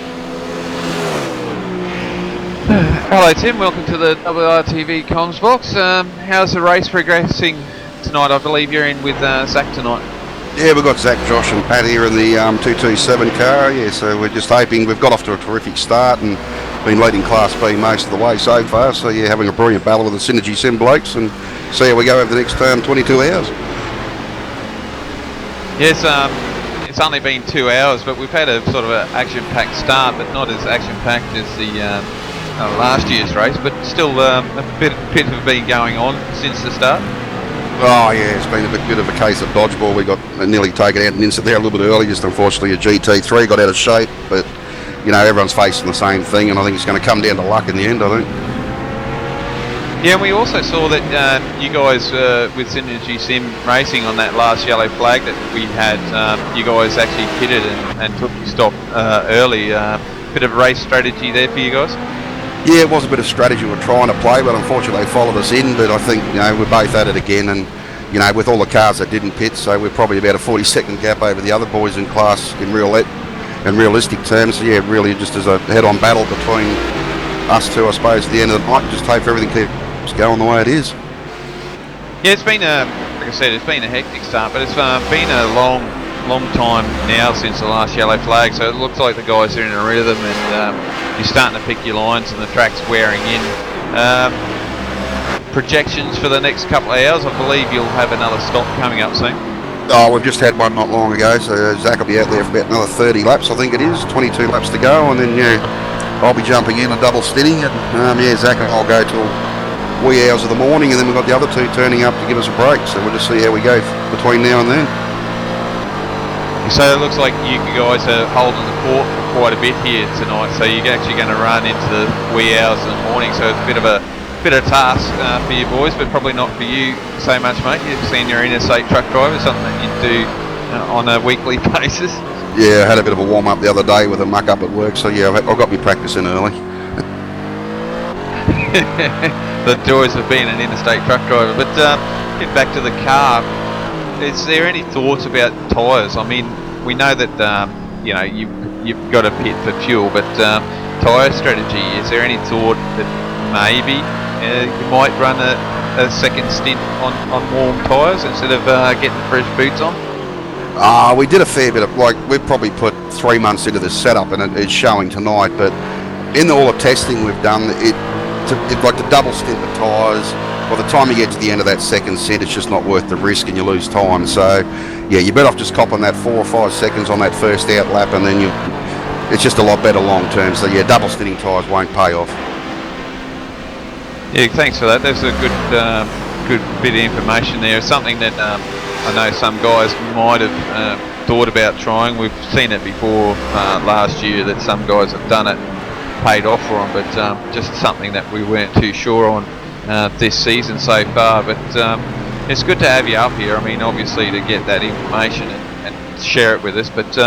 Hello Tim, welcome to the RRTV comms box. How's the race progressing tonight? I believe you're in with Zach tonight. Yeah, we've got Zach, Josh and Pat here in the 227 car. Yeah, so we're just hoping. We've got off to a terrific start and been leading Class B most of the way so far. So yeah, having a brilliant battle with the Synergy Sim blokes and see how we go over the next 22 hours. Yes, it's only been 2 hours, but we've had a sort of an action-packed start, but not as action-packed as the last year's race, but still a bit have been going on since the start. Oh yeah, it's been a bit of a case of dodgeball. We got nearly taken out and instant there a little bit early. Just unfortunately a GT3 got out of shape, but you know everyone's facing the same thing, and I think it's going to come down to luck in the end, I think. Yeah, and we also saw that you guys with Synergy Sim Racing on that last yellow flag that we had, you guys actually pitted and took the stop early. Bit of race strategy there for you guys? Yeah, it was a bit of strategy we were trying to play, but unfortunately they followed us in. But I think we're both at it again, and with all the cars that didn't pit, so we're probably about a 40-second gap over the other boys in class in realistic terms. So yeah, really just as a head-on battle between us two, I suppose, at the end of the night. Just hope everything keeps going the way it is. Yeah, it's been like I said, it's been a hectic start, but it's been a long time now since the last yellow flag, so it looks like the guys are in a rhythm, and you're starting to pick your lines and the track's wearing in. Projections for the next couple of hours, I believe you'll have another stop coming up soon. Oh, we've just had one not long ago, so Zach will be out there for about another 30 laps, I think it is, 22 laps to go, and then I'll be jumping in and double stitting, and Zach and I'll go till wee hours of the morning, and then we've got the other two turning up to give us a break, so we'll just see how we go between now and then. So it looks like you guys are holding the fort for quite a bit here tonight. So you're actually going to run into the wee hours in the morning. So it's a bit of a task for you boys, but probably not for you so much, mate. You've seen your interstate truck driver, something that you do on a weekly basis. Yeah, I had a bit of a warm up the other day with a muck up at work. So yeah, I've got me practicing early. The joys of being an interstate truck driver. But get back to the car. Is there any thoughts about tyres? I mean, we know that you've got to pit for fuel, but tyre strategy. Is there any thought that maybe you might run a second stint on warm tyres instead of getting fresh boots on? We did a fair bit of we've probably put 3 months into this setup, and it's showing tonight. But in all the testing we've done, it like the double stint the tyres. By the time you get to the end of that second stint, it's just not worth the risk, and you lose time. So, yeah, you're better off just copping that 4 or 5 seconds on that first out lap, and then it's just a lot better long term. So, yeah, double stinting tyres won't pay off. Yeah, thanks for that. That's a good bit of information there. It's something that I know some guys might have thought about trying. We've seen it before last year that some guys have done it, paid off for them, but just something that we weren't too sure on this season so far. But it's good to have you up here. I mean, obviously to get that information and share it with us. But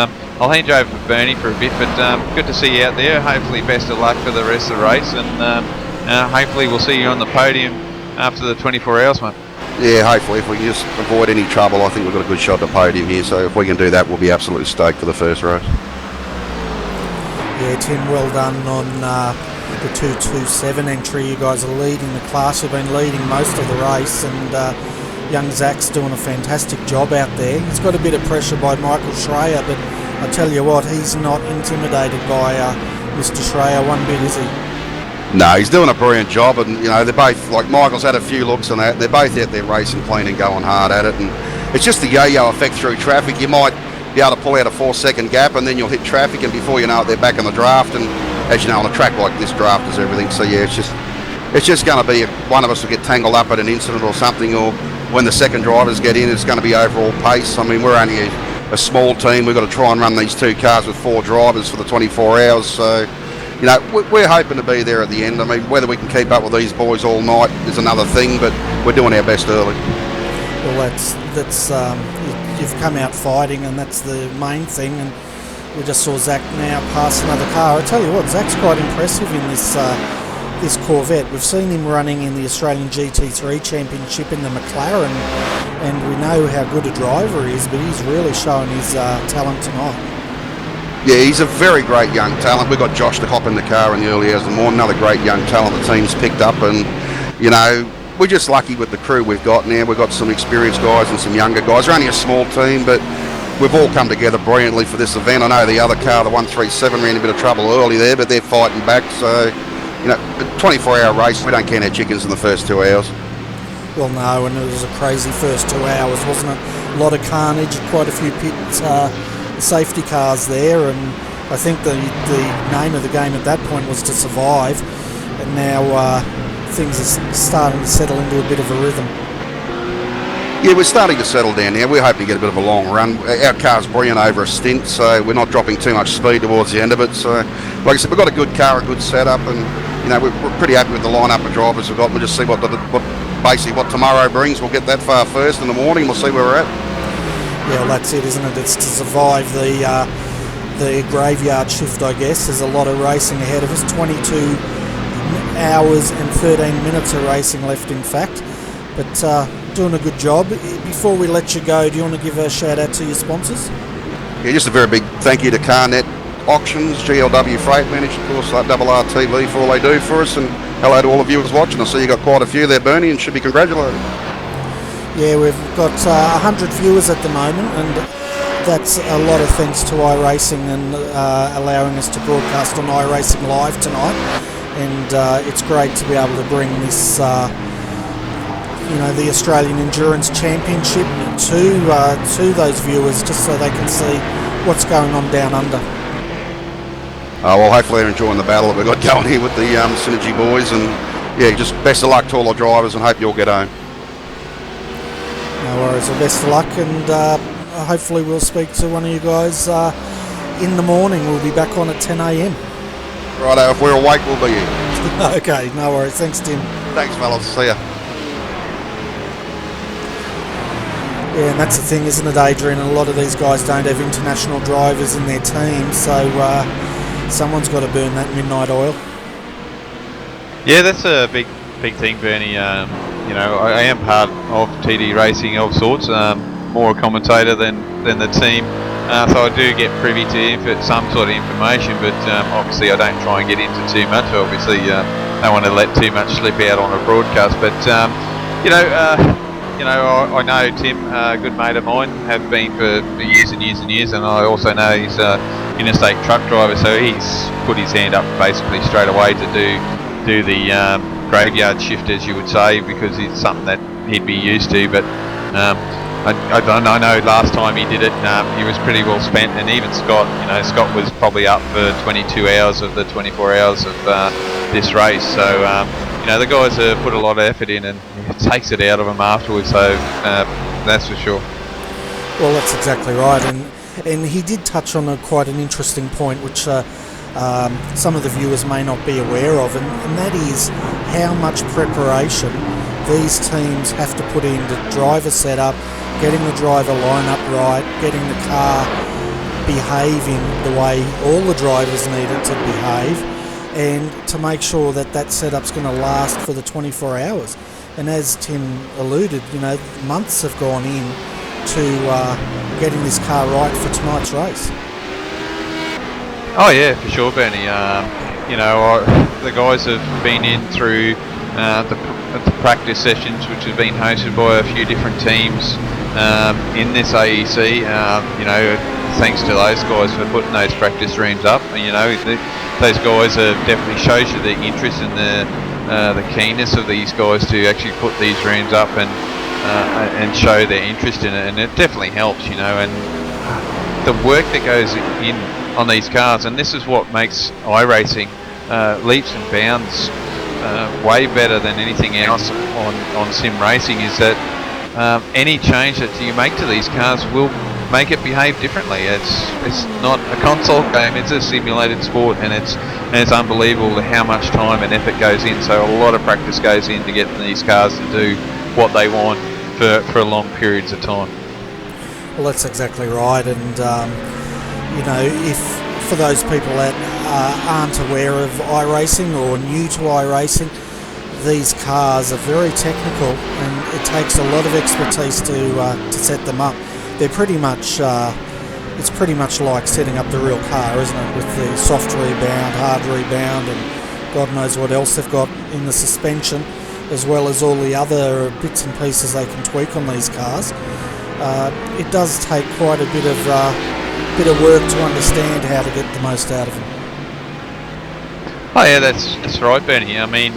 I'll hand you over to Bernie for a bit. But good to see you out there. Hopefully, best of luck for the rest of the race, and hopefully we'll see you on the podium after the 24 hours, mate. Yeah, hopefully if we can just avoid any trouble, I think we've got a good shot at the podium here. So if we can do that, we'll be absolutely stoked for the first race. Yeah, Tim, well done on the 227 entry. You guys are leading the class. You've been leading most of the race, and young Zach's doing a fantastic job out there. He's got a bit of pressure by Michael Schreier, but I tell you what, he's not intimidated by Mr. Schreier one bit, is he? No, he's doing a brilliant job, and they're both, like Michael's had a few looks on that. They're both out there racing clean and going hard at it, and it's just the yo-yo effect through traffic. You might be able to pull out a 4-second gap, and then you'll hit traffic, and before you know it, they're back in the draft. And as you know, on a track like this, draft is everything. So yeah, it's just going to be one of us will get tangled up at an incident or something, or when the second drivers get in, it's going to be overall pace. I mean, we're only a small team. We've got to try and run these 2 cars with 4 drivers for the 24 hours. So, we're hoping to be there at the end. I mean, whether we can keep up with these boys all night is another thing, but we're doing our best early. Well, that's you've come out fighting, and that's the main thing. And we just saw Zach now pass another car. I tell you what, Zach's quite impressive in this this Corvette. We've seen him running in the Australian GT3 Championship in the McLaren, and we know how good a driver he is, but he's really showing his talent tonight. Yeah, he's a very great young talent. We've got Josh to hop in the car in the early hours of the morning, another great young talent the team's picked up, and, you know, we're just lucky with the crew we've got now. We've got some experienced guys and some younger guys. We're only a small team, but we've all come together brilliantly for this event. I know the other car, the 137, ran a bit of trouble early there, but they're fighting back, so, you know, a 24-hour race, we don't count our chickens in the first 2 hours. Well, no, and it was a crazy first 2 hours, wasn't it? A lot of carnage, quite a few pit safety cars there, and I think the name of the game at that point was to survive, and now things are starting to settle into a bit of a rhythm. Yeah, we're starting to settle down now. We're hoping to get a bit of a long run. Our car's brilliant over a stint, so we're not dropping too much speed towards the end of it. So, like I said, we've got a good car, a good setup, and, you know, we're pretty happy with the lineup of drivers we've got. We'll just see what tomorrow brings. We'll get that far first in the morning. We'll see where we're at. Yeah, well, that's it, isn't it? It's to survive the graveyard shift, I guess. There's a lot of racing ahead of us. 22 hours and 13 minutes of racing left, in fact. But doing a good job. Before we let you go, do you want to give a shout out to your sponsors? Yeah, just a very big thank you to Carnet Auctions, GLW Freight Managed, of course, RRTV for all they do for us, and hello to all of you who's watching. I see you got quite a few there, Bernie, and should be congratulated. Yeah, we've got 100 viewers at the moment, and that's a lot of thanks to iRacing and allowing us to broadcast on iRacing Live tonight. And it's great to be able to bring this, you know, the Australian Endurance Championship to those viewers, just so they can see what's going on down under. Well, hopefully they're enjoying the battle that we've got going here with the Synergy boys, and yeah, just best of luck to all the drivers, and hope you all get home. No worries, well, best of luck, and hopefully we'll speak to one of you guys in the morning. We'll be back on at 10 a.m. Righto, if we're awake, we'll be here. Okay, no worries. Thanks, Tim. Thanks, fellas. See ya. Yeah, and that's the thing, isn't it, Adrian? A lot of these guys don't have international drivers in their team, so someone's got to burn that midnight oil. Yeah, that's a big thing, Bernie. You know, I am part of TD Racing of sorts, more a commentator than the team, so I do get privy to some sort of information, but obviously I don't try and get into too much. Obviously, don't want to let too much slip out on a broadcast, but you know, I know Tim, a good mate of mine, have been for years and years and years, and I also know he's an interstate truck driver, so he's put his hand up basically straight away to do the graveyard shift, as you would say, because it's something that he'd be used to. But I know last time he did it, he was pretty well spent, and even Scott, you know, Scott was probably up for 22 hours of the 24 hours of this race. So you know, the guys have put a lot of effort in, and it takes it out of them afterwards. So that's for sure. Well, that's exactly right, and he did touch on quite an interesting point, which some of the viewers may not be aware of, and that is how much preparation these teams have to put into driver setup, getting the driver line up right, getting the car behaving the way all the drivers need it to behave, and to make sure that that setup's going to last for the 24 hours. And as Tim alluded, you know, months have gone in to getting this car right for tonight's race. Oh yeah, for sure, Bernie. You know, the guys have been in through the practice sessions, which have been hosted by a few different teams in this AEC. You know, thanks to those guys for putting those practice rooms up. You know, those guys have definitely shows you the interest and the keenness of these guys to actually put these rooms up and show their interest in it, and it definitely helps. You know, and the work that goes in on these cars, and this is what makes iRacing leaps and bounds way better than anything else on sim racing, is that any change that you make to these cars will make it behave differently. It's not a console game, it's a simulated sport, and it's unbelievable how much time and effort goes in. So a lot of practice goes in to get these cars to do what they want for long periods of time. Well, that's exactly right, and you know, if for those people that aren't aware of iRacing or new to iRacing, these cars are very technical, and it takes a lot of expertise to set them up. They're pretty much it's pretty much like setting up the real car, isn't it? With the soft rebound, hard rebound, and God knows what else they've got in the suspension, as well as all the other bits and pieces they can tweak on these cars. It does take quite a bit of work to understand how to get the most out of them. Oh yeah, that's right, Bernie. I mean,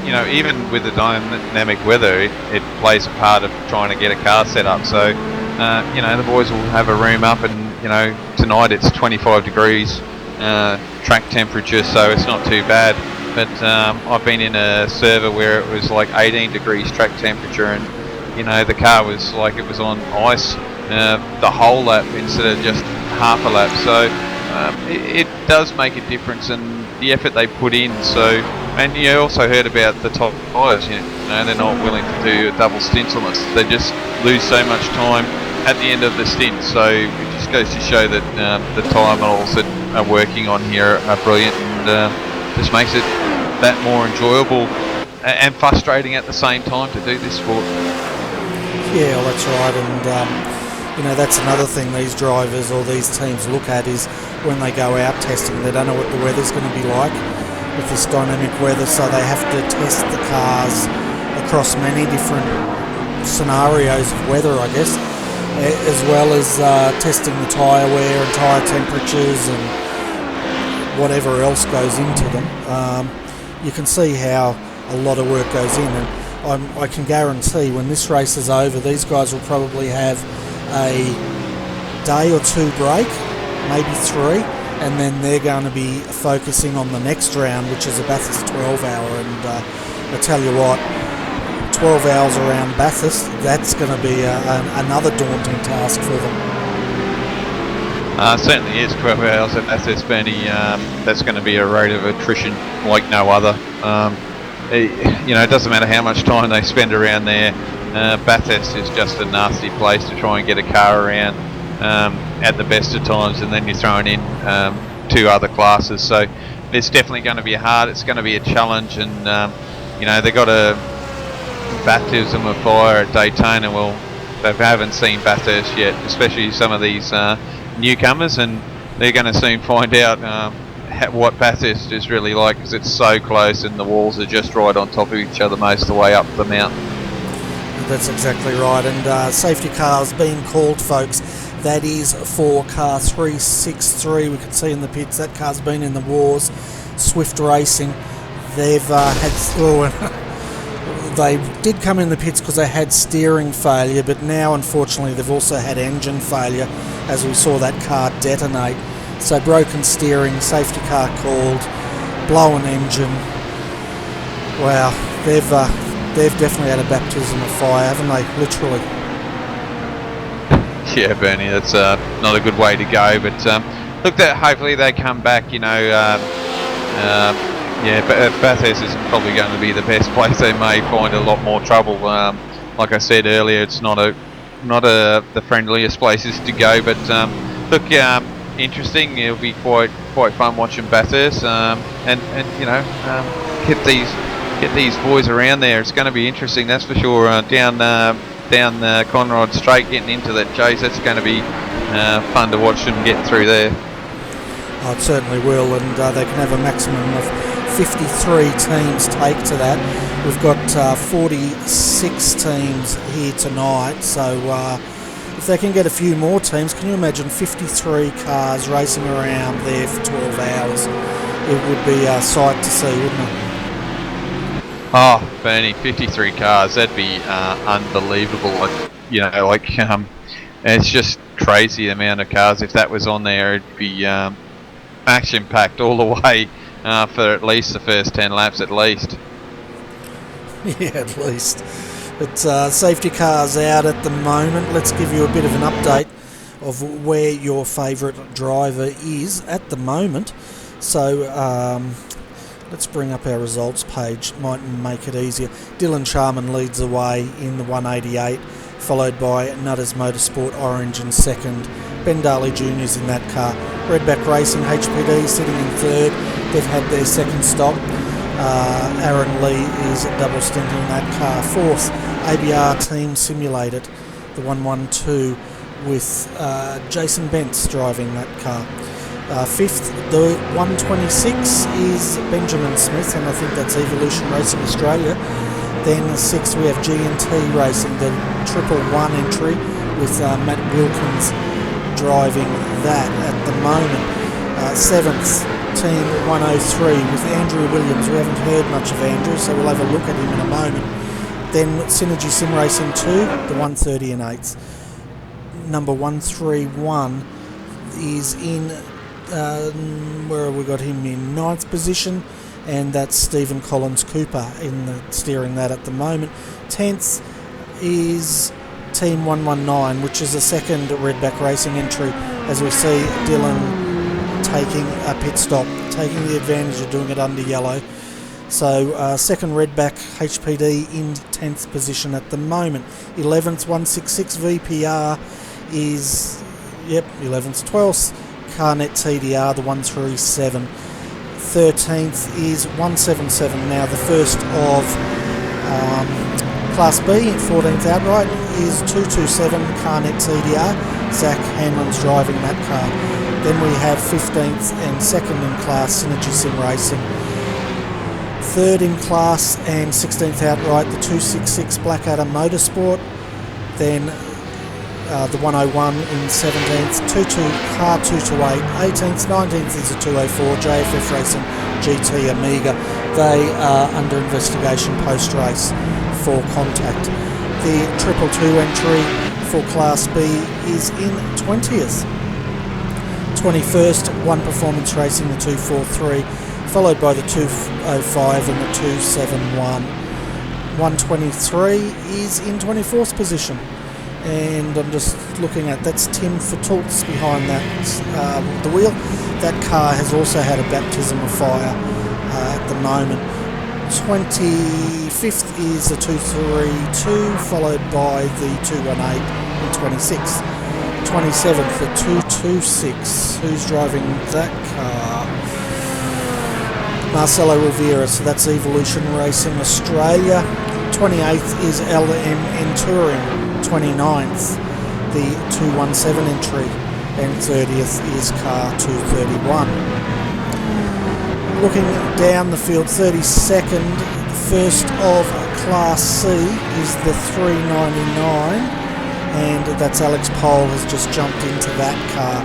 you know, even with the dynamic weather, it plays a part of trying to get a car set up. So, you know, the boys will have a room up, and you know, tonight it's 25 degrees track temperature, so it's not too bad. But I've been in a server where it was like 18 degrees track temperature, and you know, the car was like it was on ice the whole lap instead of just half a lap. So it does make a difference, and the effort they put in. So, and you also heard about the top guys. You know, they're not willing to do a double stint on this. They just lose so much time at the end of the stint. So it just goes to show that the tyre models that are working on here are brilliant, and just makes it that more enjoyable and frustrating at the same time to do this sport. Yeah, well, that's right, and you know, that's another thing these drivers or these teams look at is when they go out testing, they don't know what the weather's going to be like with this dynamic weather, so they have to test the cars across many different scenarios of weather, I guess, as well as testing the tyre wear and tyre temperatures and whatever else goes into them. You can see how a lot of work goes in, and I can guarantee when this race is over, these guys will probably have a day or two break, maybe 3, and then they're going to be focusing on the next round, which is a Bathurst 12 hour. And I tell you what, 12 hours around Bathurst, that's going to be another daunting task for them. Certainly is 12 hours at Bathurst, Bernie. That's going to be a rate of attrition like no other. You know, it doesn't matter how much time they spend around there. Bathurst is just a nasty place to try and get a car around at the best of times, and then you're throwing in 2 other classes. So it's definitely going to be hard. It's going to be a challenge, and you know, they've got a baptism of fire at Daytona. Well, they haven't seen Bathurst yet, especially some of these newcomers, and they're going to soon find out what Bathurst is really like, because it's so close and the walls are just right on top of each other most of the way up the mountain. That's exactly right, and safety cars being called, folks. That is for car 363. We can see in the pits that car's been in the wars. Swift Racing, they've they did come in the pits because they had steering failure, but now unfortunately they've also had engine failure, as we saw that car detonate. So broken steering, safety car called, blown engine. Wow, they've definitely had a baptism of fire, haven't they? Literally. Yeah, Bernie, that's not a good way to go. But look, hopefully they come back. You know, yeah, Bathurst is probably going to be the best place. They may find a lot more trouble. Like I said earlier, it's not the friendliest places to go. But look, interesting. It'll be quite fun watching Bathurst, and you know, get these boys around there. It's going to be interesting, that's for sure. Down Conrod Straight, getting into that chase, that's going to be fun to watch them get through there. Oh, it certainly will, and they can have a maximum of 53 teams take to that. We've got 46 teams here tonight, so if they can get a few more teams, can you imagine 53 cars racing around there for 12 hours? It would be a sight to see, wouldn't it? Oh, Bernie, 53 cars, that'd be unbelievable. It's just crazy the amount of cars. If that was on there, it'd be action packed all the way for at least the first 10 laps at least. Yeah, at least. But safety cars out at the moment. Let's give you a bit of an update of where your favourite driver is at the moment. So let's bring up our results page, might make it easier. Dylan Sharman leads the way in the 188, followed by Nutters Motorsport Orange in second. Ben Darley Jr.'s in that car. Redback Racing HPD sitting in third. They've had their second stop. Aaron Lee is double stinting that car. Fourth, ABR Team Simulated, the 112 with Jason Bentz driving that car. Fifth, the 126 is Benjamin Smith, and I think that's Evolution Racing Australia. Then sixth, we have G&T Racing, the 111 entry with Matt Wilkins driving that at the moment. Seventh, Team 103 with Andrew Williams. We haven't heard much of Andrew, so we'll have a look at him in a moment. Then Synergy Sim Racing 2, the 130 and 8th. Number 131 is in, where have we got him in? 9th position, and that's Stephen Collins Cooper steering that at the moment. 10th is Team 119, which is a second Redback Racing entry, as we see Dylan taking a pit stop, taking the advantage of doing it under yellow. So second Redback HPD in 10th position at the moment. 11th 166 VPR is 11th. 12th Carnet TDR, the 137. 13th is 177. Now the first of Class B, 14th outright, is 227 Carnet TDR. Zach Hanlon's driving that car. Then we have 15th and second in class Synergy Sim Racing. Third in class and 16th outright, the 266 Blackadder Motorsport. Then the 101 in 17th, car 228. 18th, 19th is a 204 JFF Racing GT Amiga. They are under investigation post-race for contact. The 222 entry for Class B is in 20th. 21st, One Performance Racing, the 243, followed by the 205 and the 271. 123 is in 24th position, and I'm just looking at, that's Tim Fatultz behind that, the wheel. That car has also had a baptism of fire at the moment. 25th is the 232, followed by the 218 and 26th. 27th, the 226. Who's driving that car? Marcelo Rivera, so that's Evolution Racing Australia. 28th is LMN Touring. 29th, the 217 entry. And 30th is car 231. Looking down the field, 32nd, first of Class C is the 399. And that's Alex Pole has just jumped into that car.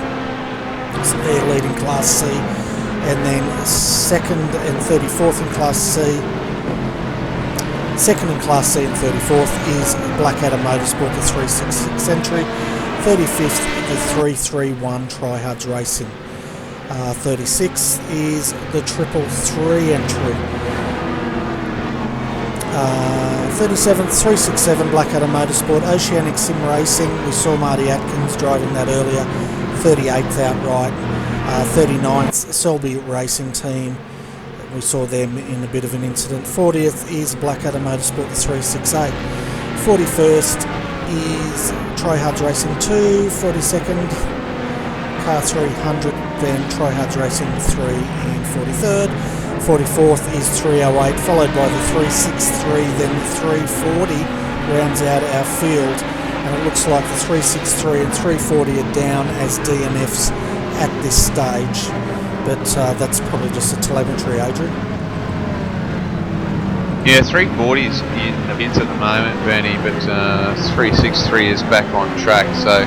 So they're leading Class C. And then second and 34th in Class C. Second in Class C and 34th is Blackadder Motorsport, the 366 entry. 35th, the 331 Tryhards Racing. 36th is the 333 entry. 37th, 367 Blackadder Motorsport, Oceanic Sim Racing. We saw Marty Atkins driving that earlier. 38th outright. 39th, Selby Racing Team. We saw them in a bit of an incident. 40th is Blackadder Motorsport, the 368. 41st is Tryhards Racing 2. 42nd, car 300. Then Tryhards Racing 3 and 43rd. 44th is 308, followed by the 363, then the 340 rounds out our field, and it looks like the 363 and 340 are down as DNFs at this stage, but that's probably just a telemetry, Adrian. Yeah, 340 is in the bins at the moment, Bernie, but 363 is back on track, so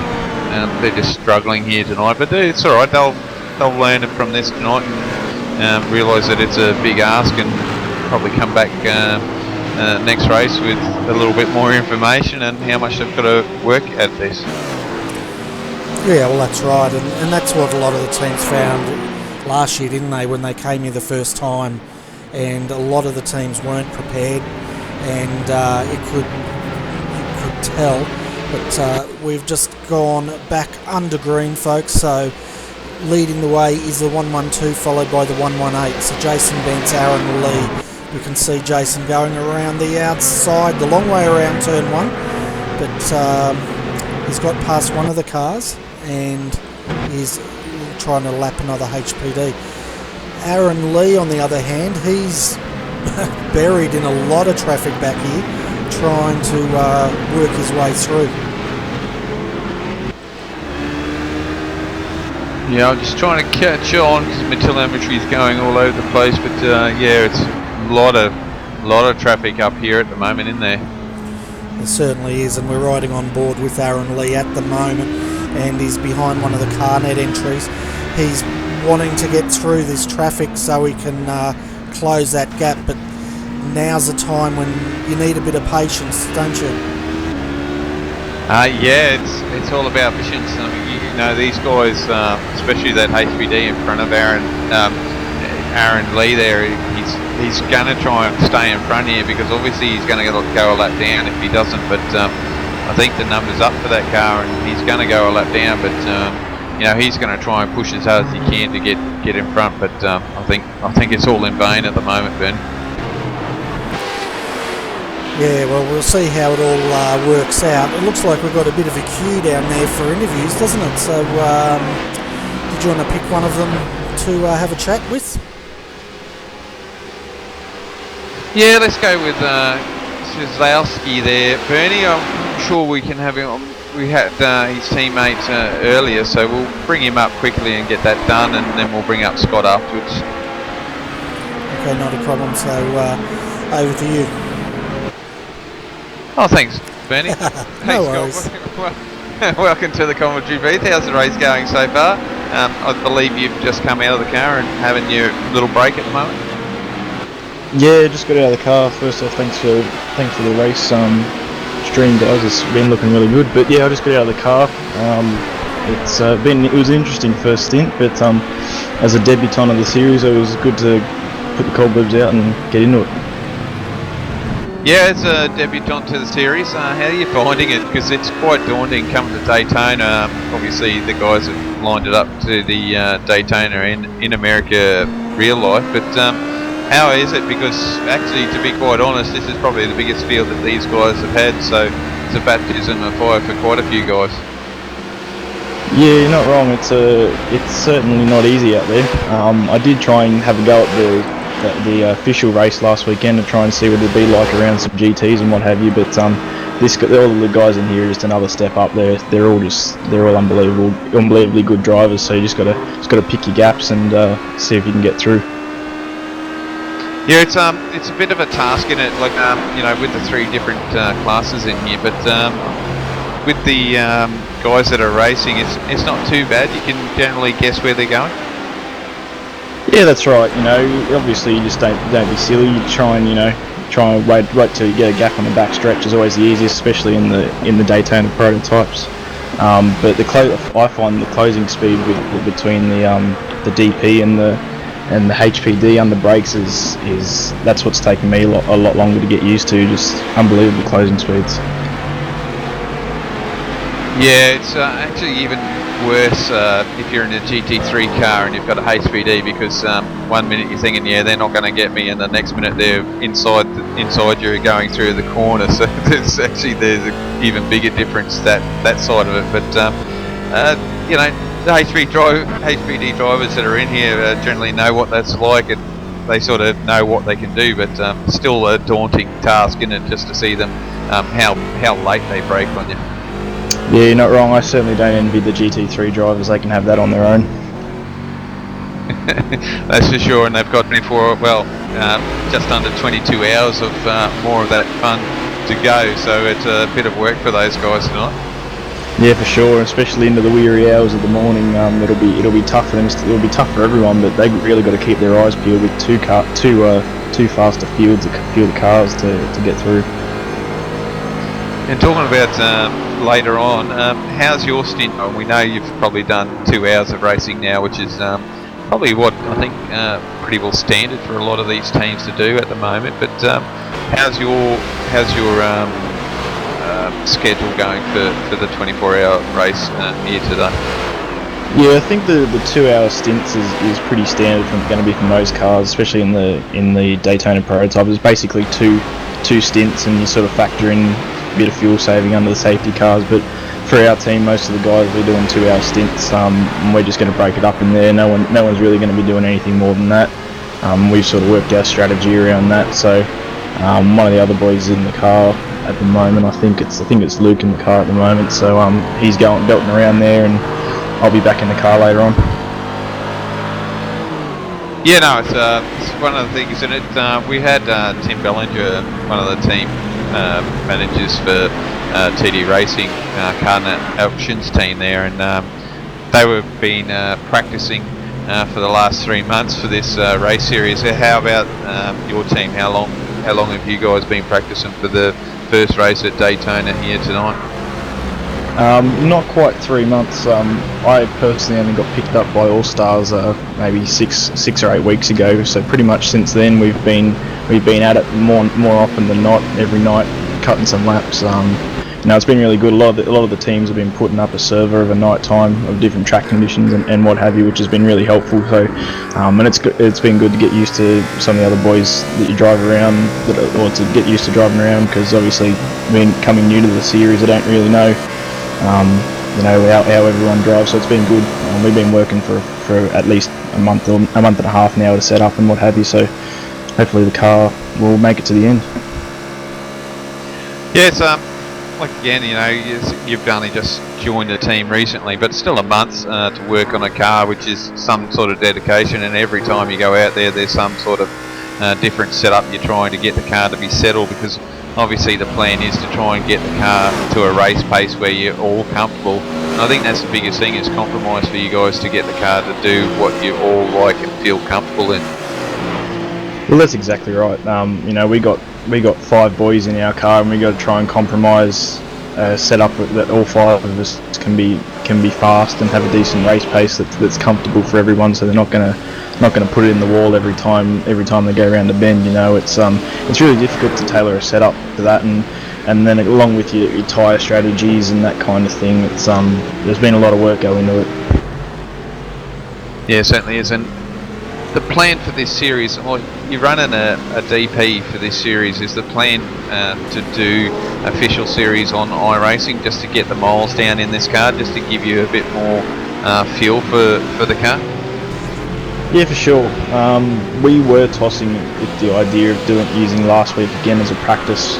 they're just struggling here tonight, but it's alright, they'll learn it from this tonight and realise that it's a big ask and probably come back next race with a little bit more information and how much they've got to work at this. Yeah, well that's right, and that's what a lot of the teams found last year, didn't they, when they came here the first time, and a lot of the teams weren't prepared, and you could tell, but we've just gone back under green, folks, so leading the way is the 112, followed by the 118. So Jason Bentz, Aaron Lee. You can see Jason going around the outside, the long way around turn 1. But he's got past one of the cars and is trying to lap another HPD. Aaron Lee, on the other hand, he's buried in a lot of traffic back here, trying to work his way through. Yeah, I'm just trying to catch on because my telemetry is going all over the place. But yeah, it's a lot of traffic up here at the moment, isn't there? It certainly is, and we're riding on board with Aaron Lee at the moment, and he's behind one of the CarNet entries. He's wanting to get through this traffic so he can close that gap, but now's the time when you need a bit of patience, don't you? Yeah, it's all about patience. I mean, you know, these guys, especially that HPD in front of Aaron Lee there, he's going to try and stay in front here because obviously he's going to go a lap down if he doesn't. But I think the number's up for that car and he's going to go a lap down. But you know, he's going to try and push as hard as he can to get in front. But I think it's all in vain at the moment, Ben. Yeah, well, we'll see how it all works out. It looks like we've got a bit of a queue down there for interviews, doesn't it? So, did you want to pick one of them to have a chat with? Yeah, let's go with Szalowski there. Bernie, I'm sure we can have him on. We had his teammate earlier, so we'll bring him up quickly and get that done, and then we'll bring up Scott afterwards. Okay, not a problem. So, over to you. Oh, thanks, Bernie. No Thanks, worries. Scott. Welcome to the commentary booth. How's the race going so far? I believe you've just come out of the car and having your little break at the moment. Yeah, just got out of the car. First off, thanks for the race stream, guys. It's been looking really good. But yeah, I just got out of the car. It was an interesting first stint, but as a debutant of the series, it was good to put the cobwebs out and get into it. Yeah, as a debutant to the series, how are you finding it? Because it's quite daunting coming to Daytona. Obviously, the guys have lined it up to the Daytona in America real life, but how is it? Because actually, to be quite honest, this is probably the biggest field that these guys have had, so it's a baptism of fire for quite a few guys. Yeah, you're not wrong. It's certainly not easy out there. I did try and have a go at the official race last weekend to try and see what it'd be like around some GTs and what have you, but all the guys in here are just another step up. They're all unbelievably good drivers, so you just gotta pick your gaps and see if you can get through. Yeah, it's a bit of a task in it, like you know, with the three different classes in here, but with the guys that are racing, it's not too bad. You can generally guess where they're going. Yeah, that's right. You know, obviously you just don't be silly. You try and wait till you get a gap on the back stretch is always the easiest, especially in the Daytona prototypes. But I find the closing speed between the DP and the HPD under brakes is that's what's taken me a lot longer to get used to. Just unbelievable closing speeds. Yeah, it's actually even worse if you're in a GT3 car and you've got a HPD, because 1 minute you're thinking, yeah, they're not going to get me, and the next minute they're inside you going through the corner. So there's an even bigger difference that side of it. But you know, the HPD drivers that are in here generally know what that's like, and they sort of know what they can do. But still a daunting task, isn't it, just to see them how late they brake on you. Yeah, you're not wrong. I certainly don't envy the GT3 drivers. They can have that on their own. That's for sure, and they've got just under 22 hours of more of that fun to go. So it's a bit of work for those guys tonight. Yeah, for sure, especially into the weary hours of the morning. It'll be tough for them. It'll be tough for everyone, but they really got to keep their eyes peeled with two faster fields of cars to get through. And talking about later on, how's your stint? We know you've probably done 2 hours of racing now, which is probably what I think pretty well standard for a lot of these teams to do at the moment. But how's your schedule going for the 24-hour race here today? Yeah, I think the 2 hour stints is pretty standard going to be for most cars, especially in the Daytona prototype. It's basically two stints, and you sort of factor in a bit of fuel saving under the safety cars. But for our team, most of the guys we're doing 2-hour stints, and we're just going to break it up in there. No one's really going to be doing anything more than that. We've sort of worked our strategy around that. So one of the other boys is in the car at the moment. I think it's Luke in the car at the moment. So he's belting around there, and I'll be back in the car later on. Yeah, no, it's one of the things, isn't it? We had Tim Bellinger, one of the team managers for TD Racing, car options team there, and they were been practicing for the last 3 months for this race series. How about your team? How long have you guys been practicing for the first race at Daytona here tonight? Not quite 3 months. I personally only got picked up by All Stars maybe six or 8 weeks ago. So pretty much since then we've been at it more often than not, every night, cutting some laps. It's been really good. A lot of the teams have been putting up a server of a night time of different track conditions and what have you, which has been really helpful. So, and it's been good to get used to some of the other boys that you drive around, or to get used to driving around, because obviously being coming new to the series, I don't really know. How everyone drives, so it's been good. We've been working for at least a month and a half now to set up and what have you, so hopefully the car will make it to the end. Yes, like again, you've only just joined the team recently, but still a month to work on a car, which is some sort of dedication, and every time you go out there's some sort of different setup you're trying to get the car to be settled, because obviously the plan is to try and get the car to a race pace where you're all comfortable. And I think that's the biggest thing, is compromise for you guys to get the car to do what you all like and feel comfortable in. Well, that's exactly right. We got 5 boys in our car, and we got to try and compromise set up that all 5 of us can be fast and have a decent race pace that's comfortable for everyone. So they're not gonna put it in the wall every time they go around the bend. It's really difficult to tailor a setup to that, and then along with your tyre strategies and that kind of thing. It's there's been a lot of work going into it. Yeah, it certainly is. And the plan for this series, you're running a DP for this series. Is the plan to do official series on iRacing, just to get the miles down in this car, just to give you a bit more feel for the car? Yeah, for sure. We were tossing with the idea of using last week again as a practice,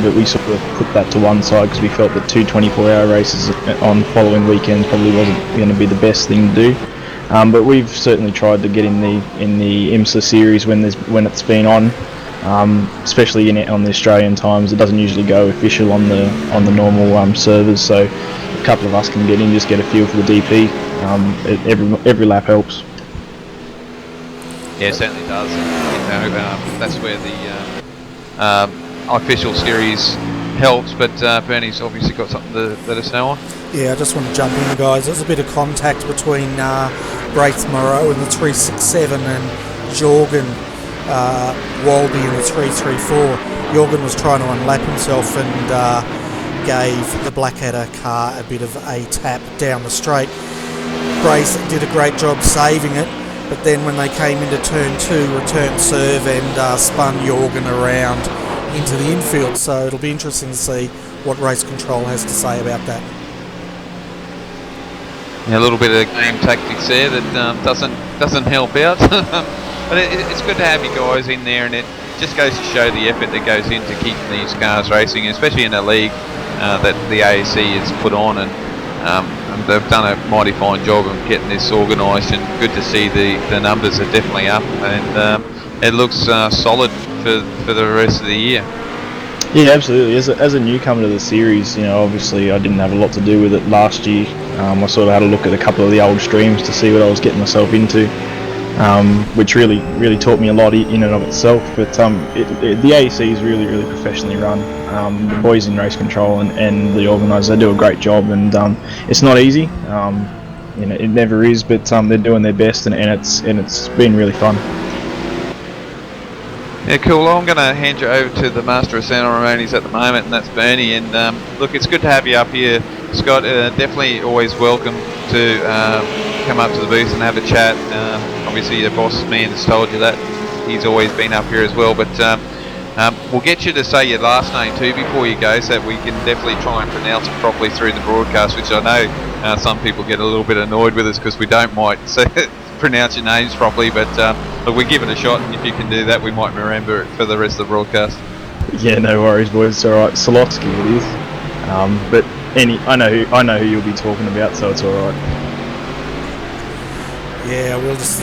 but we sort of put that to one side because we felt that 2 24-hour races on following weekends probably wasn't going to be the best thing to do. But we've certainly tried to get in the IMSA series when it's been on, especially on the Australian times. It doesn't usually go official on the normal servers, so a couple of us can get in, just get a feel for the DP. Every lap helps. Yeah, it certainly does. That's where the official series helps, but Bernie's obviously got something to let us know on. Yeah, I just want to jump in, guys. There's a bit of contact between Braith Moreau in the 367 and Jorgen Walby in the 334. Jorgen was trying to unlap himself and gave the Blackadder car a bit of a tap down the straight. Braith did a great job saving it, but then when they came into turn 2, returned serve and spun Jorgen around into the infield. So it'll be interesting to see what race control has to say about that. Yeah, a little bit of game tactics there that doesn't help out. But it's good to have you guys in there, and it just goes to show the effort that goes into keeping these cars racing, especially in a league that the AAC has put on, and they've done a mighty fine job of getting this organised, and good to see the numbers are definitely up, and it looks solid for the rest of the year. Yeah, absolutely. As a newcomer to the series, obviously I didn't have a lot to do with it last year. I sort of had a look at a couple of the old streams to see what I was getting myself into, which really taught me a lot in and of itself. But the AEC is really professionally run. The boys in race control and the organisers, they do a great job, and it's not easy. It never is, but they're doing their best, and it's been really fun. Yeah, cool. Well, I'm going to hand you over to the Master of Sound Ceremonies at the moment, and that's Bernie. And look, it's good to have you up here, Scott. Definitely always welcome to come up to the booth and have a chat. Obviously, the boss man has told you that. He's always been up here as well. But We'll get you to say your last name too before you go, so that we can definitely try and pronounce it properly through the broadcast, which I know some people get a little bit annoyed with us because we don't might pronounce your names properly, but look, we give it a shot, and if you can do that, we might remember it for the rest of the broadcast. Yeah, no worries, boys. It's all right. Solotsky it is. But I know who you'll be talking about, so it's all right. Yeah, we'll just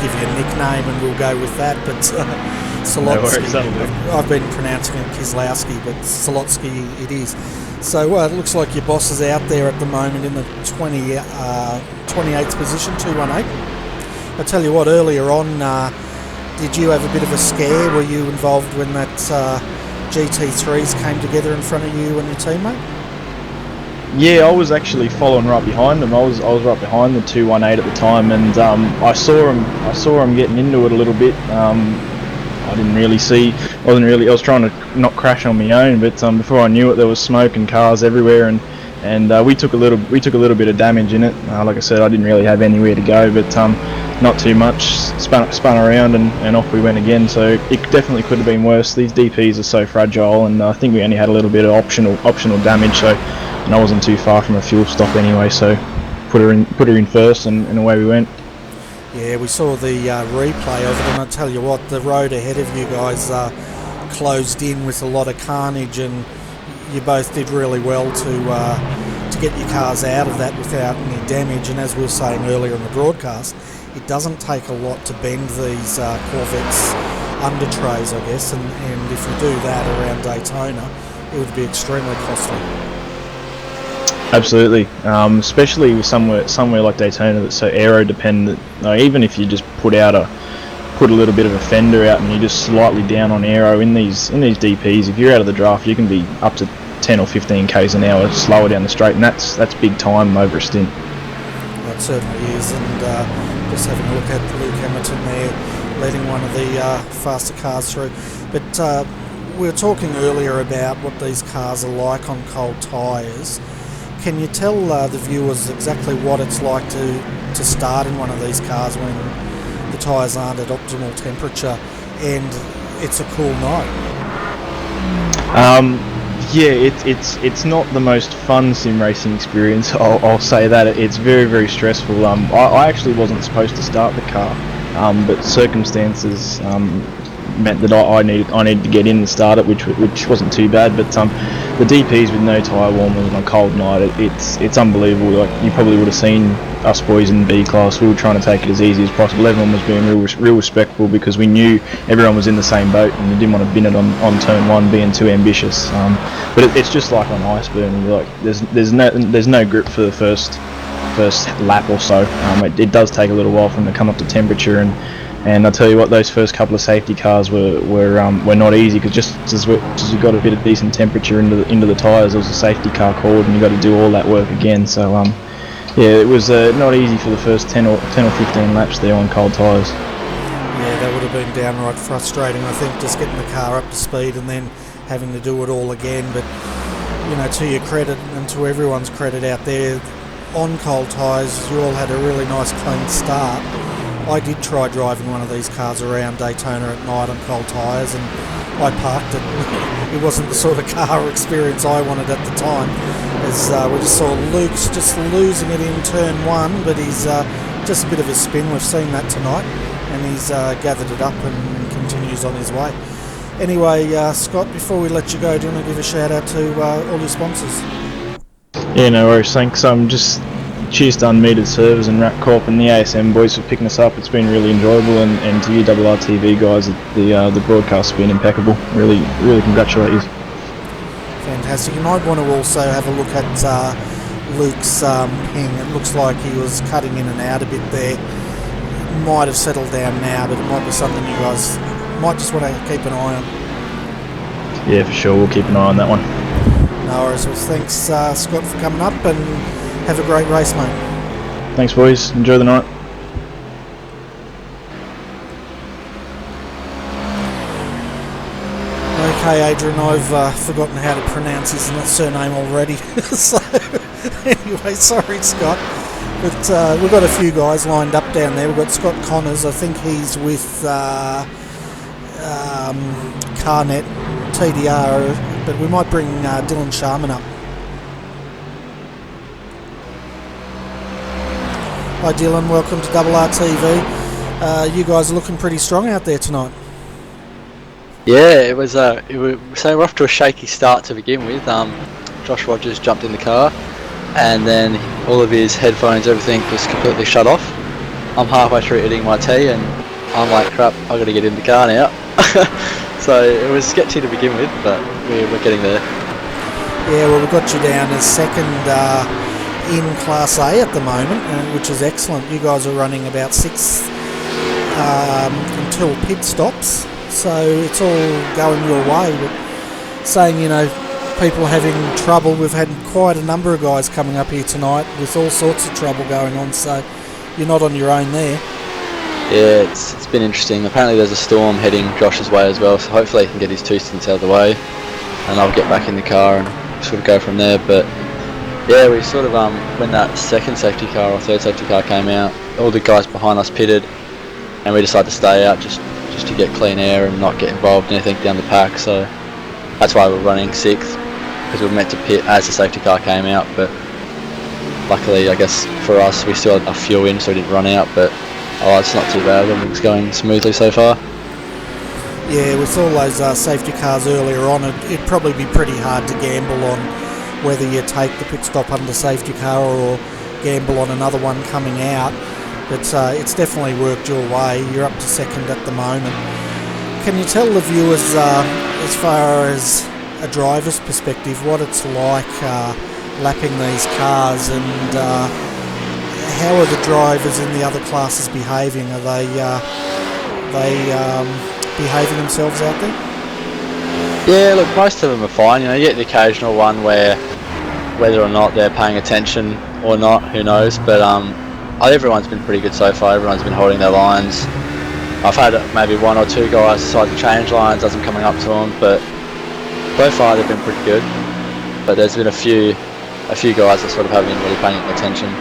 give you a nickname and we'll go with that. But Solotsky, I've been pronouncing it Kislowski, but Solotsky it is. So it looks like your boss is out there at the moment in the 28th position, 218. I tell you what, earlier on, did you have a bit of a scare? Were you involved when that GT3s came together in front of you and your teammate? Yeah, I was actually following right behind them. I was right behind the 218 at the time, and I saw him getting into it a little bit. I was trying to not crash on my own, but before I knew it, there was smoke and cars everywhere, and we took a little bit of damage in it. Like I said, I didn't really have anywhere to go, but not too much. Spun around and off we went again. So it definitely could have been worse. These DPs are so fragile, and I think we only had a little bit of optional damage. So. And I wasn't too far from a fuel stop anyway, so put her in first, and away we went. Yeah, we saw the replay of it, and I tell you what, the road ahead of you guys closed in with a lot of carnage, and you both did really well to get your cars out of that without any damage. And as we were saying earlier in the broadcast, it doesn't take a lot to bend these Corvettes under trays, I guess, and if you do that around Daytona, it would be extremely costly. Absolutely, especially with somewhere like Daytona that's so aero dependent. Even if you just put a little bit of a fender out and you're just slightly down on aero in these DPs, if you're out of the draft, you can be up to 10 or 15 k's an hour slower down the straight, and that's big time over a stint. That certainly is, and just having a look at Luke Hamilton there, letting one of the faster cars through. But we were talking earlier about what these cars are like on cold tyres. Can you tell the viewers exactly what it's like to start in one of these cars when the tyres aren't at optimal temperature and it's a cool night? Yeah, it's not the most fun sim racing experience. I'll say that. It's very, very stressful. I actually wasn't supposed to start the car, but circumstances meant that I needed to get in and start it, which wasn't too bad. But the DPs with no tyre warmers on a cold night, it's unbelievable. Like, you probably would have seen us boys in B class. We were trying to take it as easy as possible. Everyone was being real respectful because we knew everyone was in the same boat, and you didn't want to bin it on turn one, being too ambitious. But it's just like on ice burning. Like, there's no grip for the first lap or so. It does take a little while for them to come up to temperature, and I'll tell you what, those first couple of safety cars were not easy, because just as we got a bit of decent temperature into the tyres, there was a safety car called, and you got to do all that work again. So yeah, it was not easy for the first 10 or 15 laps there on cold tyres. Yeah, that would have been downright frustrating, I think, just getting the car up to speed and then having to do it all again. But to your credit and to everyone's credit out there, on cold tyres, you all had a really nice clean start. I did try driving one of these cars around Daytona at night on cold tyres, and I parked it. It wasn't the sort of car experience I wanted at the time, as we just saw Luke's just losing it in turn one, but he's just a bit of a spin. We've seen that tonight, and he's gathered it up and continues on his way. Anyway, Scott, before we let you go, do you want to give a shout out to all your sponsors? Yeah, no worries, thanks. Just cheers to Unmetered Servers and Rat Corp and the ASM boys for picking us up. It's been really enjoyable, and to you RRTV guys, the broadcast's been impeccable. Really congratulate you. Fantastic. You might want to also have a look at Luke's ping. It looks like he was cutting in and out a bit there. Might have settled down now, but it might be something you guys might just want to keep an eye on. Yeah, for sure, we'll keep an eye on that one. No worries. Well, thanks Scott for coming up, and have a great race, mate. Thanks, boys. Enjoy the night. Okay, Adrian, I've forgotten how to pronounce his surname already. So, anyway, sorry, Scott. But we've got a few guys lined up down there. We've got Scott Connors. I think he's with CarNet TDR, but we might bring Dylan Sharman up. Hi Dylan, welcome to RRTV. You guys are looking pretty strong out there tonight. Yeah, it was so we're off to a shaky start to begin with. Josh Rogers jumped in the car, and then all of his headphones, everything was completely shut off. I'm halfway through eating my tea, and I'm like, crap, I've got to get in the car now. So it was sketchy to begin with, but we're getting there. Yeah, well, we've got you down as second in Class A at the moment, which is excellent. You guys are running about 6 until pit stops, so it's all going your way. But saying, you know, people having trouble, we've had quite a number of guys coming up here tonight with all sorts of trouble going on, so you're not on your own there. Yeah, it's been interesting. Apparently there's a storm heading Josh's way as well, so hopefully he can get his 2 stints out of the way, and I'll get back in the car and sort of go from there. But yeah, we sort of when that second safety car or third safety car came out, all the guys behind us pitted, and we decided to stay out just to get clean air and not get involved in anything down the pack. So that's why we're running 6th, because we were meant to pit as the safety car came out, but luckily, I guess for us, we still had enough fuel in, so we didn't run out. But it's not too bad. Everything's going smoothly so far. Yeah, with all those safety cars earlier on, it'd probably be pretty hard to gamble on whether you take the pit stop under safety car or gamble on another one coming out. But it's definitely worked your way. You're up to second at the moment. Can you tell the viewers, as far as a driver's perspective, what it's like lapping these cars, and how are the drivers in the other classes behaving? Are they behaving themselves out there? Yeah, look, most of them are fine. You know, you get the occasional one where, whether or not they're paying attention or not, who knows. But everyone's been pretty good so far. Everyone's been holding their lines. I've had maybe 1 or 2 guys decide to change lines as I'm coming up to them, but so far they've been pretty good. But there's been a few guys that sort of haven't been really paying attention.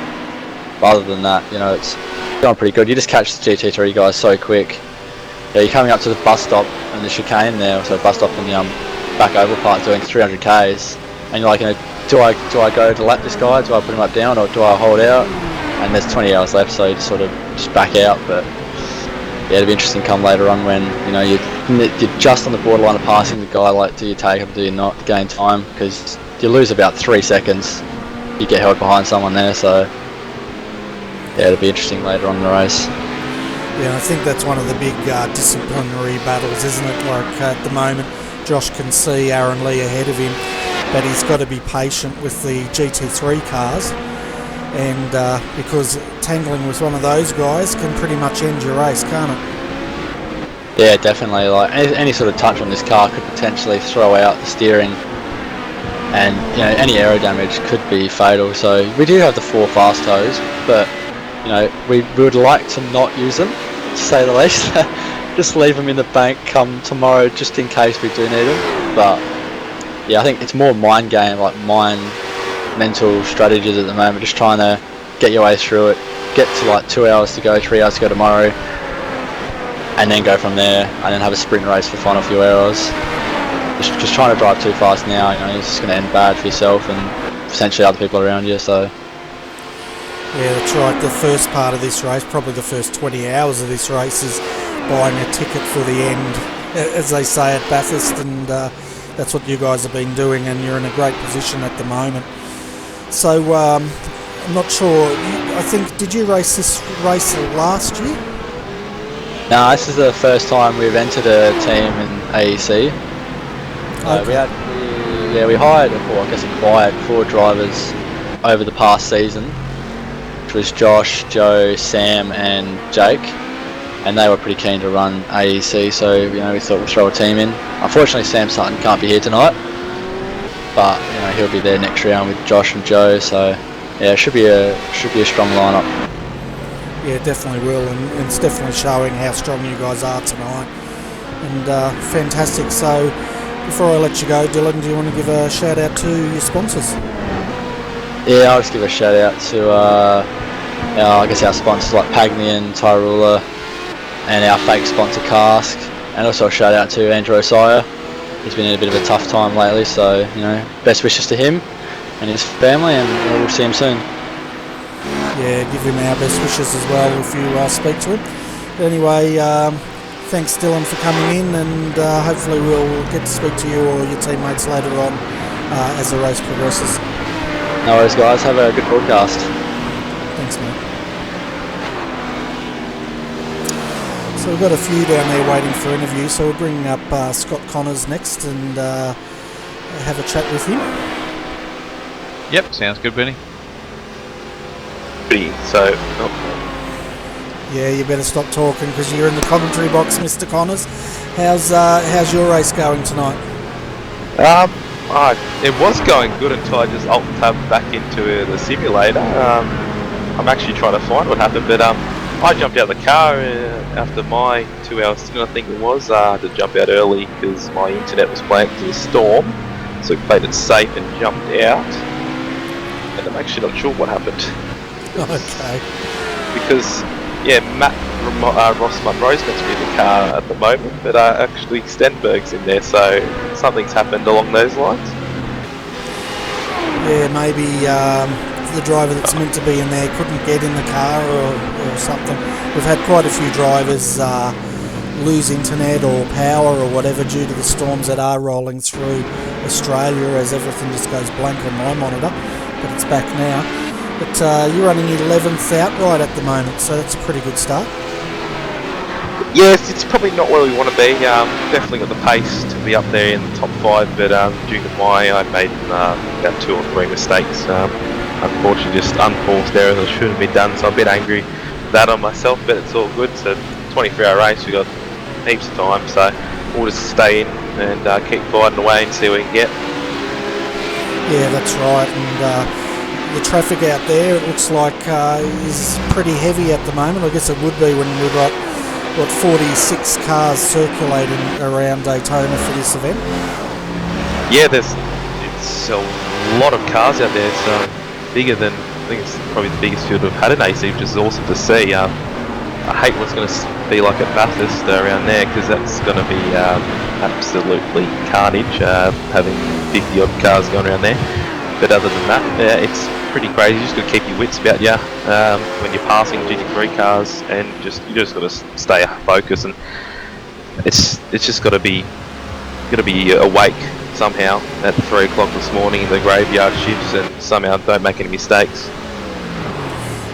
But other than that, you know, it's going pretty good. You just catch the GT3 guys so quick. Yeah, you're coming up to the bus stop and the chicane there, so bus stop in the back oval part doing 300 k's, and you're like, you know, do I go to lap this guy? Do I put him up down, or do I hold out? And there's 20 hours left, so you just sort of back out. But yeah, it'll be interesting come later on when, you know, you're just on the borderline of passing the guy. Like, do you take him, do you not, to gain time? Because you lose about 3 seconds, you get held behind someone there. So yeah, it'll be interesting later on in the race. Yeah, I think that's one of the big disciplinary battles, isn't it? Like at the moment, Josh can see Aaron Lee ahead of him, but he's got to be patient with the GT3 cars, and because tangling with one of those guys can pretty much end your race, can't it? Yeah, definitely. Like any sort of touch on this car could potentially throw out the steering, and you know, any aero damage could be fatal. So we do have the 4 fast toes, but you know, we would like to not use them, to say the least. Just leave them in the bank come tomorrow, just in case we do need them. But yeah, I think it's more mind game, like mental strategies at the moment. Just trying to get your way through it, get to like 2 hours to go, 3 hours to go tomorrow, and then go from there, and then have a sprint race for the final few hours. Just trying to drive too fast now, you know, it's just going to end bad for yourself and potentially other people around you. So yeah, that's right. The first part of this race, probably the first 20 hours of this race, is buying a ticket for the end, as they say at Bathurst, and that's what you guys have been doing, and you're in a great position at the moment. So I'm not sure, I think, did you race this race last year? No, this is the first time we've entered a team in AEC. Okay. We hired, or I guess acquired, 4 drivers over the past season, which was Josh, Joe, Sam and Jake, and they were pretty keen to run AEC, so you know, we thought we'd throw a team in. Unfortunately, Sam Sutton can't be here tonight, but you know, he'll be there next round with Josh and Joe, so yeah, it should be a strong lineup. Yeah, definitely will, and it's definitely showing how strong you guys are tonight, and fantastic. So before I let you go, Dylan, do you want to give a shout out to your sponsors? Yeah, I'll just give a shout out to I guess our sponsors like Pagnian, Tyrula, and our fake sponsor Cask, and also a shout out to Andrew Osaya he's been in a bit of a tough time lately. So best wishes to him and his family, and we'll see him soon. Yeah, give him our best wishes as well if you speak to him. But anyway, thanks Dylan for coming in, and hopefully we'll get to speak to you or your teammates later on as the race progresses. No worries, guys. Have a good broadcast. Thanks, mate. So we've got a few down there waiting for interview, so we'll bring up Scott Connors next and have a chat with him. Yep, sounds good, Benny. So, Yeah, you better stop talking because you're in the commentary box, Mr. Connors. How's your race going tonight? it was going good until I just alt-tabbed back into the simulator. I'm actually trying to find what happened, but I jumped out of the car after my 2 hours stint, I think it was. I had to jump out early because my internet was playing to the storm, so I played it safe and jumped out. And I'm actually not sure what happened. Okay. Because, yeah, Ross Munro's meant to be in the car at the moment, but actually Stenberg's in there, so something's happened along those lines. Yeah, maybe the driver that's meant to be in there couldn't get in the car or something. We've had quite a few drivers lose internet or power or whatever due to the storms that are rolling through Australia, as everything just goes blank on my monitor, but it's back now. But you're running 11th outright at the moment, so that's a pretty good start. Yes, it's probably not where we want to be. Definitely got the pace to be up there in the top 5, but due to I made about 2 or 3 mistakes. Unfortunately, just unforced errors that should have been done, so I'm a bit angry that on myself, but it's all good. It's a 23-hour race, we've got heaps of time, so we'll just stay in and keep fighting away and see what we can get. Yeah, that's right, and the traffic out there, it looks like, is pretty heavy at the moment. I guess it would be when we've got 46 cars circulating around Daytona for this event. Yeah, it's a lot of cars out there. It's bigger than, I think it's probably the biggest field we've had in AC, which is awesome to see. I hate what's going to be like at Bathurst around there, because that's going to be absolutely carnage, having 50 odd cars going around there. But other than that, it's pretty crazy. You just got to keep your wits about you when you're passing GT3 cars, and you just got to stay focused. And it's just got to be awake somehow at 3 o'clock this morning in the graveyard shifts, and somehow don't make any mistakes.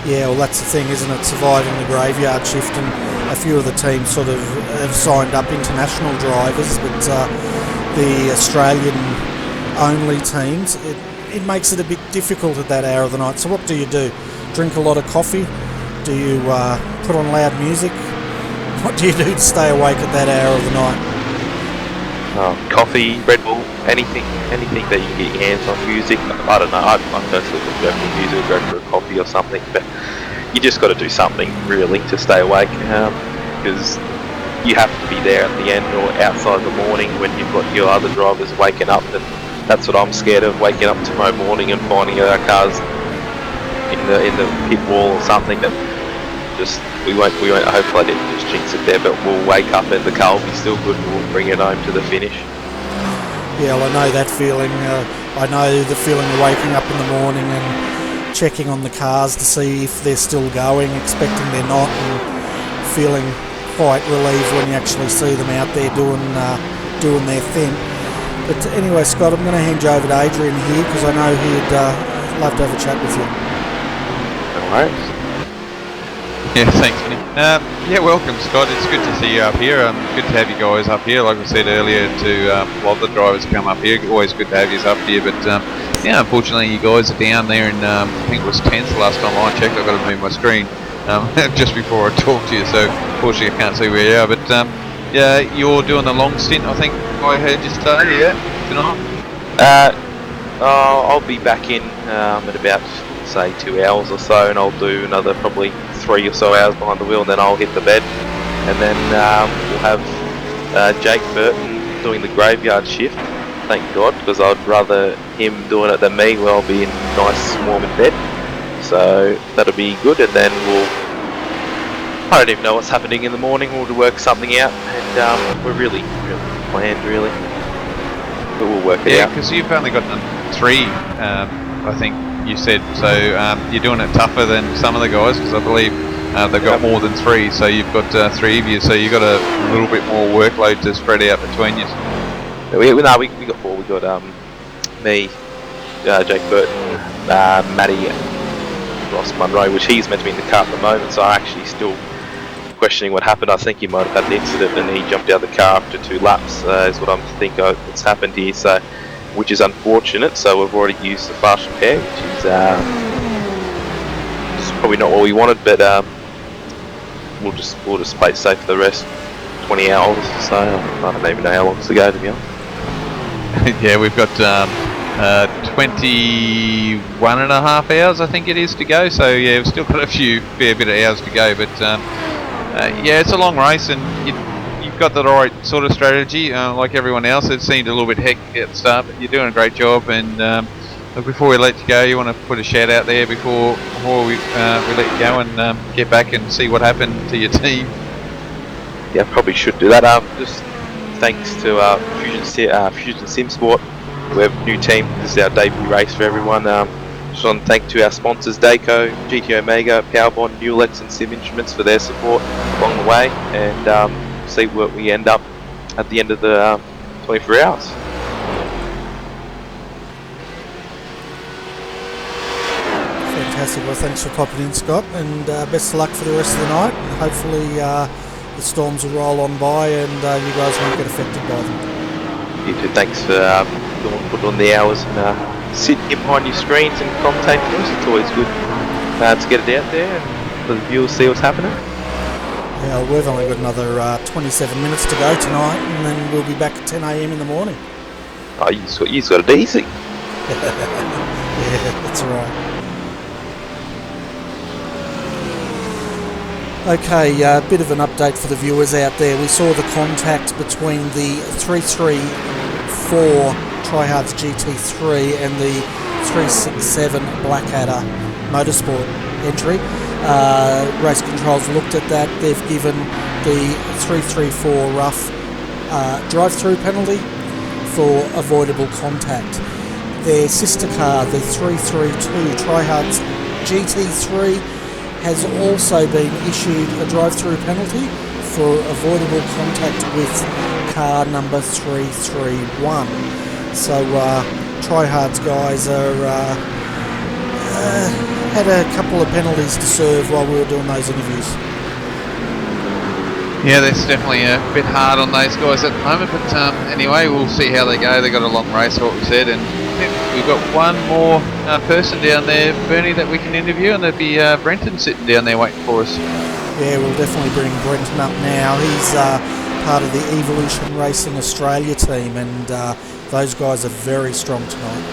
Yeah, well, that's the thing, isn't it? Surviving the graveyard shift, and a few of the teams sort of have signed up international drivers, but the Australian-only teams, it makes it a bit difficult at that hour of the night. So what do you do? Drink a lot of coffee? Do you put on loud music? What do you do to stay awake at that hour of the night? Coffee, Red Bull, anything that you can get your hands on. Music, I don't know. I personally would go for music or go for a coffee or something, but you just got to do something really to stay awake, because you have to be there at the end or outside in the morning when you've got your other drivers waking up. And that's what I'm scared of, waking up tomorrow morning and finding our cars in the pit wall or something that just we won't. Hopefully I didn't just jinx it there, but we'll wake up and the car will be still good and we'll bring it home to the finish. Yeah, well, I know that feeling. I know the feeling of waking up in the morning and checking on the cars to see if they're still going, expecting they're not, and feeling quite relieved when you actually see them out there doing their thing. But anyway, Scott, I'm going to hand you over to Adrian here because I know he'd love to have a chat with you. Alright. Yeah, thanks, Benny. Yeah, welcome, Scott. It's good to see you up here. Good to have you guys up here. Like I said earlier, to a lot of the drivers come up here. Always good to have you up here. But yeah, unfortunately, you guys are down there in I think it was 10th last time I checked. I've got to move my screen just before I talk to you. So unfortunately, I can't see where you are. But yeah, you're doing a long stint, I think I heard you say, yeah, tonight? I'll be back in at about, say, 2 hours or so, and I'll do another probably 3 or so hours behind the wheel, and then I'll hit the bed. And then we'll have Jake Burton doing the graveyard shift, thank God, because I'd rather him doing it than me, where I'll be in nice warm in bed. So that'll be good, and then I don't even know what's happening in the morning. We'll work something out, and we're really planned, really. but we'll work it Yeah, out. because you've only got 3, I think you said. So you're doing it tougher than some of the guys, because I believe they've got more than 3. So you've got 3 of you. So you've got a little bit more workload to spread out between you. We got 4. We got me, Jake Burton, Matty, and Ross Munro, which he's meant to be in the car at the moment. So I'm actually still questioning what happened. I think he might have had the incident and he jumped out of the car after 2 laps, is what I'm thinking that's happened here. So, which is unfortunate. So we've already used the fast repair, which is just probably not what we wanted, but we'll just play it safe for the rest 20 hours or so. I don't even know how long to go, to be honest. Yeah, we've got 21 and a half hours, I think it is, to go. So yeah, we've still got a fair bit of hours to go, but yeah, it's a long race, and you've got the right sort of strategy. Like everyone else, it seemed a little bit hectic at the start, but you're doing a great job. And look, before we let you go, you want to put a shout out there before we let you go and get back and see what happened to your team. Yeah, probably should do that. Just thanks to Fusion Sim Sport. We have a new team. This is our debut race for everyone. Just want to thank to our sponsors, Dayco, GT Omega, Powerbond, Nulex and Sim Instruments for their support along the way, and see where we end up at the end of the 24 hours. Fantastic. Well, thanks for popping in, Scott, and best of luck for the rest of the night. And hopefully the storms will roll on by and you guys won't get affected by them. You too. Thanks for putting on the hours and sitting behind your screens and commentating for us. It's always good to get it out there and for the viewers see what's happening. Yeah, we've only got another 27 minutes to go tonight, and then we'll be back at 10 a.m. in the morning. Oh, you just got it easy. Yeah, that's right. Okay, a bit of an update for the viewers out there. We saw the contact between the 334 Tryhards GT3 and the 367 Blackadder Motorsport entry. Race controls looked at that. They've given the 334 rough drive-through penalty for avoidable contact. Their sister car, the 332 Tryhards GT3, has also been issued a drive-through penalty for avoidable contact with car number 331. So Tryhards guys are had a couple of penalties to serve while we were doing those interviews. Yeah, that's definitely a bit hard on those guys at the moment, but anyway, we'll see how they go. They've got a long race, what we said, and we've got one more person down there, Bernie, that we can interview, and there'll be Brenton sitting down there waiting for us. Yeah, we'll definitely bring Brenton up now. He's part of the Evolution Racing Australia team, and those guys are very strong tonight.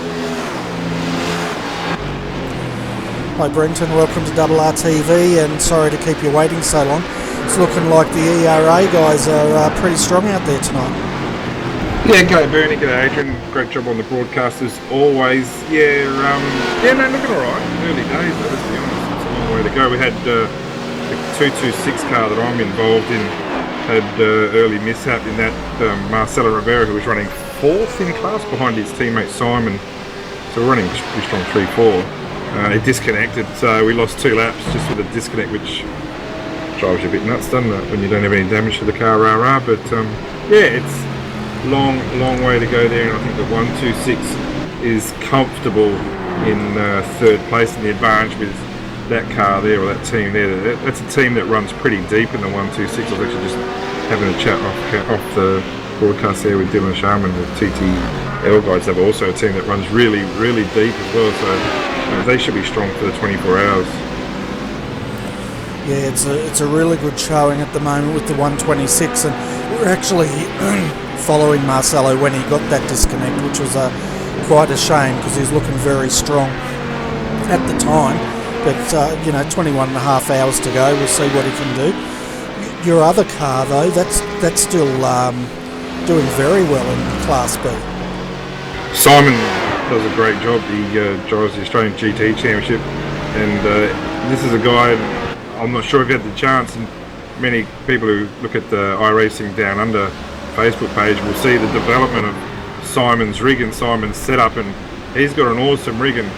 Hi Brenton, welcome to RRTV, and sorry to keep you waiting so long. It's looking like the ERA guys are pretty strong out there tonight. Yeah, g'day Bernie, g'day Adrian. Great job on the broadcast as always. Yeah, looking alright. Early days though, let's be honest. It's a long way to go. We had the 226 car that I'm involved in had early mishap in that Marcelo Rivera, who was running 4th in class behind his teammate Simon. So we're running a pretty strong 3-4. It disconnected, so we lost 2 laps just with a disconnect, which drives you a bit nuts, doesn't it, when you don't have any damage to the car, but yeah, it's long way to go there, and I think the 126 is comfortable in 3rd place, and the advantage with that car there, or that team there, that's a team that runs pretty deep in the 126. I was actually just having a chat off the broadcast there with Dylan Sharman, the TTL guys. They've also a team that runs really deep as well, so they should be strong for the 24 hours. Yeah, it's a really good showing at the moment with the 126, and we're actually following Marcelo when he got that disconnect, which was quite a shame because he was looking very strong at the time. But 21 and a half hours to go. We'll see what he can do. Your other car, though, that's still doing very well in Class B. Simon does a great job. He drives the Australian GT Championship, and this is a guy. I'm not sure if you had the chance, and many people who look at the iRacing Down Under Facebook page will see the development of Simon's rig and Simon's setup, and he's got an awesome rig. And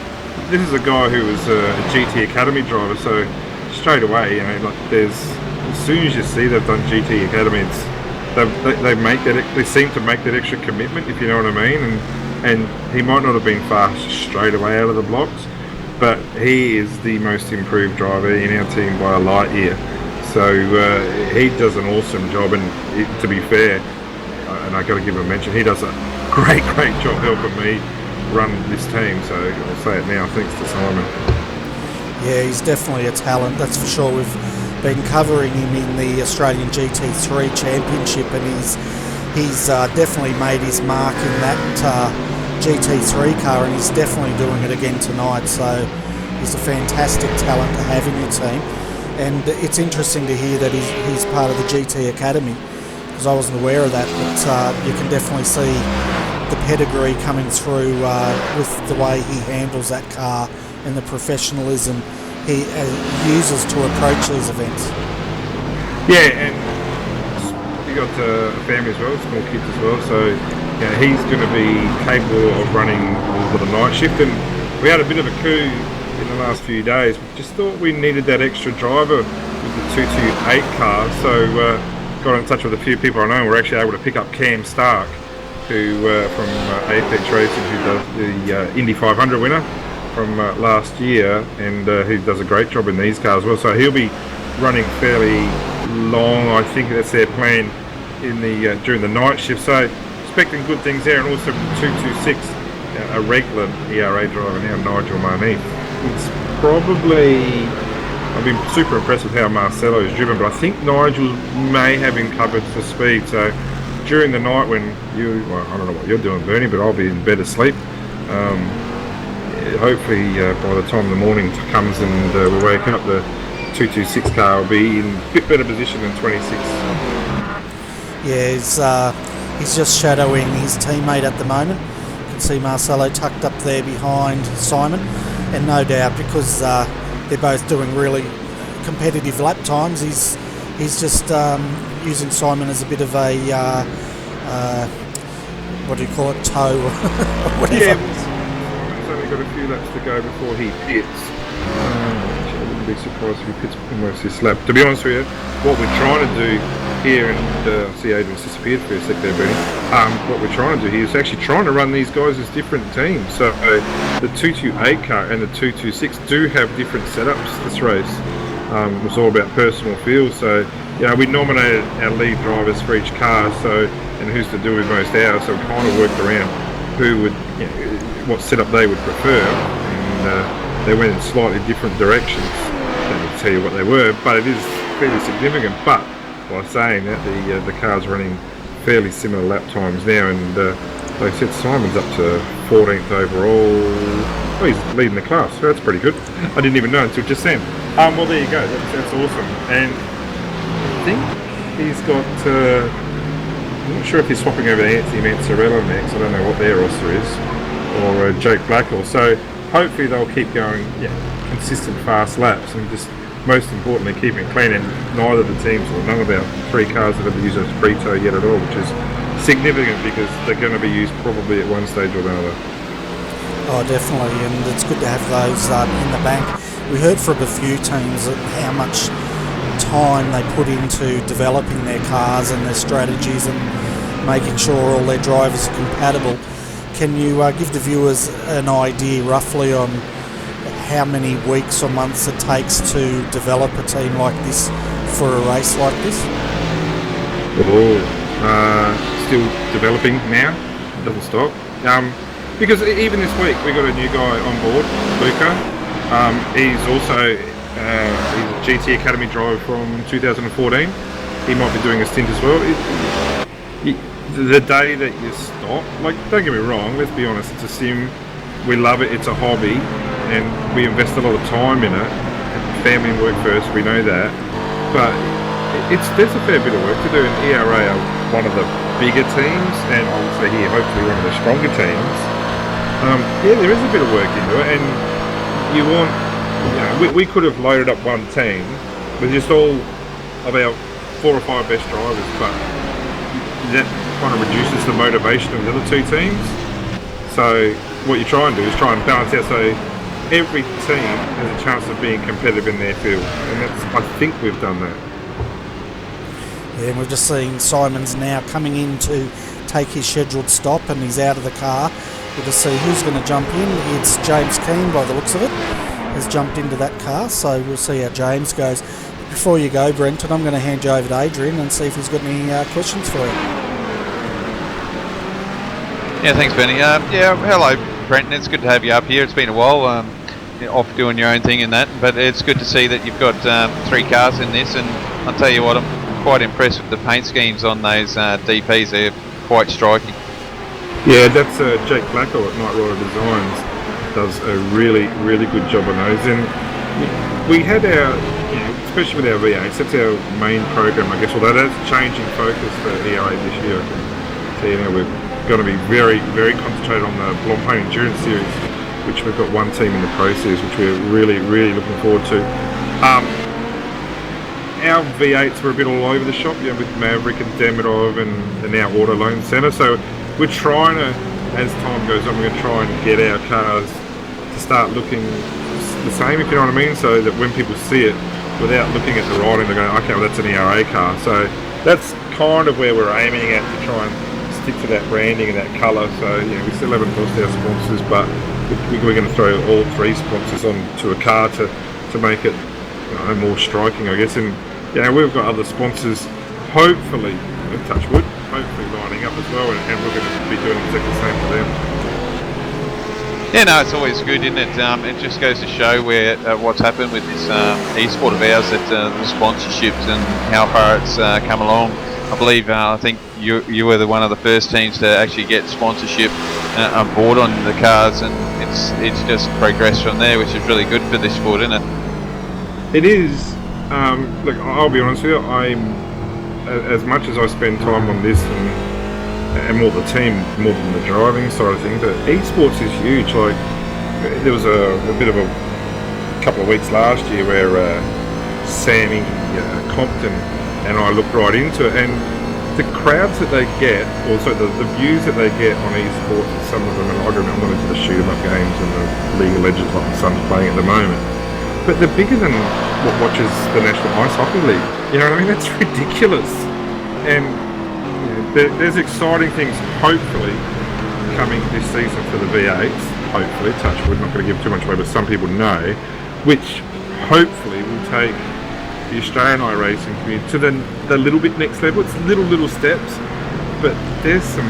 this is a guy who was a GT Academy driver, so straight away, you know, like as soon as you see they've done GT Academy, they seem to make that extra commitment, if you know what I mean. And he might not have been fast straight away out of the blocks, but he is the most improved driver in our team by a light year. So he does an awesome job, and to be fair, and I got to give him a mention, he does a great job helping me run this team. So I'll say it now, thanks to Simon. Yeah, he's definitely a talent, that's for sure. We've been covering him in the Australian GT3 Championship, and he's definitely made his mark in that GT3 car, and he's definitely doing it again tonight. So he's a fantastic talent to have in your team, and it's interesting to hear that he's part of the GT Academy, because I wasn't aware of that. But you can definitely see the pedigree coming through with the way he handles that car and the professionalism he uses to approach these events. Yeah, and he got a family as well, small kids as well, so you know, he's going to be capable of running a little bit of night shift. And we had a bit of a coup in the last few days. We just thought we needed that extra driver with the 228 car, so got in touch with a few people I know, and we're actually able to pick up Cam Stark, who from Apex Racing, who does the Indy 500 winner from last year, and he does a great job in these cars as well. So he'll be running fairly long. I think that's their plan in the during the night shift. So expecting good things there, and also 226, a regular ERA driver now, Nigel Marnie. It's probably, I've been super impressed with how Marcelo is driven, but I think Nigel may have him covered for speed. So during the night when well, I don't know what you're doing, Bernie, but I'll be in bed asleep. Hopefully by the time the morning comes and we wake up, the 226 car will be in a bit better position than 26. Yeah, he's just shadowing his teammate at the moment. You can see Marcelo tucked up there behind Simon, and no doubt because they're both doing really competitive lap times, he's just using Simon as a bit of a what do you call it, tow or whatever. Yeah, he's only got a few laps to go before he pits. I wouldn't be surprised if he pits almost this lap. To be honest with you, what we're trying to do here, and see Adrian's disappeared for a sec there, Bernie. What we're trying to do here is actually trying to run these guys as different teams. So the 228 car and the 226 do have different setups this race. It was all about personal feel. So yeah, we nominated our lead drivers for each car, so and who's to do with most hours. So we kind of worked around who would, you know, what setup they would prefer, and they went in slightly different directions. I don't tell you what they were, but it is fairly significant. But by saying that, the car's running fairly similar lap times now, and like I said, Simon's up to 14th overall. Oh, he's leading the class, so that's pretty good. I didn't even know until just then. Well, there you go. That's awesome. And I think he's got. I'm not sure if he's swapping over to Anthony Manzarella next. I don't know what their roster is, or Jake Blackwell. So hopefully they'll keep going, consistent fast laps, and just most importantly keeping it clean. And neither of the teams, or none of our three cars that have used as pre-tow yet at all, which is significant because they're going to be used probably at one stage or another. Oh, definitely, and it's good to have those in the bank. We heard from a few teams how much time they put into developing their cars and their strategies and making sure all their drivers are compatible. Can you give the viewers an idea roughly on how many weeks or months it takes to develop a team like this for a race like this? Still developing now, doesn't stop. Because even this week we got a new guy on board, Luca. He's also he's a GT Academy driver from 2014. He might be doing a stint as well. The day that you stop, like, don't get me wrong, let's be honest, it's a sim, we love it, it's a hobby, and we invest a lot of time in it. Family and work first, we know that, but there's a fair bit of work to do, and ERA are one of the bigger teams, and I would say here, hopefully one of the stronger teams. Yeah, there is a bit of work into it, and you want, we could have loaded up one team with just all of our 4 or 5 best drivers, but kind of reduces the motivation of the other two teams. So what you try and do is try and balance out so every team has a chance of being competitive in their field, and I think we've done that. Yeah, and we've just seen Simons now coming in to take his scheduled stop, and he's out of the car. We'll just see who's going to jump in. It's James Keane, by the looks of it, has jumped into that car, so we'll see how James goes. Before you go, Brenton, I'm going to hand you over to Adrian and see if he's got any questions for you. Yeah, thanks, Benny. Yeah, hello, Brenton. It's good to have you up here. It's been a while, off doing your own thing and that, but it's good to see that you've got 3 cars in this, and I'll tell you what, I'm quite impressed with the paint schemes on those DPs. They're quite striking. Yeah, that's Jake Blackwell at Night Rider Designs does a really, really good job on those. And we had our, especially with our V8s, that's our main program, I guess, although that's changing focus for ERA this year. So, we're going to be very, very concentrated on the Blancpain Endurance Series, which we've got one team in the Pro Series, which we're really, really looking forward to. Our V8s were a bit all over the shop, with Maverick and Demidov and now Auto Loan Centre. So we're trying to, as time goes on, we're going to try and get our cars to start looking the same, if you know what I mean, so that when people see it, without looking at the writing, they're going, okay, well, that's an ERA car. So that's kind of where we're aiming at, to try and stick to that branding and that colour. So we still haven't lost our sponsors, but we're going to throw all 3 sponsors onto a car to make it more striking, I guess. And we've got other sponsors, hopefully, touch wood, hopefully lining up as well, and we're going to be doing exactly the same for them. Yeah, no, it's always good, isn't it? It just goes to show where what's happened with this e-sport of ours, that the sponsorships and how far it's come along. I believe, I think you were one of the first teams to actually get sponsorship on board on the cars, and it's just progressed from there, which is really good for this sport, isn't it? It is. Look, I'll be honest with you, as much as I spend time on this and more the team, more than the driving side of things, but esports is huge. Like, there was a bit of a couple of weeks last year where Sammy Compton and I looked right into it, and the crowds that they get, also the views that they get on esports, some of them, and I'm not into the shoot 'em up games and the League of Legends like my son's playing at the moment, but they're bigger than what watches the National Ice Hockey League. You know what I mean? That's ridiculous. And there's exciting things, hopefully, coming this season for the V8s. Hopefully, touch wood, not going to give too much away, but some people know, which hopefully will take the Australian iRacing community to the little bit next level. It's little steps, but there's some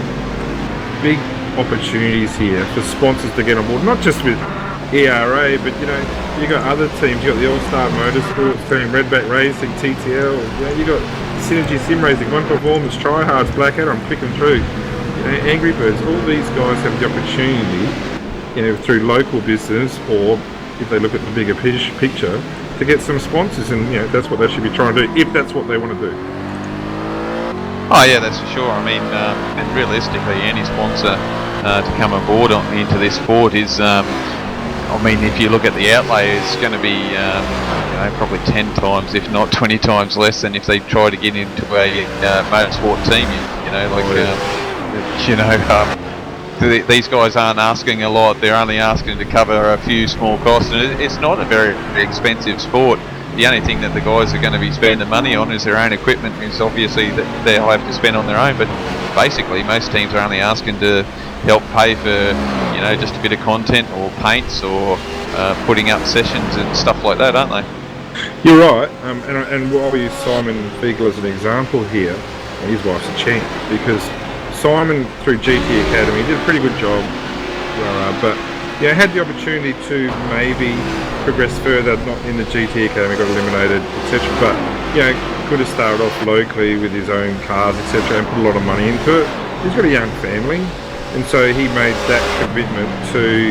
big opportunities here for sponsors to get on board, not just with ERA, but you got other teams. You got the All-Star Motorsports team, Redback Racing, TTL. You got Synergy Sim Racing, One Performance, Tryhards, Blackadder. I'm picking through. Angry Birds. All these guys have the opportunity, through local business, or if they look at the bigger picture, to get some sponsors, and that's what they should be trying to do, if that's what they want to do. Oh yeah, that's for sure. I mean, and realistically, any sponsor to come on board into this sport is. If you look at the outlay, it's going to be probably 10 times, if not 20 times less than if they try to get into a motorsport team. These guys aren't asking a lot. They're only asking to cover a few small costs, and it's not a very expensive sport. The only thing that the guys are going to be spending money on is their own equipment. Is obviously that they'll have to spend on their own, but basically most teams are only asking to help pay for just a bit of content or paints or putting up sessions and stuff like that, aren't they? You're right, and I'll use Simon Beagle as an example here. His wife's a champ, because Simon, through GT Academy, did a pretty good job, but had the opportunity to maybe progress further, not in the GT Academy, got eliminated, etc. But could have started off locally with his own cars, etc., and put a lot of money into it. He's got a young family, and so he made that commitment to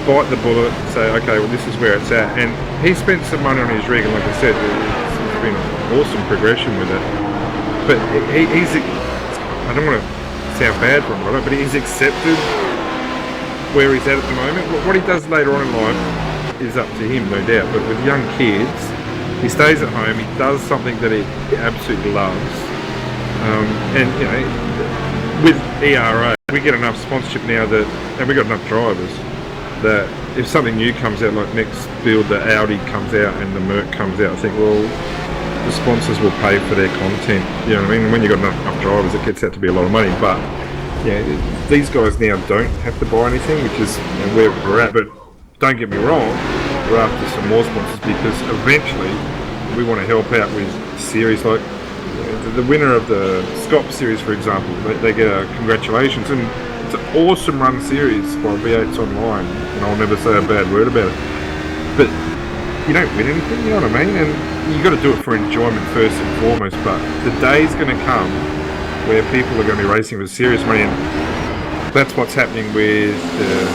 bite the bullet, say, okay, well, this is where it's at. And he spent some money on his rig, and like I said, it's been an awesome progression with it. But he's, I don't want to sound bad for him, but he's accepted where he's at the moment. What he does later on in life is up to him, no doubt. But with young kids, he stays at home, he does something that he absolutely loves. And with ERA, we get enough sponsorship now that, and we got enough drivers that if something new comes out, like next build, the Audi comes out and the Merc comes out, I think, well, the sponsors will pay for their content. You know what I mean? When you've got enough drivers, it gets out to be a lot of money. But yeah, these guys now don't have to buy anything, which is where we're at. But don't get me wrong, we're after some more sponsors because eventually we want to help out with series like the winner of the Scott series, for example. They get a congratulations, and it's an awesome run series by V8's Online, and I'll never say a bad word about it. But you don't win anything, you know what I mean? And you got to do it for enjoyment first and foremost. But the day's going to come where people are going to be racing for serious money, and that's what's happening with the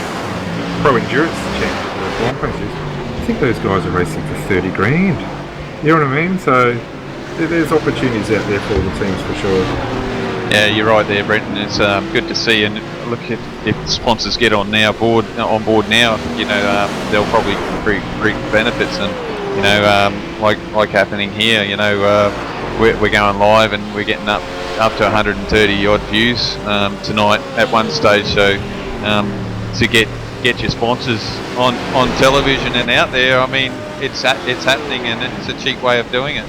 Pro Endurance Championship, the Broncos. I think those guys are racing for 30 grand. You know what I mean? So there's opportunities out there for all the teams for sure. Yeah, you're right there, Brenton. It's good to see, and look, if sponsors get on board now, you know, they'll probably reap benefits, and you know, like happening here, you know, we're going live and we're getting up to 130 odd views tonight at one stage. So to get your sponsors on television and out there, I mean, it's happening, and it's a cheap way of doing it.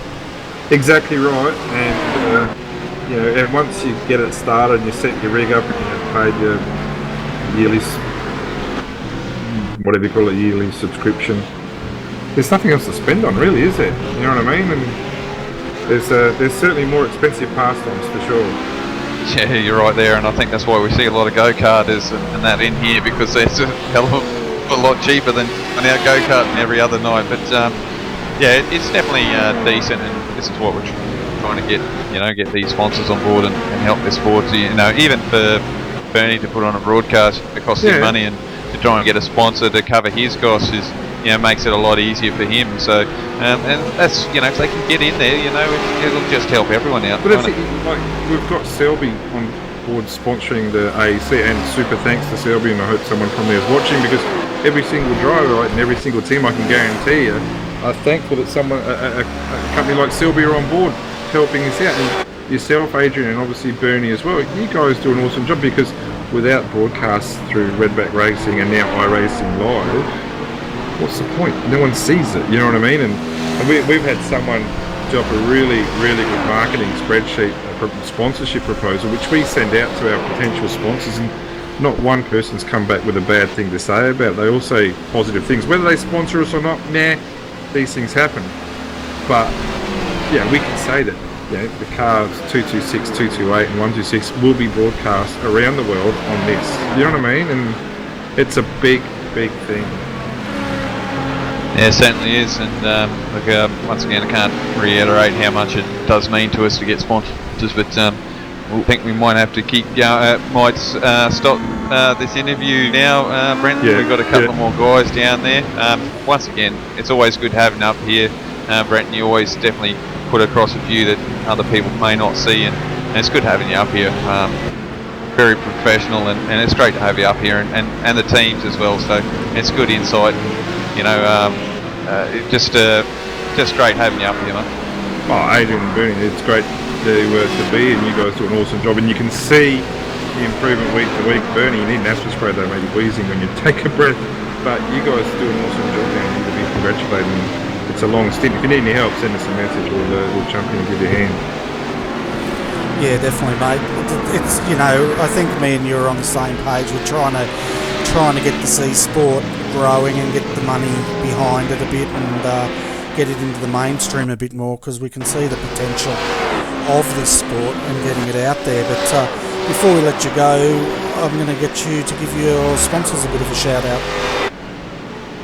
Exactly right, and you know, and once you get it started and you set your rig up and you paid your yearly, whatever you call it, yearly subscription, there's nothing else to spend on, really, is there? You know what I mean? And there's certainly more expensive pastimes for sure. Yeah, you're right there, and I think that's why we see a lot of go-karters and that in here, because it's a hell of a lot cheaper than an out go-karting every other night. But yeah, it's definitely decent, and this is what we're trying to get these sponsors on board and help this sport. You know, even for Bernie to put on a broadcast, it costs him money, and to try and get a sponsor to cover his costs is, you know, makes it a lot easier for him. So and that's, you know, if they can get in there, you know, it'll just help everyone out. But like, we've got Selby on board sponsoring the AEC, and super thanks to Selby, and I hope someone from there is watching, because every single driver, right, and every single team, I can guarantee you, are thankful that someone, a company like Selby, are on board helping us out. And yourself, Adrian, and obviously Bernie as well, you guys do an awesome job, because without broadcasts through Redback Racing and now iRacing Live, what's the point? No one sees it, you know what I mean? And we've had someone do up a really, really good marketing spreadsheet, a sponsorship proposal, which we send out to our potential sponsors, and not one person's come back with a bad thing to say about it. They all say positive things. Whether they sponsor us or not, these things happen. But yeah, we can say that, you know, the cars 226, 228 and 126 will be broadcast around the world on this. You know what I mean? And it's a big, big thing. Yeah, it certainly is, and look, once again, I can't reiterate how much it does mean to us to get sponsors, but I think we might have to keep might stop this interview now, Brent. Yeah, we've got a couple more guys down there. Once again, it's always good having up here, Brent. You always definitely put across a view that other people may not see, and it's good having you up here. Very professional, and it's great to have you up here, and the teams as well. So it's good insight. You know, just great having you up here, mate. Oh, Adrian and Bernie, it's great to be, and you guys do an awesome job, and you can see the improvement week to week. Bernie, you need an asthma spray though, maybe wheezing when you take a breath, but you guys do an awesome job down here to be congratulated. It's a long stint. If you need any help, send us a message. We'll jump in and give you a hand. Yeah, definitely, mate. It's, you know, I think me and you are on the same page. We're trying to get the C sport growing and get the money behind it a bit, and get it into the mainstream a bit more, because we can see the potential of this sport and getting it out there. But before we let you go, I'm going to get you to give your sponsors a bit of a shout out.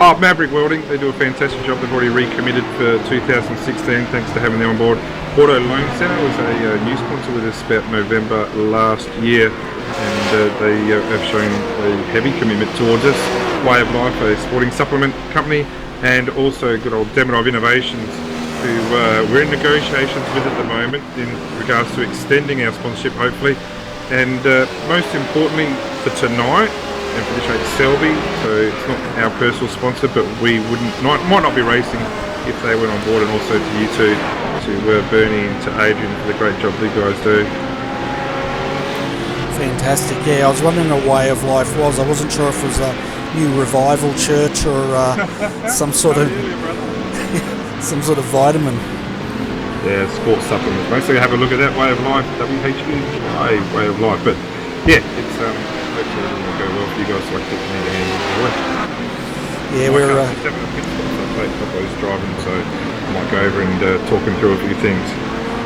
Oh, Maverick Welding, they do a fantastic job. They've already recommitted for 2016, thanks to having them on board. Auto Loan Centre was a new sponsor with us about November last year, and they have shown a heavy commitment towards us. Way of Life, a sporting supplement company, and also good old Demonov Innovations, who we're in negotiations with at the moment in regards to extending our sponsorship, hopefully. And most importantly for tonight, and for this race, Selby, so it's not our personal sponsor, but we might not be racing if they went on board, and also to you two, to Bernie and to Adrian for the great job that you guys do. Fantastic. Yeah, I was wondering what Way of Life was. I wasn't sure if it was a new revival church or some sort of vitamin. Yeah, sports supplements. Basically, have a look at that. Way of Life, WHY, Way of Life. But yeah, it's hopefully it will go well for you guys. Like putting their hands on the way. Yeah, we're having a pit stop. So Popo's driving, so I might go over and talk him through a few things.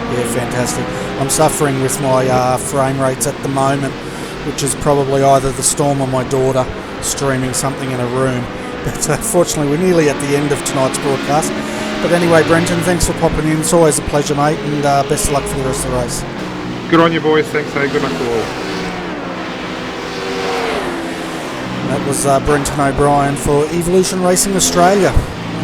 Yeah, fantastic. I'm suffering with my frame rates at the moment, which is probably either the storm or my daughter streaming something in a room. But fortunately, we're nearly at the end of tonight's broadcast. But anyway, Brenton, thanks for popping in. It's always a pleasure, mate, and best of luck for the rest of the race. Good on you, boys. Thanks, hey. Good luck to all. That was Brenton O'Brien for Evolution Racing Australia,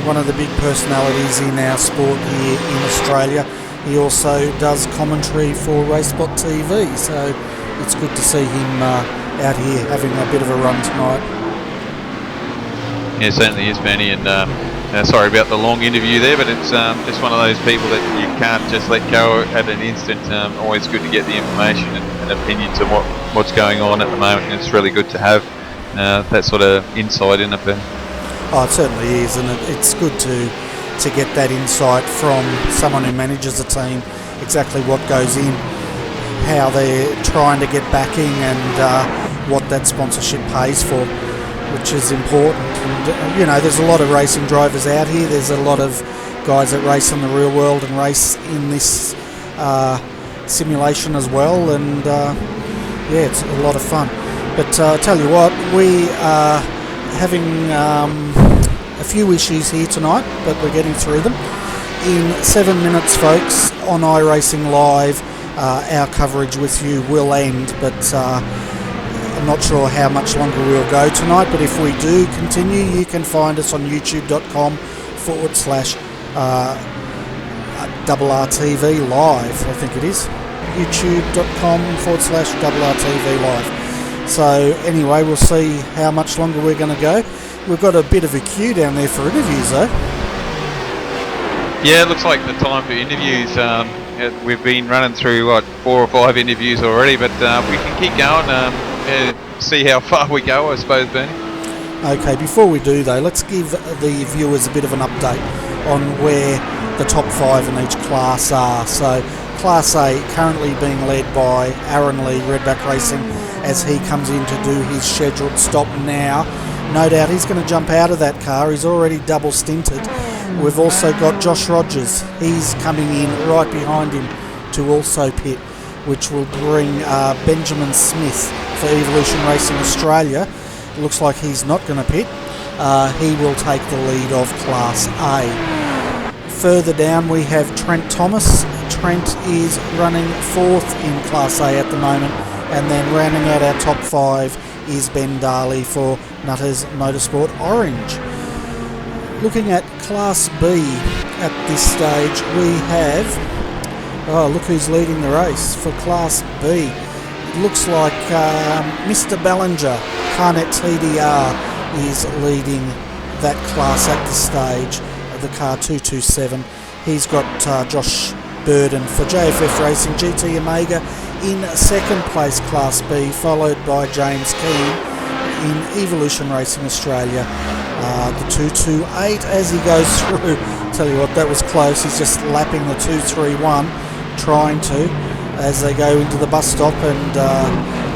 one of the big personalities in our sport here in Australia. He also does commentary for Racebot TV, so it's good to see him out here having a bit of a run tonight. Yeah, certainly is, Benny, and sorry about the long interview there, but it's just one of those people that you can't just let go at an instant. Always good to get the information and opinions on what's going on at the moment, and it's really good to have that sort of insight in it, Ben. Oh, it certainly is, and it's good to get that insight from someone who manages a team, exactly what goes in, how they're trying to get backing, and what that sponsorship pays for, which is important. And you know, there's a lot of racing drivers out here. There's a lot of guys that race in the real world and race in this simulation as well, and yeah, it's a lot of fun. But I tell you what, we are having a few issues here tonight, but we're getting through them. In 7 minutes, folks, on iRacing Live, our coverage with you will end, but I'm not sure how much longer we'll go tonight, but if we do continue, you can find us on youtube.com/RRTV Live, I think it is. youtube.com/RRTV Live. So anyway, we'll see how much longer we're going to go. We've got a bit of a queue down there for interviews, though. Yeah, it looks like the time for interviews. We've been running through 4 or 5 interviews already, but we can keep going. See how far we go, I suppose, Bernie. Okay, before we do though, let's give the viewers a bit of an update on where the top 5 in each class are. So Class A currently being led by Aaron Lee, Redback Racing, as he comes in to do his scheduled stop now. No doubt he's going to jump out of that car. He's already double stinted. We've also got Josh Rogers. He's coming in right behind him to also pit, which will bring Benjamin Smith for Evolution Racing Australia. It looks like he's not going to pit. He will take the lead of Class A. Further down we have Trent Thomas. Trent is running 4th in Class A at the moment, and then rounding out our top 5 is Ben Darley for Nutters Motorsport Orange. Looking at Class B at this stage, we have, oh look who's leading the race for Class B. It looks like Mr. Ballinger, Carnet TDR, is leading that class at this stage, the car 227. He's got Josh Burden for JFF Racing GT Omega in 2nd place Class B, followed by James Keane in Evolution Racing Australia. The 228 as he goes through. Tell you what, that was close. He's just lapping the 231, trying to, as they go into the bus stop, and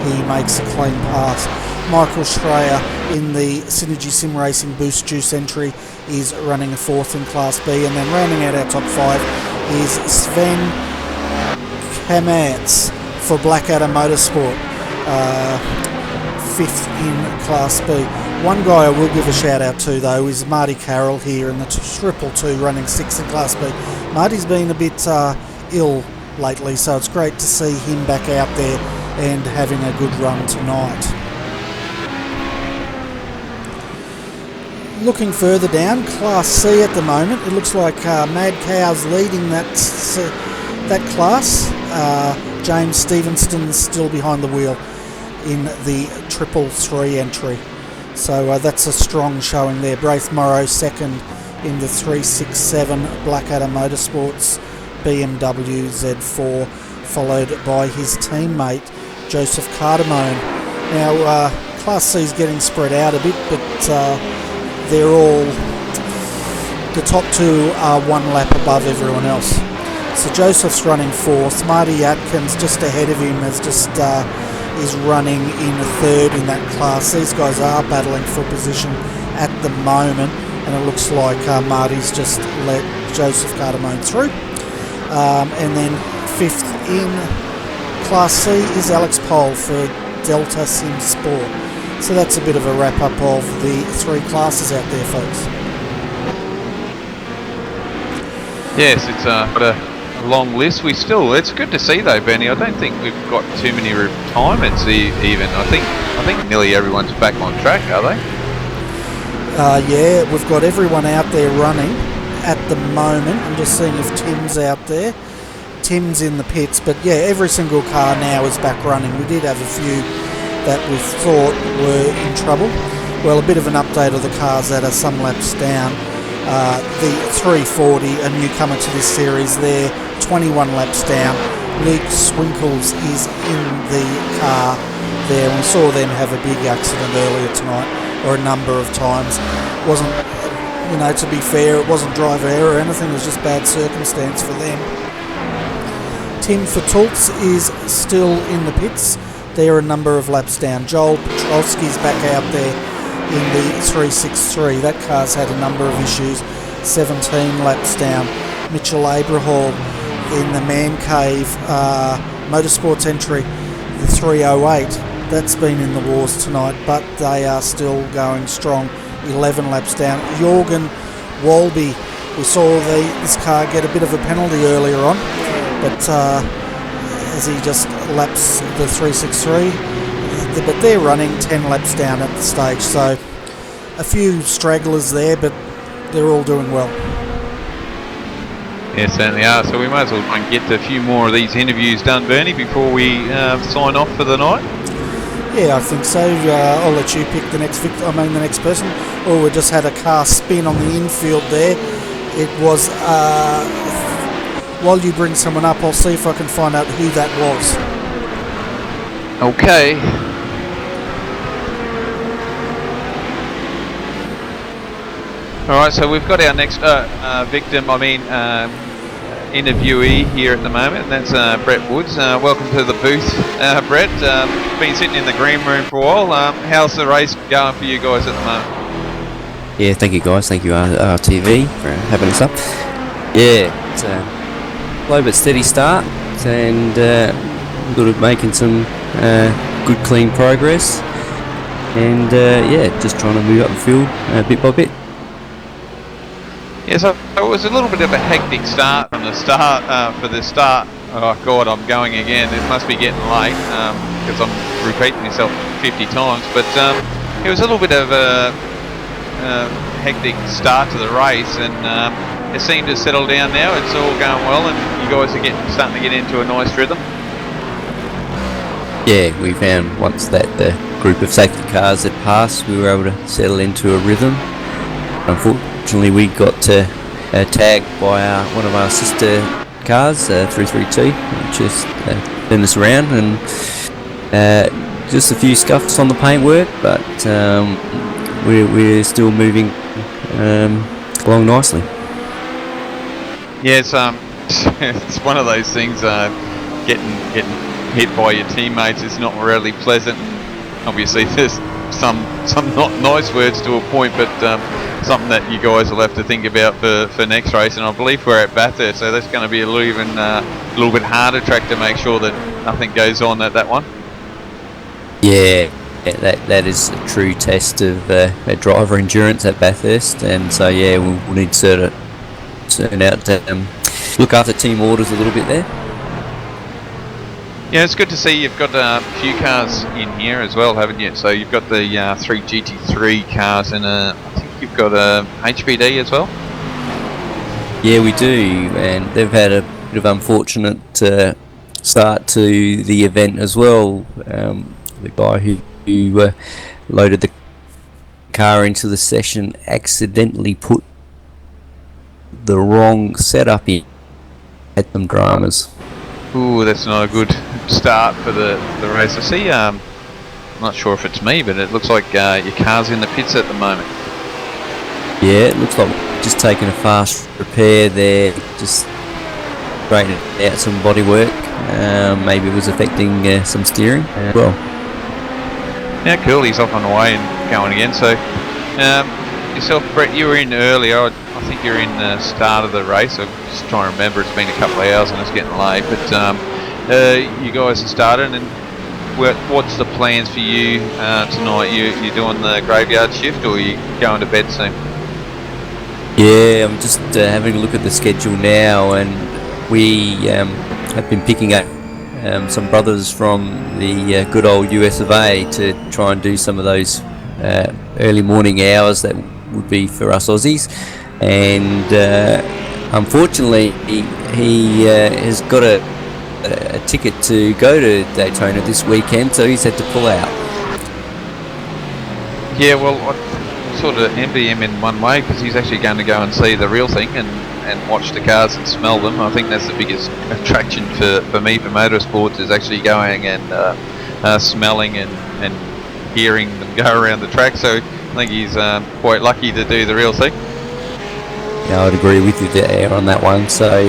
he makes a clean pass. Michael Schreier in the Synergy Sim Racing Boost Juice entry is running a 4th in Class B, and then rounding out our top 5 is Sven Kamats for Blackadder Motorsport, 5th in Class B. One guy I will give a shout out to though is Marty Carroll here in the 222 running 6th in Class B. Marty's been a bit ill lately, so it's great to see him back out there and having a good run tonight. Looking further down, Class C at the moment, it looks like Mad Cow's leading that class. James Stevenson's still behind the wheel in the 333 entry. So that's a strong showing there. Braith Morrow 2nd in the 367 Blackadder Motorsports BMW Z4, followed by his teammate Joseph Cardamone. Now, Class C is getting spread out a bit, but they're all, the top two are 1 lap above everyone else. So Joseph's running 4th. Marty Atkins just ahead of him is running in 3rd in that class. These guys are battling for position at the moment, and it looks like Marty's just let Joseph Cardamone through. And then 5th in Class C is Alex Pole for Delta Sim Sport. So that's a bit of a wrap up of the 3 classes out there, folks. Yes, it's got a long list. It's good to see though, Bernie. I don't think we've got too many retirements even. I think nearly everyone's back on track, are they? Yeah, we've got everyone out there running at the moment. I'm just seeing if Tim's out there. Tim's in the pits, but yeah, every single car now is back running. We did have a few that we thought were in trouble. Well, a bit of an update of the cars that are some laps down. The 340, a newcomer to this series there, 21 laps down. Luke Swinkles is in the car there. We saw them have a big accident earlier tonight, or a number of times. Wasn't, to be fair, it wasn't driver error or anything, it was just bad circumstance for them. Tim Fatultz is still in the pits. They're a number of laps down. Joel Petrowski's back out there in the 363. That car's had a number of issues. 17 laps down. Mitchell Abraham in the Man Cave Motorsports entry, the 308. That's been in the wars tonight, but they are still going strong. 11 laps down. Jorgen Walby. We saw this car get a bit of a penalty earlier on, but as he just laps the 363, but they're running 10 laps down at the stage, so a few stragglers there, but they're all doing well. Yeah, certainly are. So we might as well try and get a few more of these interviews done, Bernie, before we sign off for the night. Yeah, I think so. I'll let you pick the next person. Oh, we just had a car spin on the infield there. It was, while you bring someone up, I'll see if I can find out who that was. Okay. Alright, so we've got our next interviewee here at the moment, and that's Brett Woods. Welcome to the booth, Brett. Been sitting in the green room for a while. How's the race going for you guys at the moment? Yeah, thank you guys. Thank you RRTV for having us up. Yeah, it's a slow but steady start, and good at making some good clean progress, and just trying to move up the field bit by bit. Yeah, so it was a little bit of a hectic start from the start, for the start. Oh God, I'm going again. It must be getting late, because I'm repeating myself 50 times, but it was a little bit of a hectic start to the race, and it seemed to settle down now. It's all going well, and you guys are starting to get into a nice rhythm. Yeah, we found once that the group of safety cars had passed, we were able to settle into a rhythm. Unfortunately, we got tagged by one of our sister cars, 332, which just turned us around, and just a few scuffs on the paintwork, but we're still moving along nicely. Yeah, it's one of those things. Getting hit by your teammates is not really pleasant. Obviously, there's some not nice words to a point, but something that you guys will have to think about for next race. And I believe we're at Bathurst, so that's going to be a little bit harder track to make sure that nothing goes on at that one. Yeah, that is a true test of driver endurance at Bathurst, and so yeah, we'll need to turn out to look after team orders a little bit there. Yeah, it's good to see you've got a few cars in here as well, haven't you? So you've got the 3 GT3 cars, and I think you've got a HPD as well. Yeah, we do, and they've had a bit of unfortunate start to the event as well. The guy who loaded the car into the session accidentally put the wrong setup in. Had some dramas. Ooh, that's not a good start for the race. I see. I'm not sure if it's me, but it looks like your car's in the pits at the moment. Yeah, it looks like we're just taking a fast repair there, just straightening out some bodywork. Maybe it was affecting some steering as well. Yeah, cool. He's off on the way and going again. So, yourself, Brett, you were in earlier. I think you're in the start of the race. I'm just trying to remember. It's been a couple of hours and it's getting late. But you guys have started, and what's the plans for you tonight? You doing the graveyard shift, or are you going to bed soon? Yeah, I'm just having a look at the schedule now, and we have been picking up some brothers from the good old US of A to try and do some of those early morning hours that would be for us Aussies. And unfortunately, he has got a ticket to go to Daytona this weekend, so he's had to pull out. Yeah, well, I sort of envy him in one way, because he's actually going to go and see the real thing and watch the cars and smell them. I think that's the biggest attraction for me for motorsports, is actually going and smelling and hearing them go around the track. So I think he's quite lucky to do the real thing. Yeah, I'd agree with you there on that one. So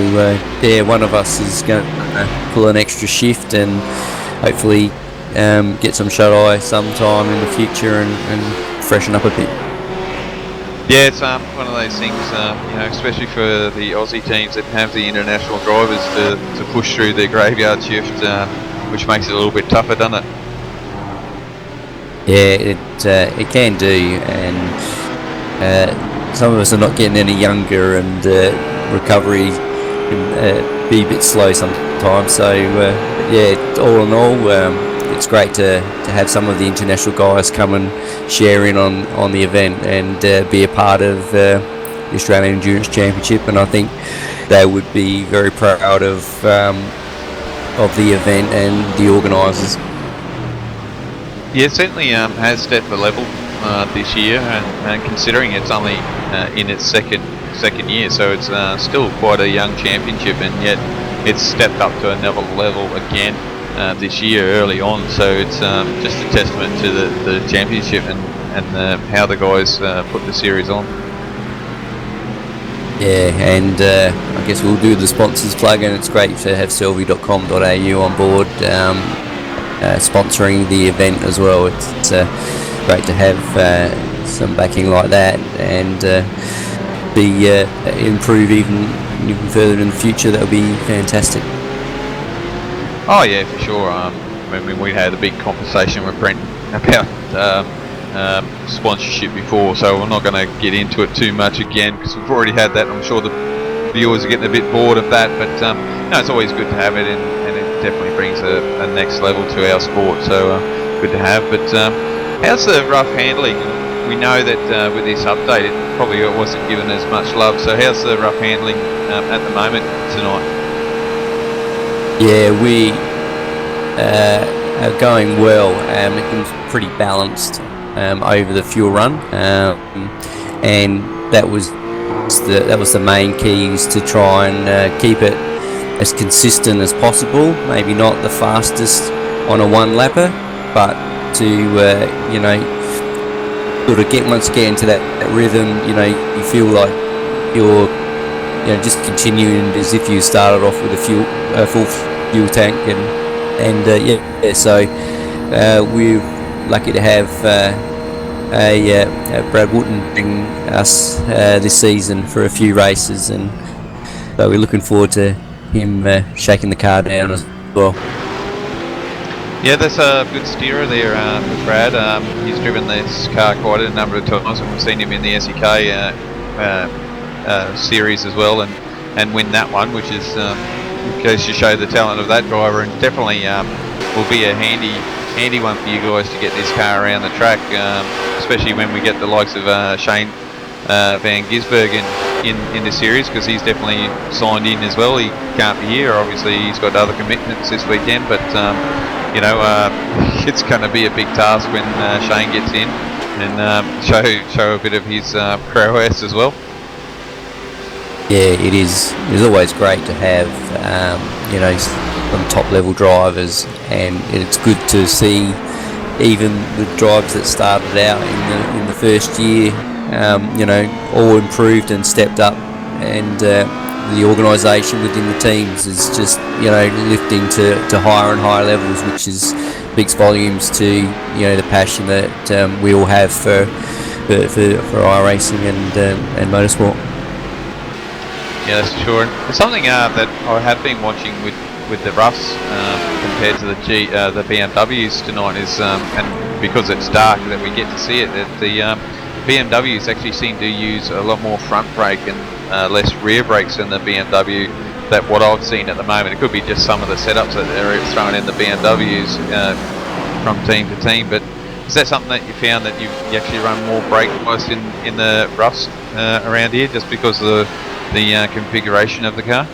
yeah, one of us is going to pull an extra shift and hopefully get some shut-eye sometime in the future and freshen up a bit. Yeah, it's one of those things, especially for the Aussie teams that have the international drivers to push through their graveyard shift, which makes it a little bit tougher, doesn't it? Yeah, it can do, and some of us are not getting any younger, and recovery can be a bit slow sometimes. So yeah, all in all, it's great to have some of the international guys come and share in on the event and be a part of the Australian Endurance Championship, and I think they would be very proud of the event and the organisers. Yeah, it certainly has stepped the level this year, and considering it's only in its second year, so it's still quite a young championship, and yet it's stepped up to another level again this year early on. So it's just a testament to the championship and how the guys put the series on. Yeah, and I guess we'll do the sponsors plug, and it's great to have Selvi.com.au on board sponsoring the event as well. It's great to have some backing like that, and improve even further in the future. That would be fantastic. Oh yeah, for sure. I mean, we had a big conversation with Brent about sponsorship before, so we're not going to get into it too much again, because we've already had that. I'm sure the viewers are getting a bit bored of that, but no, it's always good to have it, and it definitely brings a next level to our sport. So good to have. But how's the rough handling? We know that with this update, it probably wasn't given as much love. So how's the rough handling at the moment tonight? Yeah, we are going well. It was pretty balanced over the fuel run, and that was the main key, is to try and keep it as consistent as possible. Maybe not the fastest on a one-lapper, but to sort of get into that rhythm. You feel like you're just continuing as if you started off with a full fuel tank, and so we're lucky to have Brad Wooten bring us this season for a few races, and so we're looking forward to him shaking the car down as well. Yeah, that's a good steerer there with Brad. He's driven this car quite a number of times, and we've seen him in the SEK series as well, and win that one, which is goes to show the talent of that driver, and definitely will be a handy one for you guys to get this car around the track, especially when we get the likes of Shane Van Gisbergen in the series, because he's definitely signed in as well. He can't be here, obviously he's got other commitments this weekend, but it's going to be a big task when Shane gets in and show a bit of his prowess as well. Yeah, it is. It's always great to have top level drivers, and it's good to see even the drivers that started out in the first year, all improved and stepped up, and the organisation within the teams is just lifting to higher and higher levels, which is speaks volumes to the passion that we all have for iRacing and motorsport. Yeah, that's for sure. And something that I have been watching with the roughs compared to the BMWs tonight is, and because it's dark that we get to see it, that the BMWs actually seem to use a lot more front brake and less rear brakes than the BMW. That what I've seen at the moment. It could be just some of the setups that they're throwing in the BMWs from team to team, but is that something that you found that you actually run more brake almost in the roughs around here just because of the configuration of the car?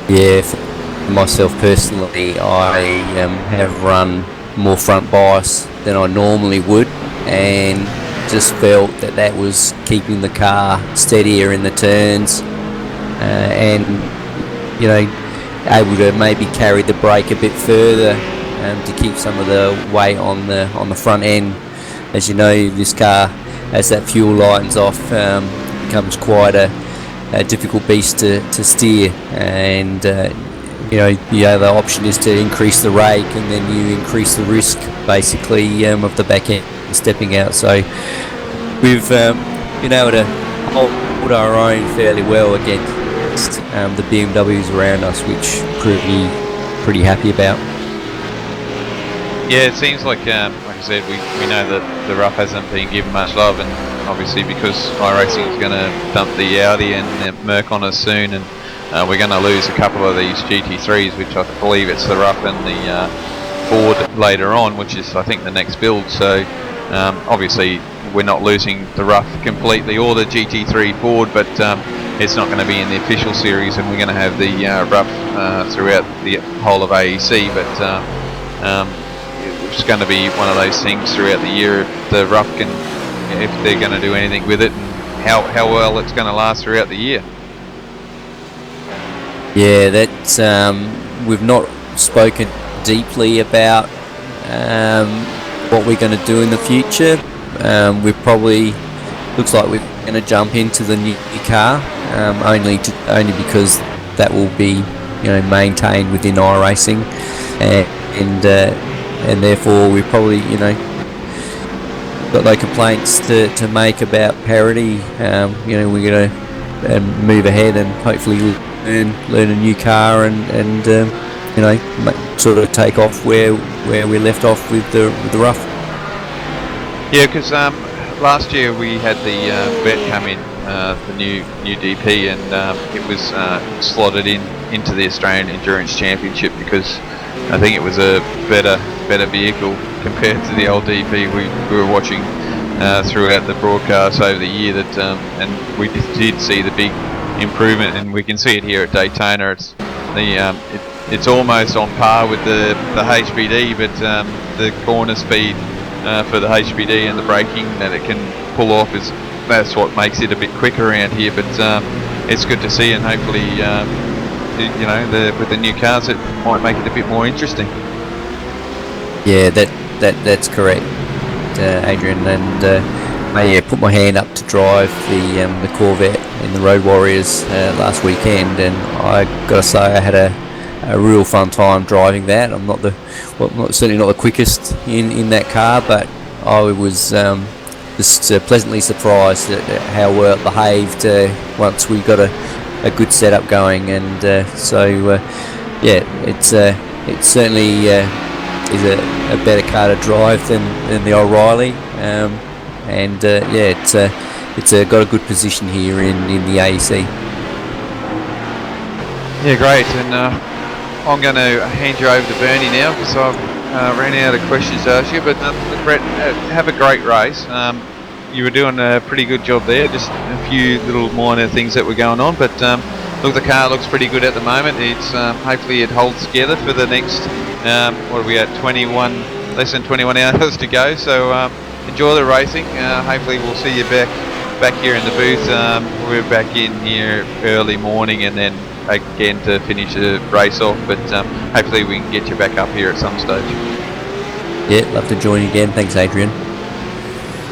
Yeah, for myself personally, I have run more front bias than I normally would, and just felt that was keeping the car steadier in the turns, and able to maybe carry the brake a bit further to keep some of the weight on the front end. As you know, this car, as that fuel lightens off, becomes quite a difficult beast to steer, and the other option is to increase the rake, and then you increase the risk basically of the back end stepping out. So we've been able to hold our own fairly well against the BMWs around us, which pretty happy about. Yeah, it seems like I said, we know that the rough hasn't been given much love, and obviously because iRacing is going to dump the Audi and Merc on us soon, and we're going to lose a couple of these GT3s, which I believe it's the rough and the Ford later on, which is I think the next build. So obviously we're not losing the rough completely or the GT3 Ford, but it's not going to be in the official series, and we're going to have the rough throughout the whole of AEC, but it's going to be one of those things throughout the year if the rough can, if they're going to do anything with it, and how well it's going to last throughout the year. Yeah, that's we've not spoken deeply about what we're going to do in the future. We probably looks like we're going to jump into the new car, only because that will be maintained within iRacing, and therefore we probably got no complaints to make about parity. We're going to move ahead and hopefully learn a new car and sort of take off where we left off with the rough. Yeah, because last year we had the vet come in, the new DP, and it was slotted into the Australian Endurance Championship because I think it was a better vehicle compared to the old DP we were watching throughout the broadcast over the year. That and we did see the big improvement, and we can see it here at Daytona. It's almost on par with the HPD, but the corner speed for the HPD and the braking that it can pull off that's what makes it a bit quicker around here. But it's good to see, and hopefully with the new cars it might make it a bit more interesting. Yeah, that's correct, Adrian, and I put my hand up to drive the Corvette in the Road Warriors last weekend, and I gotta say I had a real fun time driving that. I'm certainly not the quickest in that car, but I was just pleasantly surprised at how well it behaved once we got a good setup going, and it certainly is a better car to drive than the O'Reilly, it's got a good position here in the AEC. Yeah, great, and I'm going to hand you over to Bernie now because I've ran out of questions to ask you. But Brett, have a great race. You were doing a pretty good job there. Just a few little minor things that were going on, but look, the car looks pretty good at the moment. It's hopefully it holds together for the next what are we at, less than 21 hours to go. So enjoy the racing. Hopefully we'll see you back here in the booth. We're back in here early morning, and then again to finish the race off, but hopefully we can get you back up here at some stage. Yeah, love to join you again. Thanks, Adrian.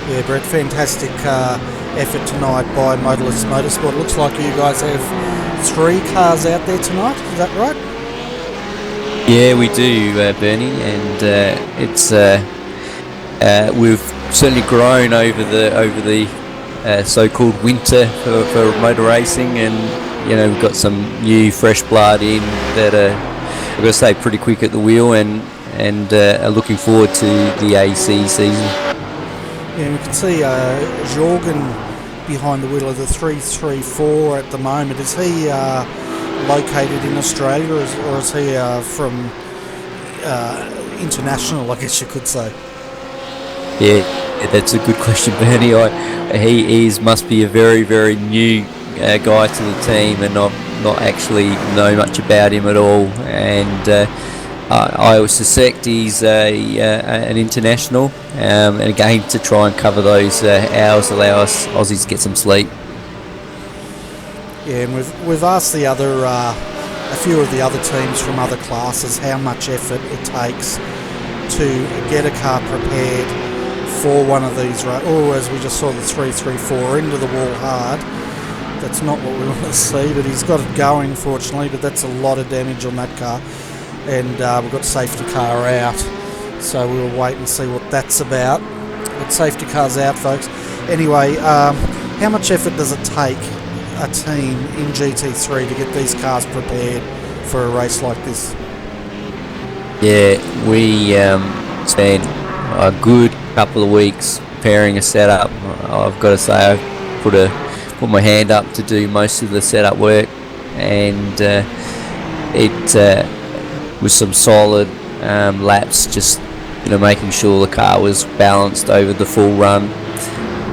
Yeah, Brett, fantastic effort tonight by Motorless Motorsport. Looks like you guys have 3 cars out there tonight, is that right? Yeah, we do, Bernie, and it's we've certainly grown over the so-called winter for motor racing, and we've got some new fresh blood in that are, I've got to say, pretty quick at the wheel, and are looking forward to the AC season. Yeah, we can see Jorgen behind the wheel of the 334 at the moment. Is he located in Australia, or is he from international, I guess you could say? Yeah, that's a good question, Bernie. He must be a very, very new guy to the team, and not actually know much about him at all. And I would suspect he's an international, and again, to try and cover those hours, allow us Aussies to get some sleep. Yeah, and we've asked a few of the other teams from other classes how much effort it takes to get a car prepared for one of these, as we just saw the 334 into the wall hard. That's not what we want to see, but he's got it going, fortunately, but that's a lot of damage on that car. And we've got safety car out, so we'll wait and see what that's about. But safety car's out, folks. Anyway, how much effort does it take a team in GT3 to get these cars prepared for a race like this? Yeah, we spent a good couple of weeks preparing a setup. I've got to say, I've put my hand up to do most of the setup work, and it was some solid laps, just making sure the car was balanced over the full run,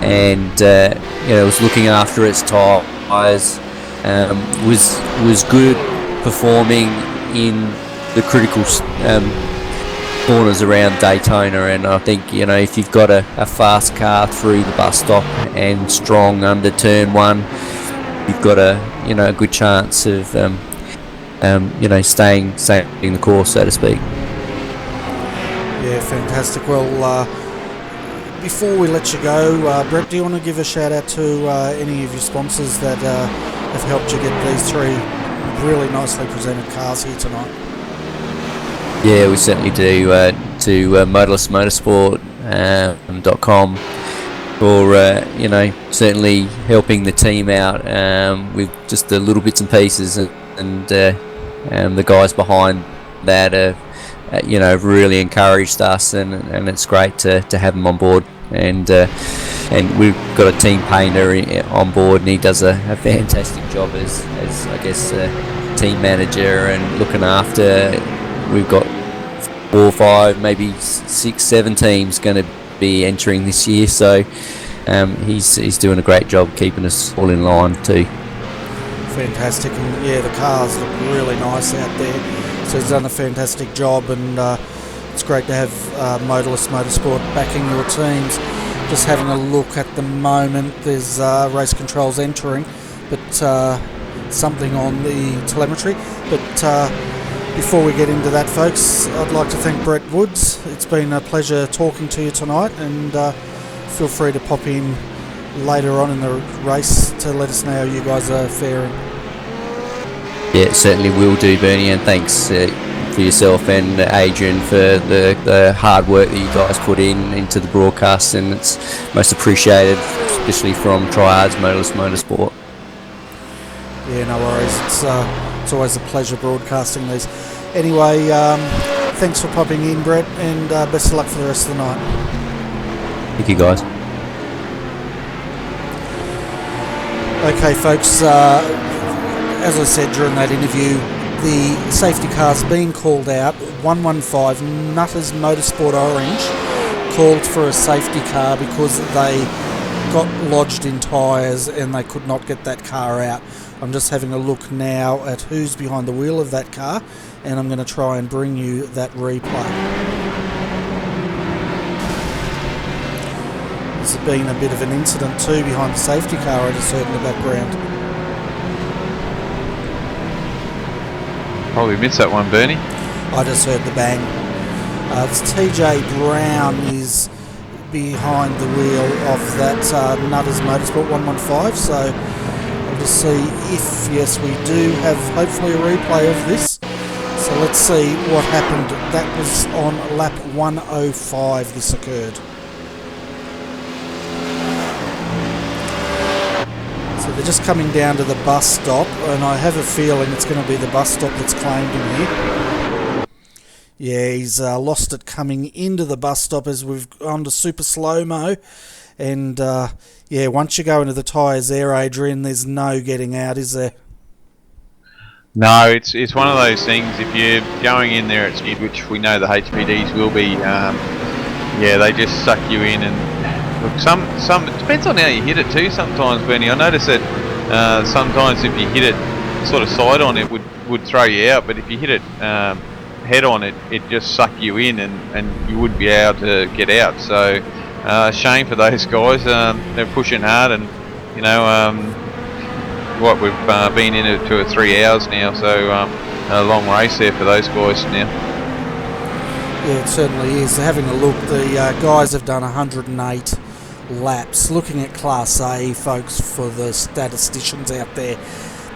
and it was looking after its tyres, was good performing in the critical corners around Daytona. And I think if you've got a fast car through the bus stop and strong under turn 1, you've got a good chance of staying the course, so to speak. Yeah, fantastic. Well, before we let you go, Brett, do you want to give a shout out to any of your sponsors that have helped you get these 3 really nicely presented cars here tonight? Yeah, we certainly do. To motorlessmotorsport.com for certainly helping the team out with just the little bits and pieces, and the guys behind that have really encouraged us, and it's great to have them on board. And we've got a team painter on board, and he does a fantastic job as I guess team manager and looking after. We've got 4 or 5, maybe 6, 7 teams going to be entering this year, so he's doing a great job keeping us all in line too. Fantastic, and yeah, the cars look really nice out there, so he's done a fantastic job, and it's great to have Motorless Motorsport backing your teams. Just having a look at the moment, there's race controls entering, but something on the telemetry. But before we get into that, folks, I'd like to thank Brett Woods. It's been a pleasure talking to you tonight, and feel free to pop in later on in the race to let us know how you guys are faring. Yeah, certainly will do, Bernie, and thanks for yourself and Adrian for the hard work that you guys put into the broadcast, and it's most appreciated, especially from Tryhards Motorless Motorsport. Yeah, no worries. It's always a pleasure broadcasting these. Anyway, thanks for popping in, Brett, and best of luck for the rest of the night. Thank you, guys. Okay, folks, as I said during that interview, the safety car's been called out. 115 Nutters Motorsport Orange called for a safety car because they got lodged in tyres and they could not get that car out. I'm just having a look now at who's behind the wheel of that car, and I'm going to try and bring you that replay. There's been a bit of an incident too behind the safety car, I just heard in the background. probably missed that one, Bernie. I just heard the bang. It's TJ Brown is behind the wheel of that Nutters Motorsport 115, so I'll just see if, yes, we do have hopefully a replay of this. So let's see what happened. That was on lap 105 this occurred. So they're just coming down to the bus stop, and I have a feeling it's going to be the bus stop that's claimed in here. Yeah, he's lost it coming into the bus stop as we've gone to super slow-mo. And, yeah, once you go into the tyres there, Adrian, there's no getting out, is there? No, it's one of those things. If you're going in there at speed, which we know the HPDs will be, yeah, they just suck you in. And look, it depends on how you hit it too. Sometimes, Bernie, I notice that sometimes if you hit it sort of side on, it would throw you out. But if you hit it head on, it just suck you in, and you wouldn't be able to get out. So shame for those guys. They're pushing hard, and you know. What we've been in it 2 or 3 hours now, so a long race there for those guys now. Yeah, it certainly is. Having a look, the guys have done 108 laps. Looking at Class A, folks, for the statisticians out there,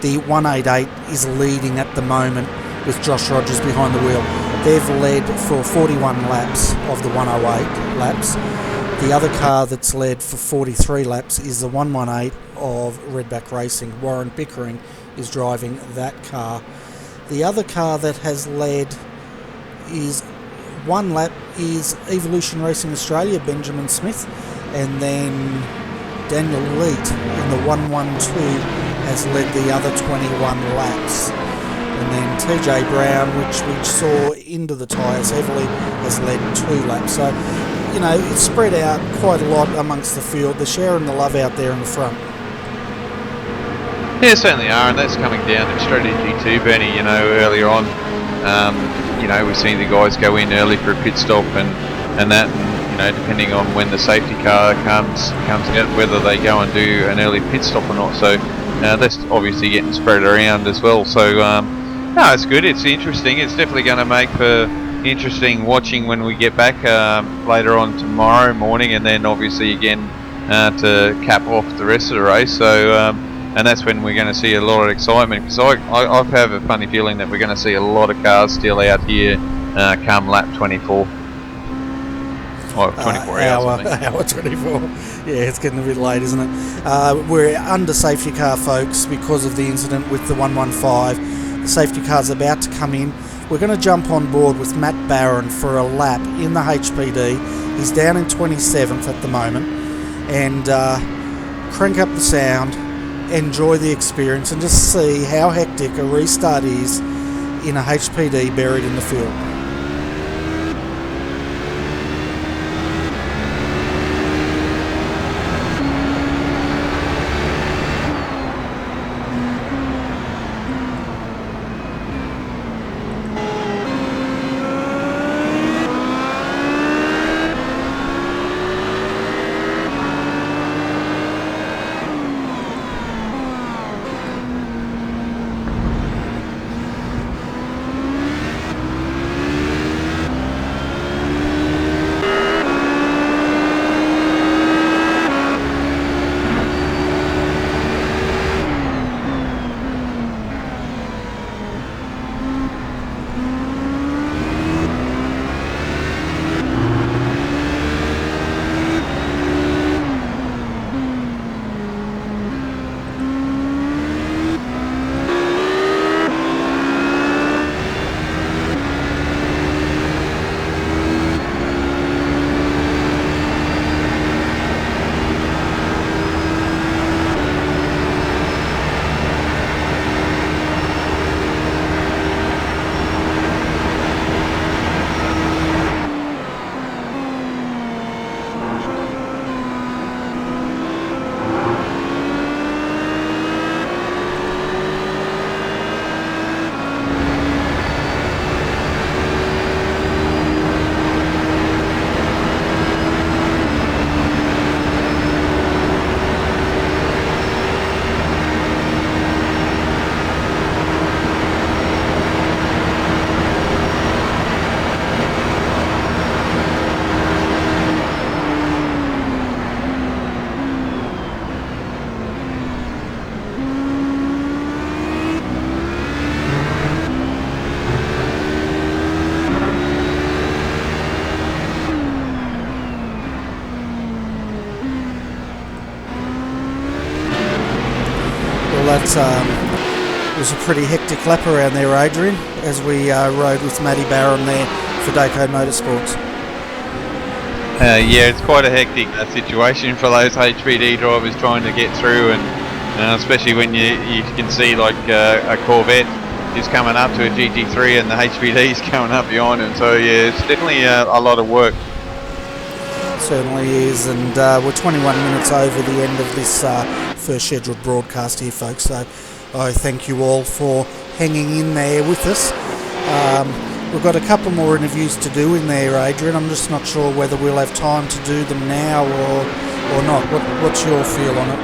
the 188 is leading at the moment with Josh Rogers behind the wheel. They've led for 41 laps of the 108 laps. The other car that's led for 43 laps is the 118 of Redback Racing. Warren Pickering is driving that car. The other car that has led is 1 lap is Evolution Racing Australia, Benjamin Smith, and then Daniel Leet in the 112 has led the other 21 laps. And then TJ Brown, which we saw into the tyres heavily, has led 2 laps. So, you know, it's spread out quite a lot amongst the field. They're sharing the love out there in the front. Yeah, certainly are, and that's coming down to strategy too, Benny. You know, earlier on, you know, we've seen the guys go in early for a pit stop and that, and you know, depending on when the safety car comes out, whether they go and do an early pit stop or not. So that's obviously getting spread around as well. So no, it's good. It's interesting. It's definitely going to make for interesting watching when we get back later on tomorrow morning, and then obviously again to cap off the rest of the race. So and that's when we're going to see a lot of excitement, because I have a funny feeling that we're going to see a lot of cars still out here come lap 24. Or 24 hours. Hour 24. Yeah, it's getting a bit late, isn't it? We're under safety car, folks, because of the incident with the 115. The safety car's about to come in. We're going to jump on board with Matt Barron for a lap in the HPD. He's down in 27th at the moment. And crank up the sound, enjoy the experience, and just see how hectic a restart is in a HPD buried in the field. that was a pretty hectic lap around there, Adrian, as we rode with Matty Barron there for Daytona Motorsports. Yeah, it's quite a hectic situation for those HPD drivers trying to get through, and especially when you can see like a Corvette is coming up to a GT3 and the HPD is coming up behind him. So yeah, it's definitely a lot of work. Certainly is, and we're 21 minutes over the end of this first scheduled broadcast here, folks, so I thank you all for hanging in there with us. We've got a couple more interviews to do in there, Adrian. I'm just not sure whether we'll have time to do them now or not. What's your feel on it?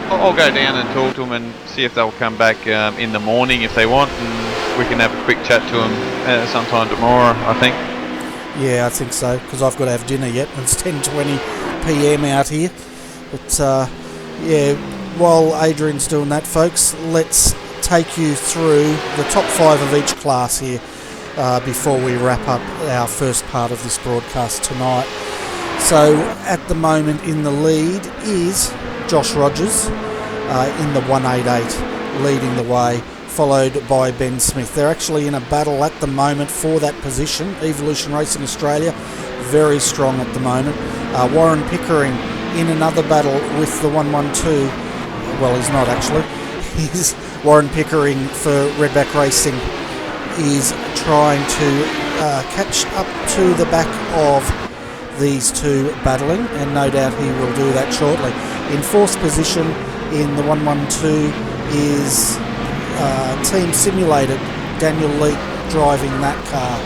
I'll go down and talk to them and see if they'll come back in the morning if they want, and we can have a quick chat to them sometime tomorrow, I think. Yeah, I think so, because I've got to have dinner yet. It's 10:20 PM out here. But yeah, while Adrian's doing that, folks, let's take you through the top 5 of each class here before we wrap up our first part of this broadcast tonight. So at the moment in the lead is Josh Rogers in the 188, leading the way, followed by Ben Smith. They're actually in a battle at the moment for that position. Evolution Racing Australia, very strong at the moment. Warren Pickering in another battle with the 112. Well, he's not actually. He's Warren Pickering for Redback Racing is trying to catch up to the back of these two battling, and no doubt he will do that shortly. In 4th position in the 112 is Team Simulated, Daniel Leake driving that car,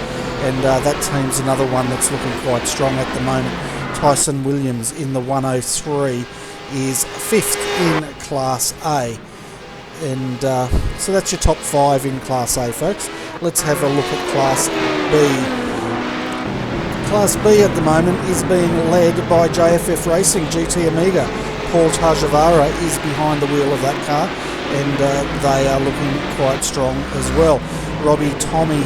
and that team's another one that's looking quite strong at the moment. Tyson Williams in the 103 is 5th in Class A, and so that's your top 5 in Class A, folks. Let's have a look at Class B. Class B at the moment is being led by JFF Racing GT Amiga. Paul Tajavara is behind the wheel of that car, and they are looking quite strong as well. Robbie Tomei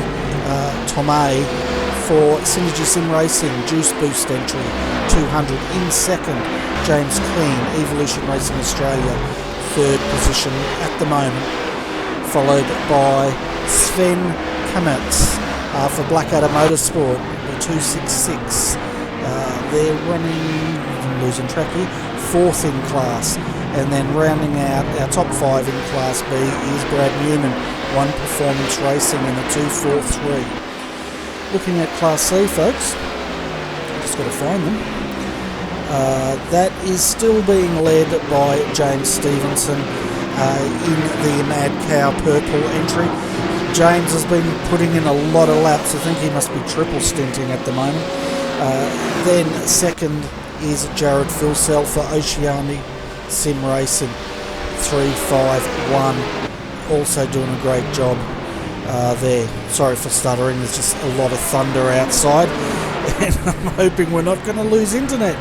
for Synergy Sim Racing, Juice Boost entry, 200 in 2nd. James Clean, Evolution Racing Australia, 3rd position at the moment, followed by Sven Kametz for Blackadder Motorsport, the 266. They're running, I'm losing track here, 4th in class. And then rounding out our top 5 in Class B is Brad Newman, One Performance Racing in a 243. Looking at Class C, folks, just got to find them. That is still being led by James Stevenson in the Mad Cow Purple entry. James has been putting in a lot of laps. I think he must be triple stinting at the moment. Then 2nd is Jared Filsell for Oceanic Sim Racing, 351, also doing a great job there. Sorry for stuttering, there's just a lot of thunder outside and I'm hoping we're not going to lose internet.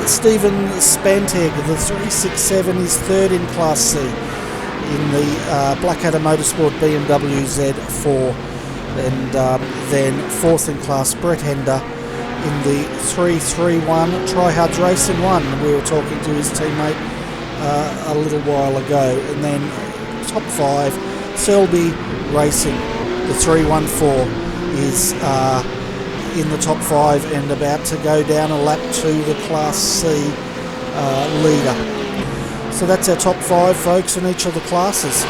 Stephen Spanteg, the 367, is 3rd in Class C in the Blackadder Motorsport BMW Z4, and then 4th in class Brett Hender in the 331 Tryhards Racing 1. We were talking to his teammate a little while ago. And then top 5, Selby Racing, the 314 is in the top 5 and about to go down a lap to the Class C leader. So that's our top 5, folks, in each of the classes.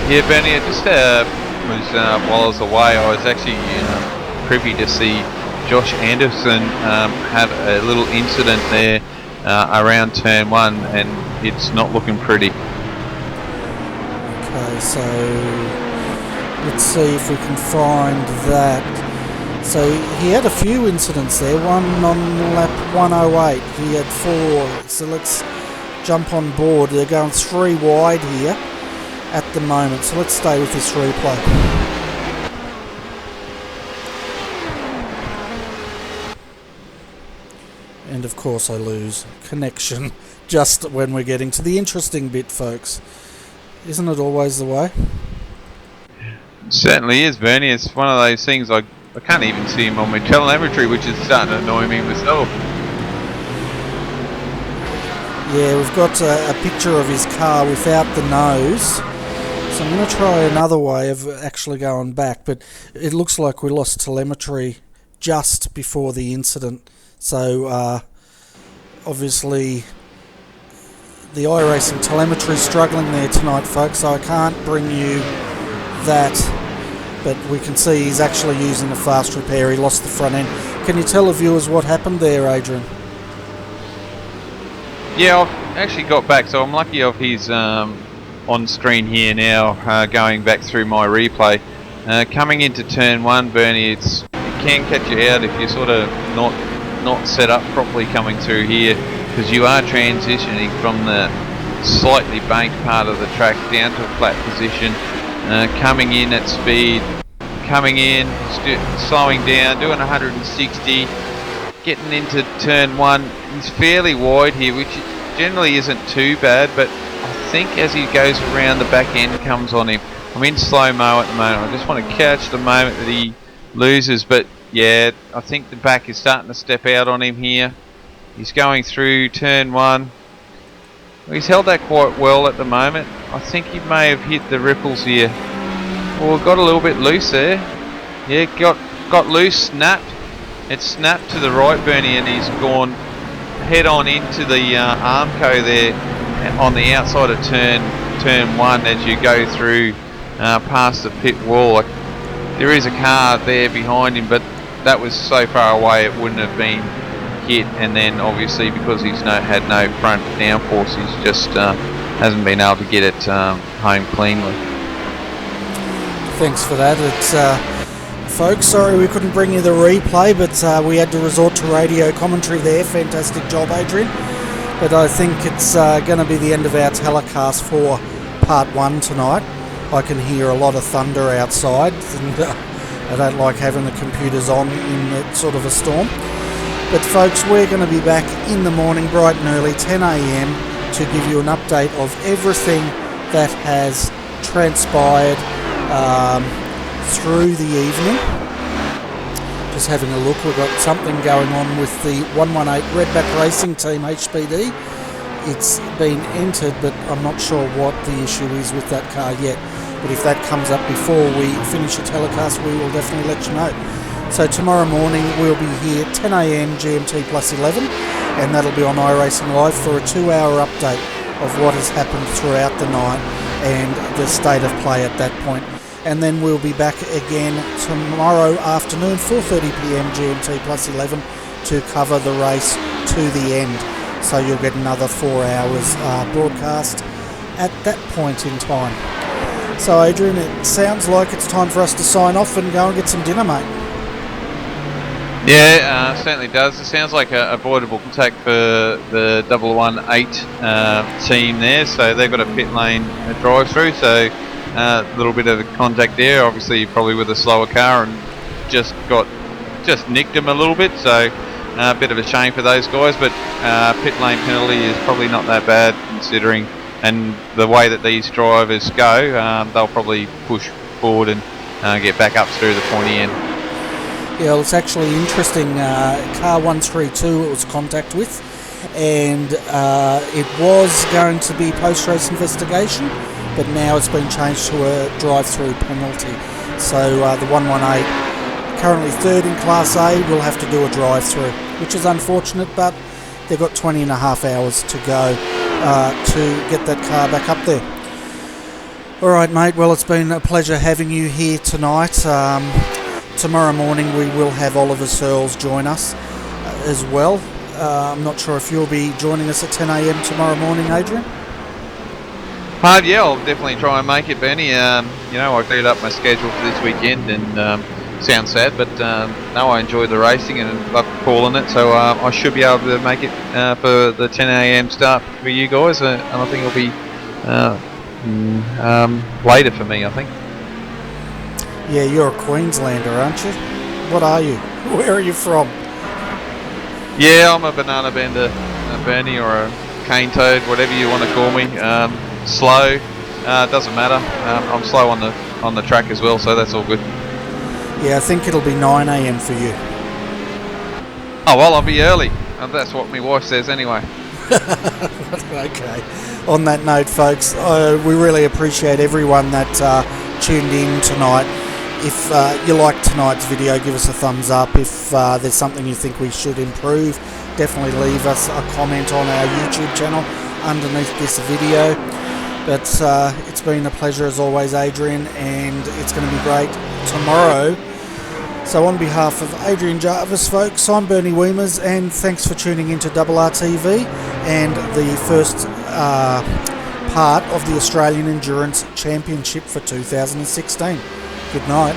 Yeah, Bernie, I just while I was away, I was actually privy to see Josh Anderson have a little incident there around turn 1, and it's not looking pretty. Okay, so let's see if we can find that. So he had a few incidents there, one on lap 108, he had 4, so let's jump on board. They're going 3 wide here at the moment, so let's stay with this replay. And of course I lose connection just when we're getting to the interesting bit, folks. Isn't it always the way? It certainly is, Bernie. It's one of those things I can't even see him on my telemetry, which is starting to annoy me myself. Yeah, we've got a picture of his car without the nose. So I'm going to try another way of actually going back, but it looks like we lost telemetry just before the incident. So obviously the iRacing telemetry is struggling there tonight, folks, so I can't bring you that, but we can see he's actually using a fast repair. He lost the front end. Can you tell the viewers what happened there, Adrian? Yeah, I've actually got back, so I'm lucky of his on screen here now, going back through my replay. Coming into turn 1, Bernie, it can catch you out if you're sort of not set up properly coming through here, because you are transitioning from the slightly banked part of the track down to a flat position, coming in at speed, coming in, slowing down, doing 160, getting into turn 1. He's fairly wide here, which generally isn't too bad, but I think as he goes around, the back end comes on him. I'm in slow-mo at the moment. I just want to catch the moment that he loses, but yeah, I think the back is starting to step out on him here. He's going through turn 1. He's held that quite well at the moment. I think he may have hit the ripples here. Well, got a little bit loose there. Yeah, got loose, snapped. It snapped to the right, Bernie, and he's gone head on into the Armco there on the outside of turn 1 as you go through past the pit wall. Like, there is a car there behind him, but that was so far away it wouldn't have been hit, and then obviously because he's had no front downforce, he's just hasn't been able to get it home cleanly. Thanks for that. It's folks, sorry we couldn't bring you the replay, but we had to resort to radio commentary there. Fantastic job, Adrian. But I think it's going to be the end of our telecast for part 1 tonight. I can hear a lot of thunder outside, and I don't like having the computers on in that sort of a storm. But folks, we're going to be back in the morning bright and early, 10 a.m, to give you an update of everything that has transpired through the evening. Just having a look, we've got something going on with the 118 Redback Racing Team HPD. It's been entered, but I'm not sure what the issue is with that car yet. But if that comes up before we finish the telecast, we will definitely let you know. So tomorrow morning we'll be here 10 a.m. GMT plus 11, and that'll be on iRacing Live for a 2-hour update of what has happened throughout the night and the state of play at that point. And then we'll be back again tomorrow afternoon, 4:30 p.m. GMT plus 11, to cover the race to the end. So you'll get another 4 hours broadcast at that point in time. So Adrian, it sounds like it's time for us to sign off and go and get some dinner, mate. Yeah, certainly does. It sounds like a avoidable contact for the 118 team there. So they've got a pit lane drive-through, so a little bit of contact there. Obviously, probably with a slower car, and just nicked them a little bit. So a bit of a shame for those guys, but pit lane penalty is probably not that bad considering, and the way that these drivers go, they'll probably push forward and get back up through the pointy end. Yeah, well, it's actually interesting. Car 132 it was contact with, and it was going to be post-race investigation, but now it's been changed to a drive-through penalty. So the 118, currently third in Class A, will have to do a drive-through, which is unfortunate, but they've got 20 and a half hours to go to get that car back up there. All right, mate. Well, it's been a pleasure having you here tonight. Tomorrow morning we will have Oliver Searles join us as well. I'm not sure if you'll be joining us at 10 a.m. tomorrow morning, Adrian? Yeah, I'll definitely try and make it, Benny. I cleared up my schedule for this weekend, and sounds sad, but no, I enjoy the racing and love calling it, so I should be able to make it for the 10 a.m. start for you guys, and I think it'll be later for me, I think. Yeah, you're a Queenslander, aren't you? What are you? Where are you from? Yeah, I'm a banana bender, Bernie, or a cane toad, whatever you want to call me. Slow, doesn't matter. I'm slow on the track as well, so that's all good. Yeah, I think it'll be 9 a.m. for you. Oh well, I'll be early. That's what my wife says anyway. Okay. On that note, folks, we really appreciate everyone that tuned in tonight. If you liked tonight's video, give us a thumbs up. If there's something you think we should improve, definitely leave us a comment on our YouTube channel underneath this video. But it's been a pleasure as always, Adrian, and it's going to be great tomorrow. So on behalf of Adrian Jarvis, folks, I'm Bernie Weemers, and thanks for tuning into RRTV and the first part of the Australian Endurance Championship for 2016. Good night.